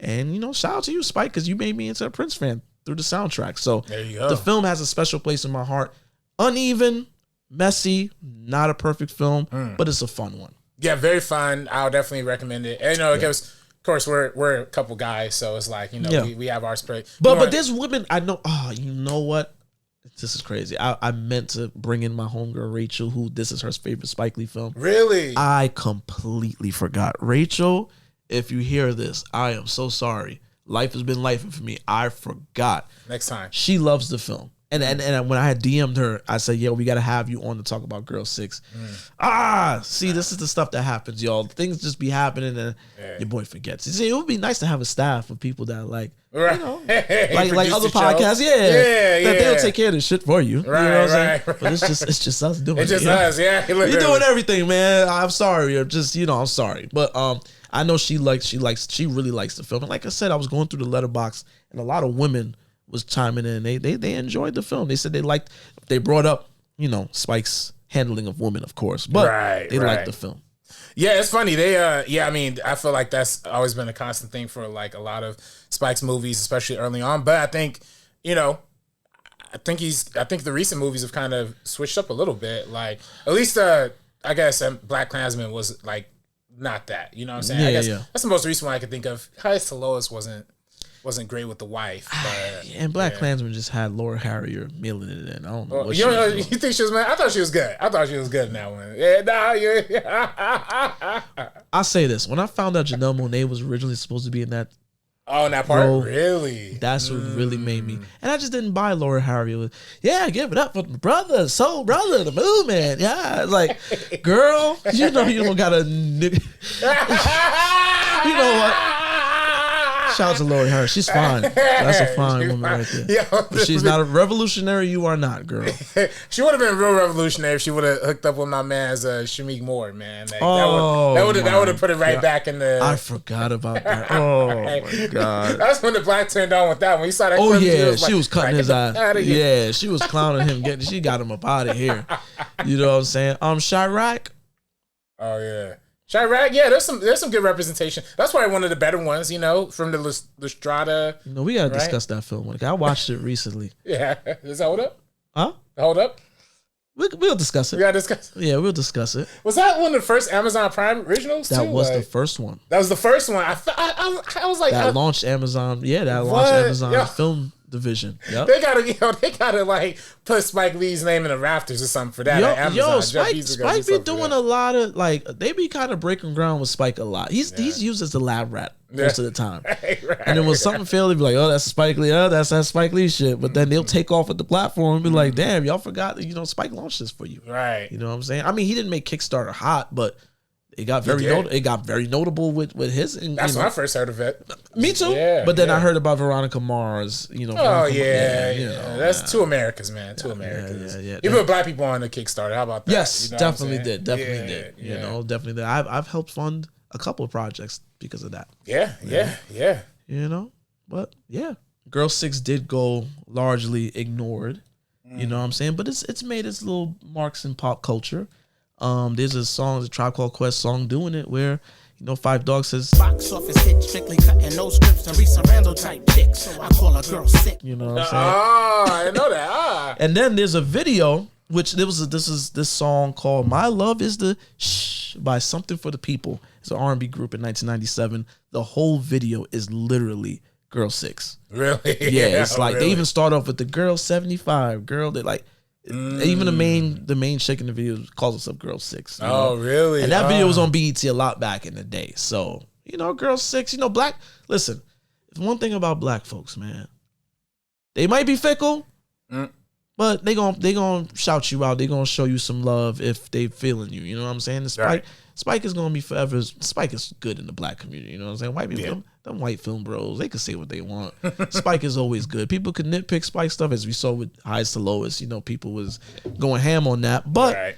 S2: and shout out to you, Spike, because you made me into a Prince fan through the soundtrack. So
S3: there you go.
S2: The film has a special place in my heart. Uneven, messy, not a perfect film, but it's a fun one.
S3: Yeah, very fun. I'll definitely recommend it. And of course, we're a couple guys, so it's like we have our spray.
S2: But there's women I know. Oh, you know what? This is crazy. I meant to bring in my homegirl Rachel, who this is her favorite Spike Lee film.
S3: Really?
S2: I completely forgot. Rachel, if you hear this, I am so sorry. Life has been lifing for me. I forgot.
S3: Next time.
S2: She loves the film. And when I had DM'd her, I said, yeah, we got to have you on to talk about Girl 6. See, this is the stuff that happens, y'all. Things just be happening and your boy forgets. See, it would be nice to have a staff of people that like other podcasts, that they'll take care of this shit for you. Right. But it's just us doing it.
S3: It's just us, yeah.
S2: You're doing everything, man. I'm sorry. I'm sorry. But I know she really likes the film. And like I said, I was going through the letterbox and a lot of women was chiming in. They enjoyed the film. They said they brought up, Spike's handling of women, of course, but they liked the film.
S3: Yeah, it's funny. I feel like that's always been a constant thing for like a lot of Spike's movies, especially early on. But I think, I think the recent movies have kind of switched up a little bit. Like at least I guess Black Klansman was like not that. You know what I'm saying?
S2: Yeah,
S3: I guess that's the most recent one I could think of. Highest to Lowest wasn't great with the wife. But,
S2: and Black Klansman just had Laura Harrier mailing it in. I don't know.
S3: You think she was mad? I thought she was good. I thought she was good in that one. Yeah,
S2: I'll say this: when I found out Janelle Monáe was originally supposed to be in that.
S3: Oh, in that part?
S2: Bro,
S3: really?
S2: That's what really made me. And I just didn't buy Laura Harry. With, yeah, give it up for the brother, soul brother, the movement. Yeah. It's like, girl, you know you don't got a nigga. You know what? Shout out to Laura Harry. She's fine. That's a fine woman right there.
S3: Yeah,
S2: but she's not a revolutionary. You are not, girl.
S3: She would have been real revolutionary if she would have hooked up with my man's Shamik Moore, man. Like, that would have put it right back in the.
S2: I forgot about that. Oh my god.
S3: That's when the black turned on with that. When you saw that.
S2: Oh
S3: clip,
S2: yeah,
S3: she
S2: was cutting his eye. Yeah, she was clowning him. She got him up out of here. You know what I'm saying? CHIRAQ.
S3: Oh yeah. CHIRAQ, yeah, there's some good representation. That's probably one of the better ones, you know, from the Lustrada.
S2: No, we gotta discuss that film. I watched it recently.
S3: Yeah, does that hold up?
S2: Huh?
S3: Hold up.
S2: We'll discuss it.
S3: We gotta discuss.
S2: Yeah, we'll discuss it.
S3: Was that one of the first Amazon Prime originals?
S2: That was the first one.
S3: That was the first one. I was like,
S2: that launched Amazon. Yeah, that launched Amazon film division. Yep.
S3: They gotta like put Spike Lee's name in the rafters or something for that.
S2: Spike be doing a lot of like they be kind of breaking ground with Spike a lot. He's used as the lab rat most of the time. Right. And then when something failed, they'd be like, "Oh, that's Spike Lee. Oh, that's that Spike Lee shit." But then they'll take off at the platform and be like, "Damn, y'all forgot that Spike launched this for you."
S3: Right.
S2: You know what I'm saying? I mean, he didn't make Kickstarter hot, but it got very notable with his.
S3: That's when I first heard of it.
S2: Me too. Yeah, but then I heard about Veronica Mars.
S3: That's two Americas, man. Two Americas. Yeah. You put black people on the Kickstarter. How about that?
S2: Yes, definitely did. Definitely did. You know, definitely did. I've helped fund a couple of projects because of that.
S3: Yeah.
S2: You know, but yeah, Girl 6 did go largely ignored. You know what I'm saying? But it's made its little marks in pop culture. There's a song, a Tribe Called Quest song doing it where, Five Dog says, box office hit, strictly cutting no scripts and Risa Randall type chick, so I call a girl sick. You know what I'm saying?
S3: I know that.
S2: And then there's a video, which this song called My Love Is the Shh by Something for the People. It's an R&B group in 1997. The whole video is literally Girl 6.
S3: Really?
S2: Yeah, it's like they even start off with the Girl 75, girl that like even the main chick in the video calls herself Girl 6.
S3: Oh, really?
S2: And that video was on BET a lot back in the day. So, Girl 6, black. Listen, it's one thing about black folks, man. They might be fickle, but they gonna shout you out. They gonna show you some love if they feeling you. You know what I'm saying? Spike is gonna be forever. Spike is good in the black community. You know what I'm saying? White people, them white film bros, they can say what they want. Spike is always good. People could nitpick Spike stuff, as we saw with Highest to Lowest. People was going ham on that, but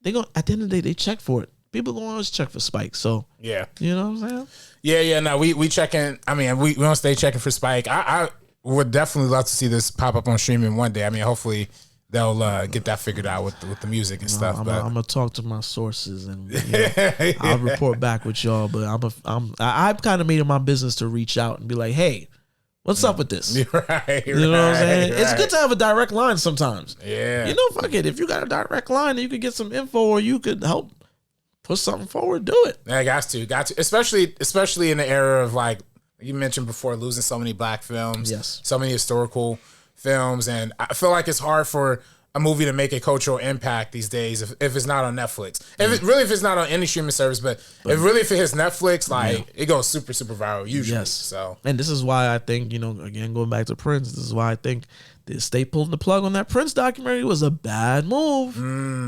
S2: they gonna at the end of the day they check for it. People gonna always check for Spike. So you know what I'm saying?
S3: Yeah. No, we checking. I mean, we don't stay checking for Spike. I would definitely love to see this pop up on streaming one day. I mean, hopefully they'll get that figured out with the music and stuff.
S2: I'm gonna talk to my sources and I'll report back with y'all. But I've kind of made it my business to reach out and be like, hey, what's up with this?
S3: Right,
S2: you know what I'm saying? Right. It's good to have a direct line sometimes.
S3: Yeah.
S2: Fuck it. If you got a direct line, you could get some info or you could help push something forward. Do it.
S3: Yeah, got to. Especially in the era of like you mentioned before, losing so many black films.
S2: Yes.
S3: So many historical films, and I feel like it's hard for a movie to make a cultural impact these days if it's not on Netflix. If it's not on any streaming service, but if it hits Netflix, it goes super, super viral usually.
S2: Yes.
S3: So,
S2: and this is why I think, again, going back to Prince, this is why I think the state pulling the plug on that Prince documentary was a bad move.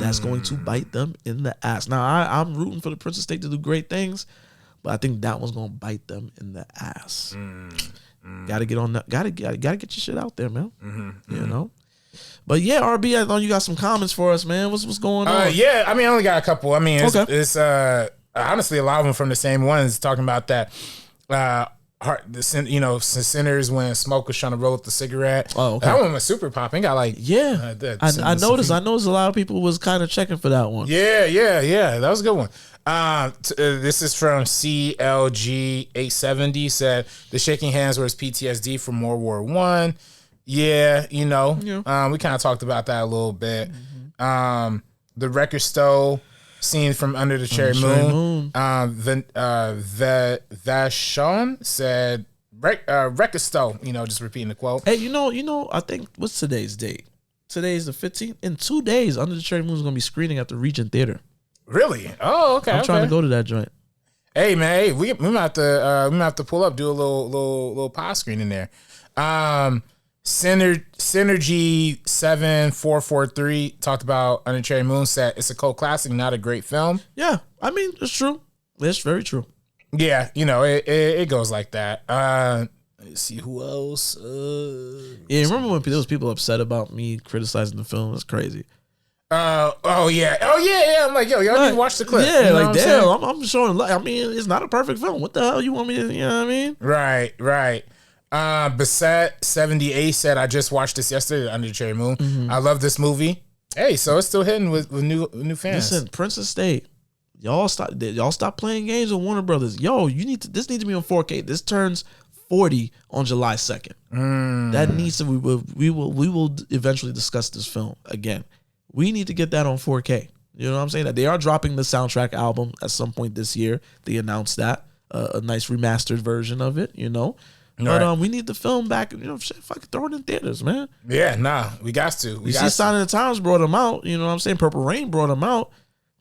S2: That's going to bite them in the ass. Now, I'm rooting for the Prince estate to do great things, but I think that one's going to bite them in the ass. Gotta get on that. Gotta get your shit out there, man. You know. But yeah, RB, I know you got some comments for us, man. What's going on?
S3: Yeah, I mean, I only got a couple. I mean, it's honestly a lot of them from the same ones talking about that. Sinners when Smoke was trying to roll up the cigarette.
S2: Oh, okay.
S3: That one was super popping. Got like
S2: I noticed a lot of people was kind of checking for that one.
S3: Yeah. That was a good one. This is from CLG870. Said the shaking hands was PTSD from World War I. Yeah, we kind of talked about that a little bit. The record store scene from Under the Cherry Moon. The Sean said record store. Just repeating the quote.
S2: Hey, I think what's today's date? Today's the 15th. In 2 days, Under the Cherry Moon is gonna be screening at the Regent Theater.
S3: Really? Oh, okay.
S2: I'm trying to go to that joint.
S3: Hey man, hey, we might have to pull up, do a little pause screen in there. Synergy 7443 talked about Under Cherry Moonset. It's a cult classic, not a great film.
S2: Yeah, I mean, it's true. It's very true.
S3: Yeah, it goes like that. Let's see who else.
S2: Yeah, remember when there was people upset about me criticizing the film? It's crazy.
S3: Oh yeah. I'm like, yo, y'all need to watch the clip.
S2: Yeah,
S3: you know
S2: like damn, I'm showing. I mean, it's not a perfect film. What the hell you want me to? You know what I mean?
S3: Right. Bassett 78 said, I just watched this yesterday, Under the Cherry Moon.
S2: Mm-hmm.
S3: I love this movie. Hey, so it's still hitting with new fans.
S2: Listen, Princess State, y'all stop playing games with Warner Brothers. Yo, this needs to be on 4K. This turns 40 on July 2nd. That needs to. We will eventually discuss this film again. We need to get that on 4K. You know what I'm saying? That they are dropping the soundtrack album at some point this year. They announced that a nice remastered version of it. But we need the film back. Shit, fucking throw it in theaters, man.
S3: Yeah, nah, we got to.
S2: You see, Sign of the Times brought them out. You know what I'm saying? Purple Rain brought them out.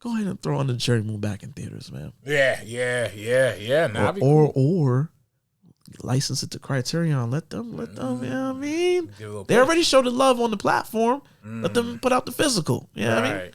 S2: Go ahead and throw Under the Cherry Moon back in theaters, man.
S3: Yeah. Nah,
S2: or license it to Criterion. Let them. You know what I mean? They already showed the love on the platform. Let them put out the physical. You know what I mean?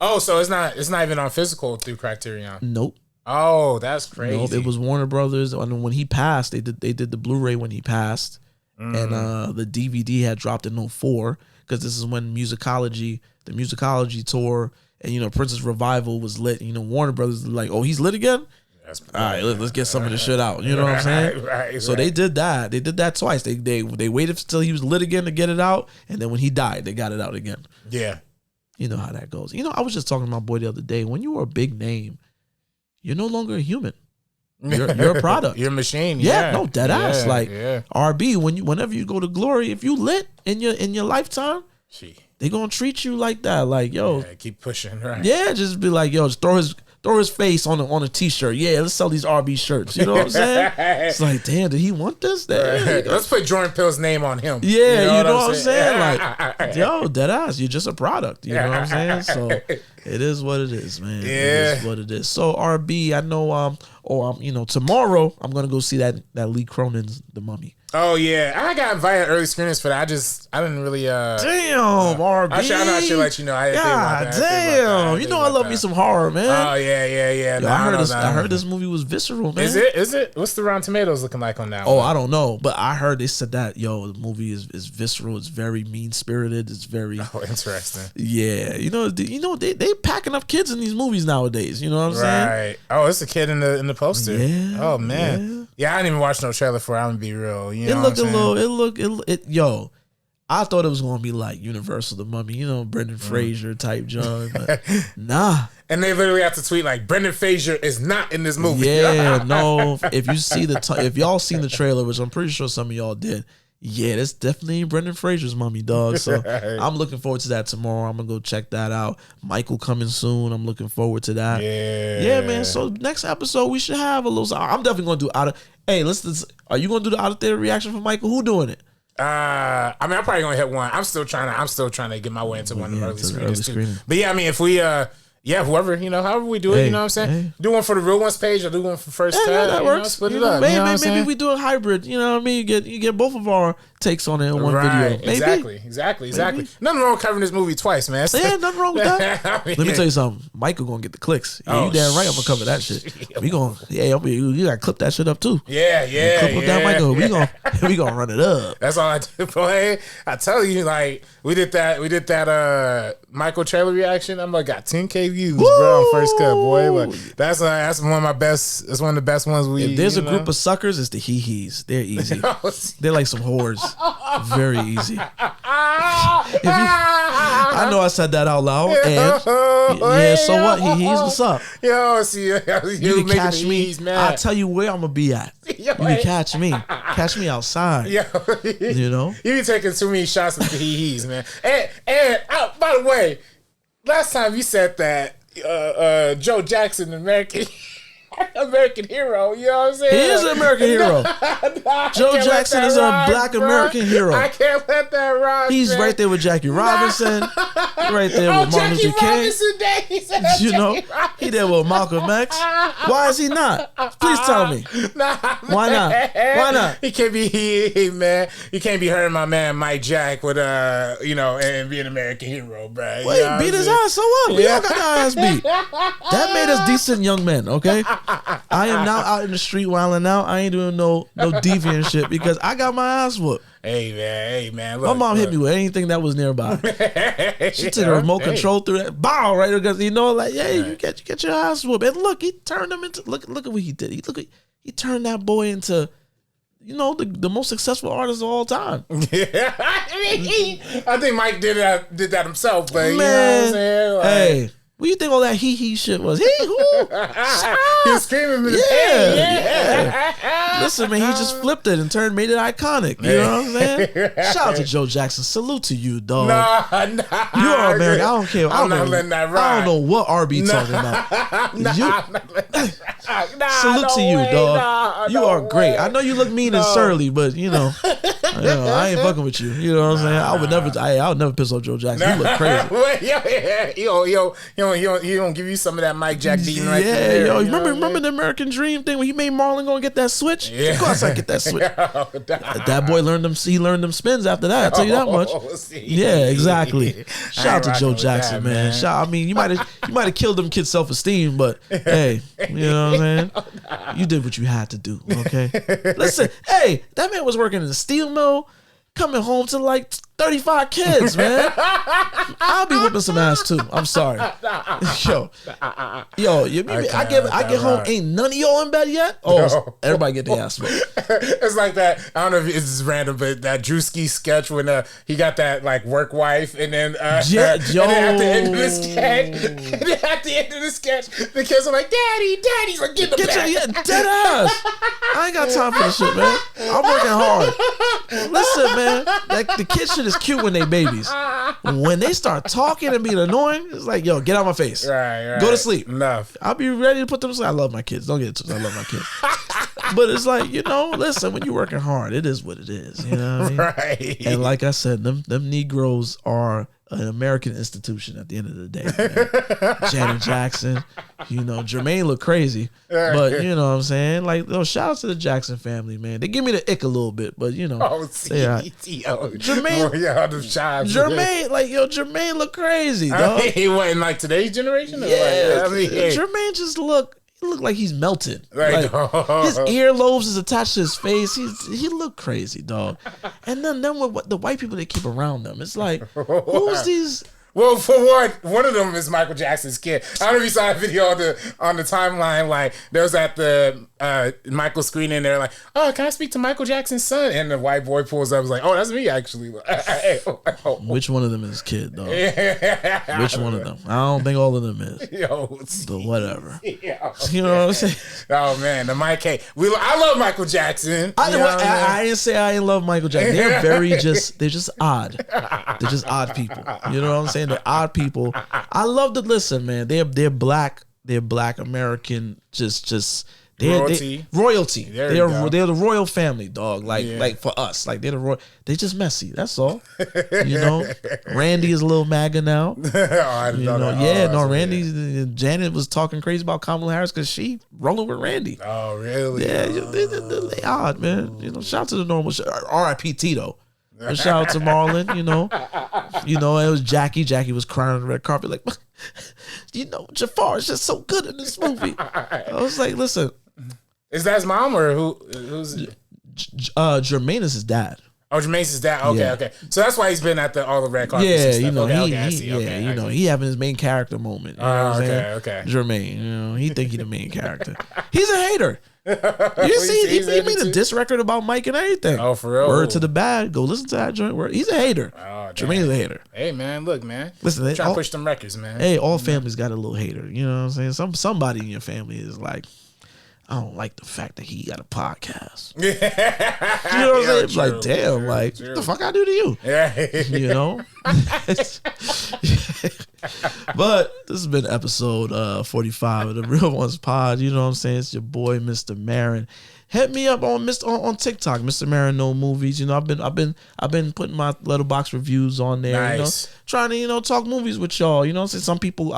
S3: Oh, so it's not even on physical through Criterion.
S2: Nope.
S3: Oh, that's crazy.
S2: Nope. It was Warner Brothers. And when he passed, they did the Blu-ray when he passed, and the DVD had dropped in 2004 because this is when the musicology tour and Princess Revival was lit. Warner Brothers was like, oh, he's lit again. All right, let's get some of this shit out. You know what I'm saying?
S3: Right.
S2: So they did that. They did that twice. They waited until he was lit again to get it out, and then when he died, they got it out again.
S3: Yeah.
S2: You know how that goes. I was just talking to my boy the other day. When you are a big name, you're no longer a human. You're a product.
S3: You're a machine.
S2: Yeah, no, dead ass. Like
S3: yeah.
S2: RB, whenever you go to Glory, if you lit in your lifetime, they gonna treat you like that. Like, yo,
S3: keep pushing, right?
S2: Yeah, just be like, yo, just throw his face on a t-shirt. Yeah, let's sell these RB shirts. You know what I'm saying? It's like, damn, did he want this?
S3: Right. Let's put Jordan Peele's name on him.
S2: Yeah, you know what I'm saying? Like, yo, dead ass, you're just a product. You know what I'm saying? So it is what it is, man.
S3: Yeah.
S2: It is what it is. So RB, I know tomorrow I'm gonna go see that Lee Cronin's The Mummy.
S3: Oh yeah, I got invited early screenings for that. I didn't really.
S2: Damn, RB.
S3: I should let you know. I didn't think about that.
S2: Damn, I love me some horror, man.
S3: Oh yeah.
S2: Yo, I heard this movie was visceral, man.
S3: Is it? What's the Rotten Tomatoes looking like on that?
S2: Oh,
S3: one?
S2: I don't know, but I heard they said that the movie is visceral. It's very mean spirited. It's very
S3: interesting.
S2: Yeah, they packing up kids in these movies nowadays. You know what I'm saying?
S3: Right. Oh, it's a kid in the poster.
S2: Yeah.
S3: Oh man. Yeah, I didn't even watch no trailer for it. I'm gonna be real.
S2: It looked a little. Yo, I thought it was gonna be like Universal The Mummy, Brendan Fraser type John, but nah.
S3: And they literally have to tweet like Brendan Fraser is not in this movie.
S2: Yeah, no. If you see if y'all seen the trailer, which I'm pretty sure some of y'all did, yeah, that's definitely Brendan Fraser's Mummy, dog. So I'm looking forward to that tomorrow. I'm gonna go check that out. Michael coming soon. I'm looking forward to that. Yeah, man. So next episode we should have a little. I'm definitely gonna do Hey, are you gonna do the out of theater reaction for Michael? Who doing it?
S3: I mean, I'm probably gonna hit one. I'm still trying to get my way into one of the early screenings too. But yeah, I mean, if we whoever, however we do it, you know what I'm saying? Hey. Do one for the real ones page or do one for first tab.
S2: Yeah, that works.
S3: Split it up.
S2: Maybe we do a hybrid, you know what I mean? You get both of our takes on it in one video. Maybe.
S3: Exactly. Nothing wrong with covering this movie twice, man.
S2: Yeah, nothing wrong with that. Let me tell you something. Michael gonna get the clicks. Yeah, you damn right I'm gonna cover that shit. You gotta clip that shit up too.
S3: Yeah.
S2: Clip up that Michael. We gonna run it up.
S3: That's all I do, boy. I tell you, like, we did that Michael trailer reaction. I'm like, got 10K views, bro, on first cut, boy. Like, that's one of my best. That's one of the best ones we.
S2: If there's a group of suckers, it's the hee-hees. They're easy. They're like some whores. Very easy. I know I said that out loud. And so what? He's what's up?
S3: Yo, see, you
S2: can catch me. I'll tell you where I'm gonna be at.
S3: Yo,
S2: you can catch me. Catch me outside.
S3: Yo, you be taking too many shots with the he's, man. And by the way, last time you said that Joe Jackson, American. American hero. You know what I'm saying?
S2: He is an American hero. Joe Jackson is a black American hero.
S3: I can't let that ride.
S2: He's right there with Jackie Robinson. Right there with Martin Luther King. You know, he there with Malcolm X. Why is he not? Please tell me. Why not? Why not?
S3: He can't be man. You can't be hurting my man Mike Jack with and be an American hero, bro.
S2: Well, he beat his ass. So what? We all got our ass beat. That made us decent young men. Okay. I am now out in the street wilding out. I ain't doing no deviant shit because I got my ass whooped.
S3: Hey man. Look,
S2: my mom hit me with anything that was nearby. She took a remote control through that. Bow right because you get your ass whooped. And look, he turned him into look at what he did. He turned that boy into the most successful artist of all time.
S3: Yeah. I think Mike did that himself, but
S2: Man,
S3: you know what I'm saying? Like,
S2: hey. What do you think all that he shit was? He
S3: was screaming in
S2: yeah. Listen, man, he just flipped it and made it iconic. You know what I'm saying? Shout out to Joe Jackson. Salute to you, dog.
S3: Nah.
S2: You are American. I don't care.
S3: I'm not letting that ride.
S2: I don't know what RB talking about. Salute to you, dog. You are great. I know you look mean and surly, but I ain't fucking with you. You know what I'm saying? I would never piss off Joe Jackson. You look crazy.
S3: He don't give you some of that Mike Jack beating right
S2: there.
S3: there.
S2: Yeah, remember the American Dream thing when he made Marlon go and get that switch? Yeah. Of course I get that switch. That boy learned them spins after that, I'll tell you that much. Yeah, exactly. Shout out to Joe Jackson, man. You might have killed them kids' self-esteem, but hey, you know what I'm saying? You did what you had to do, okay? Listen, hey, that man was working in a steel mill, coming home to like 35 kids, man. I'll be whipping some ass too. I'm sorry. Yo, I get home, ain't none of y'all in bed yet? Oh, everybody get their ass whipped.
S3: It's like that, I don't know if it's random, but that Drewski sketch when he got that like work wife and then at the end of the sketch, the kids are like, Daddy's like, get the back.
S2: Dead ass. I ain't got time for this shit, man. I'm working hard. Listen, man, the kid shit is cute when they babies. When they start talking and being annoying, it's like, yo, get out my face.
S3: Right.
S2: Go to sleep.
S3: Enough.
S2: I'll be ready to put them to sleep. I love my kids. Don't get it twisted. I love my kids. But it's like, listen, when you're working hard, it is what it is. You know what I mean? Right. And like I said, them Negroes are an American institution at the end of the day, man. Janet Jackson, Jermaine look crazy, but you know what I'm saying? Like, shout out to the Jackson family, man. They give me the ick a little bit, but Jermaine look crazy, dog.
S3: He wasn't like today's generation?
S2: Yeah, Jermaine just look like he's melted. Like, his earlobes is attached to his face. He look crazy, dog. And then with the white people they keep around them, it's like, who's these?
S3: Well, for one of them is Michael Jackson's kid. I don't know if you saw a video on the timeline. Like, there was at the Michael screen in there, like, oh, can I speak to Michael Jackson's son? And the white boy pulls up, was like, oh, that's me, actually.
S2: Which one of them is his kid, dog? Which one of them? I don't think all of them is. But whatever. You know what I'm saying?
S3: Oh, man, the Mike K. I love Michael Jackson.
S2: I didn't say I didn't love Michael Jackson. They're they're just odd. They're just odd people. You know what I'm saying? They're odd people. I love to listen, man. They're black. They're black American. Royalty. They're the royal family, dog. Like for us, like they're the royal. They just messy. That's all. Randy is a little MAGA now. Randy. Janet was talking crazy about Kamala Harris because she rolling with Randy.
S3: Oh, really?
S2: Yeah, they odd, man. Shout out to the normal. R.I.P. Tito. Shout out to Marlon, it was Jackie. Jackie was crying on the red carpet like, Jafar is just so good in this movie. I was like, listen.
S3: Is that his mom or who's it?
S2: Jermaine is his dad.
S3: Oh, Jermaine's his dad. Okay. So that's why he's been at all the red carpets.
S2: Yeah,
S3: and stuff.
S2: he having his main character moment.
S3: Okay.
S2: Jermaine, he think he the main character. He's a hater. You see, he made a diss record about Mike and everything.
S3: Oh, for real?
S2: Word to the bad. Go listen to that joint. He's a hater. Oh, Jermaine's a hater.
S3: Hey, man, look, man.
S2: Listen,
S3: trying to push them records, man.
S2: Hey, all families got a little hater. You know what I'm saying? Somebody in your family is like, I don't like the fact that he got a podcast. You know what I'm saying? Like, damn, like, what the fuck I do to you? You know? But this has been episode 45 of the Real Ones Pod. You know what I'm saying? It's your boy, Mr. Marin. Hit me up on TikTok, Mr. Marin No Movies. You know, I've been putting my Letterboxd reviews on there.
S3: Nice.
S2: You know, trying to, you know, talk movies with y'all. You know what I'm saying? Some people,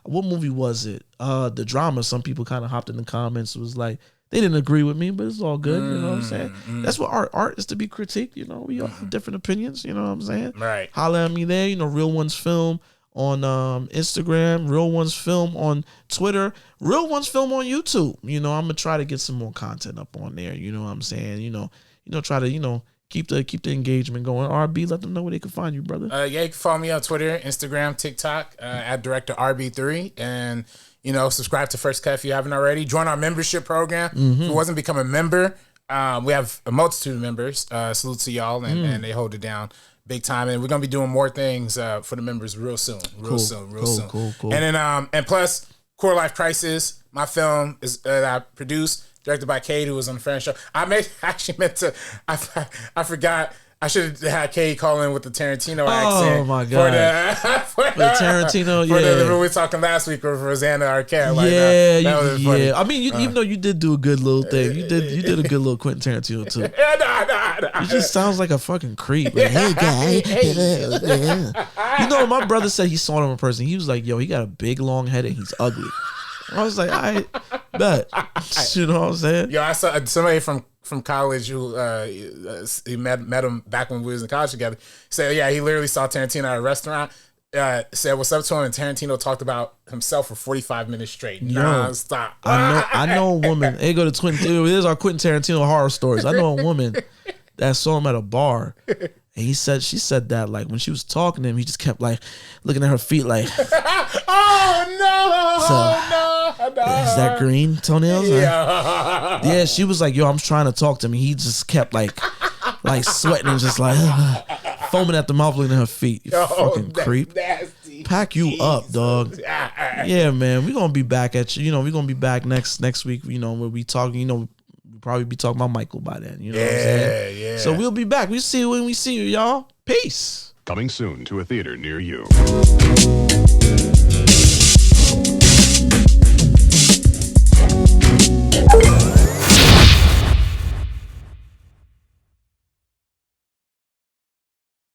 S2: what movie was it? The Drama. Some people kind of hopped in the comments. Was like, they didn't agree with me, but it's all good. You know what I'm saying? That's what art is, to be critiqued. You know, we all have different opinions. You know what I'm saying?
S3: Right.
S2: Holla at me there. You know, Real Ones Film on Instagram, Real Ones Film on Twitter, Real Ones Film on YouTube. You know, I'm gonna try to get some more content up on there. You know what I'm saying? You know, try to, you know, keep the engagement going. RB, let them know where they can find you, brother.
S3: Yeah, you can follow me on Twitter, Instagram, TikTok, at Director RB3, and you know, subscribe to First Cut if you haven't already. Join our membership program. If you wasn't become a member, we have a multitude of members. Salute to y'all, and they hold it down big time. And we're gonna be doing more things for the members real soon. Real soon.
S2: Cool.
S3: And then and plus, Core Life Crisis, my film is that I produced, directed by Cade, who was on the Friends show. I forgot. I should have had Cade call in with the Tarantino accent.
S2: Oh my god! For the Tarantino, yeah.
S3: We were talking last week with Rosanna Arquette. Like,
S2: yeah,
S3: that was funny.
S2: I mean, even though you did do a good little thing, you did a good little Quentin Tarantino too.
S3: Nah.
S2: He just sounds like a fucking creep. Like, hey guy, you know, my brother said he saw him in person. He was like, "Yo, he got a big long head and he's ugly." I was like, "I bet." You know what I'm saying?
S3: Yo, I saw somebody from college who he met him back when we was in college together. Said, yeah, he literally saw Tarantino at a restaurant. Said what's up to him, and Tarantino talked about himself for 45 minutes straight, non-stop.
S2: I know a woman. Hey, go to Quentin. There's our Quentin Tarantino horror stories. I know a woman that saw him at a bar, and she said that like when she was talking to him, he just kept like looking at her feet like,
S3: oh no,
S2: is that green toenails?
S3: Yeah.
S2: Yeah, she was like, yo, I'm trying to talk to him. He just kept like sweating and just like foaming at the mouth, looking at her feet. You fucking creep.
S3: Nasty.
S2: Pack you up, dog. Yeah, man. We're gonna be back at you. You know, we're gonna be back next week. You know, where we talking. You know, we'll probably be talking about Michael by then. You know what I'm saying?
S3: Yeah.
S2: So we'll be back. We'll see you when we see you, y'all. Peace.
S6: Coming soon to a theater near you.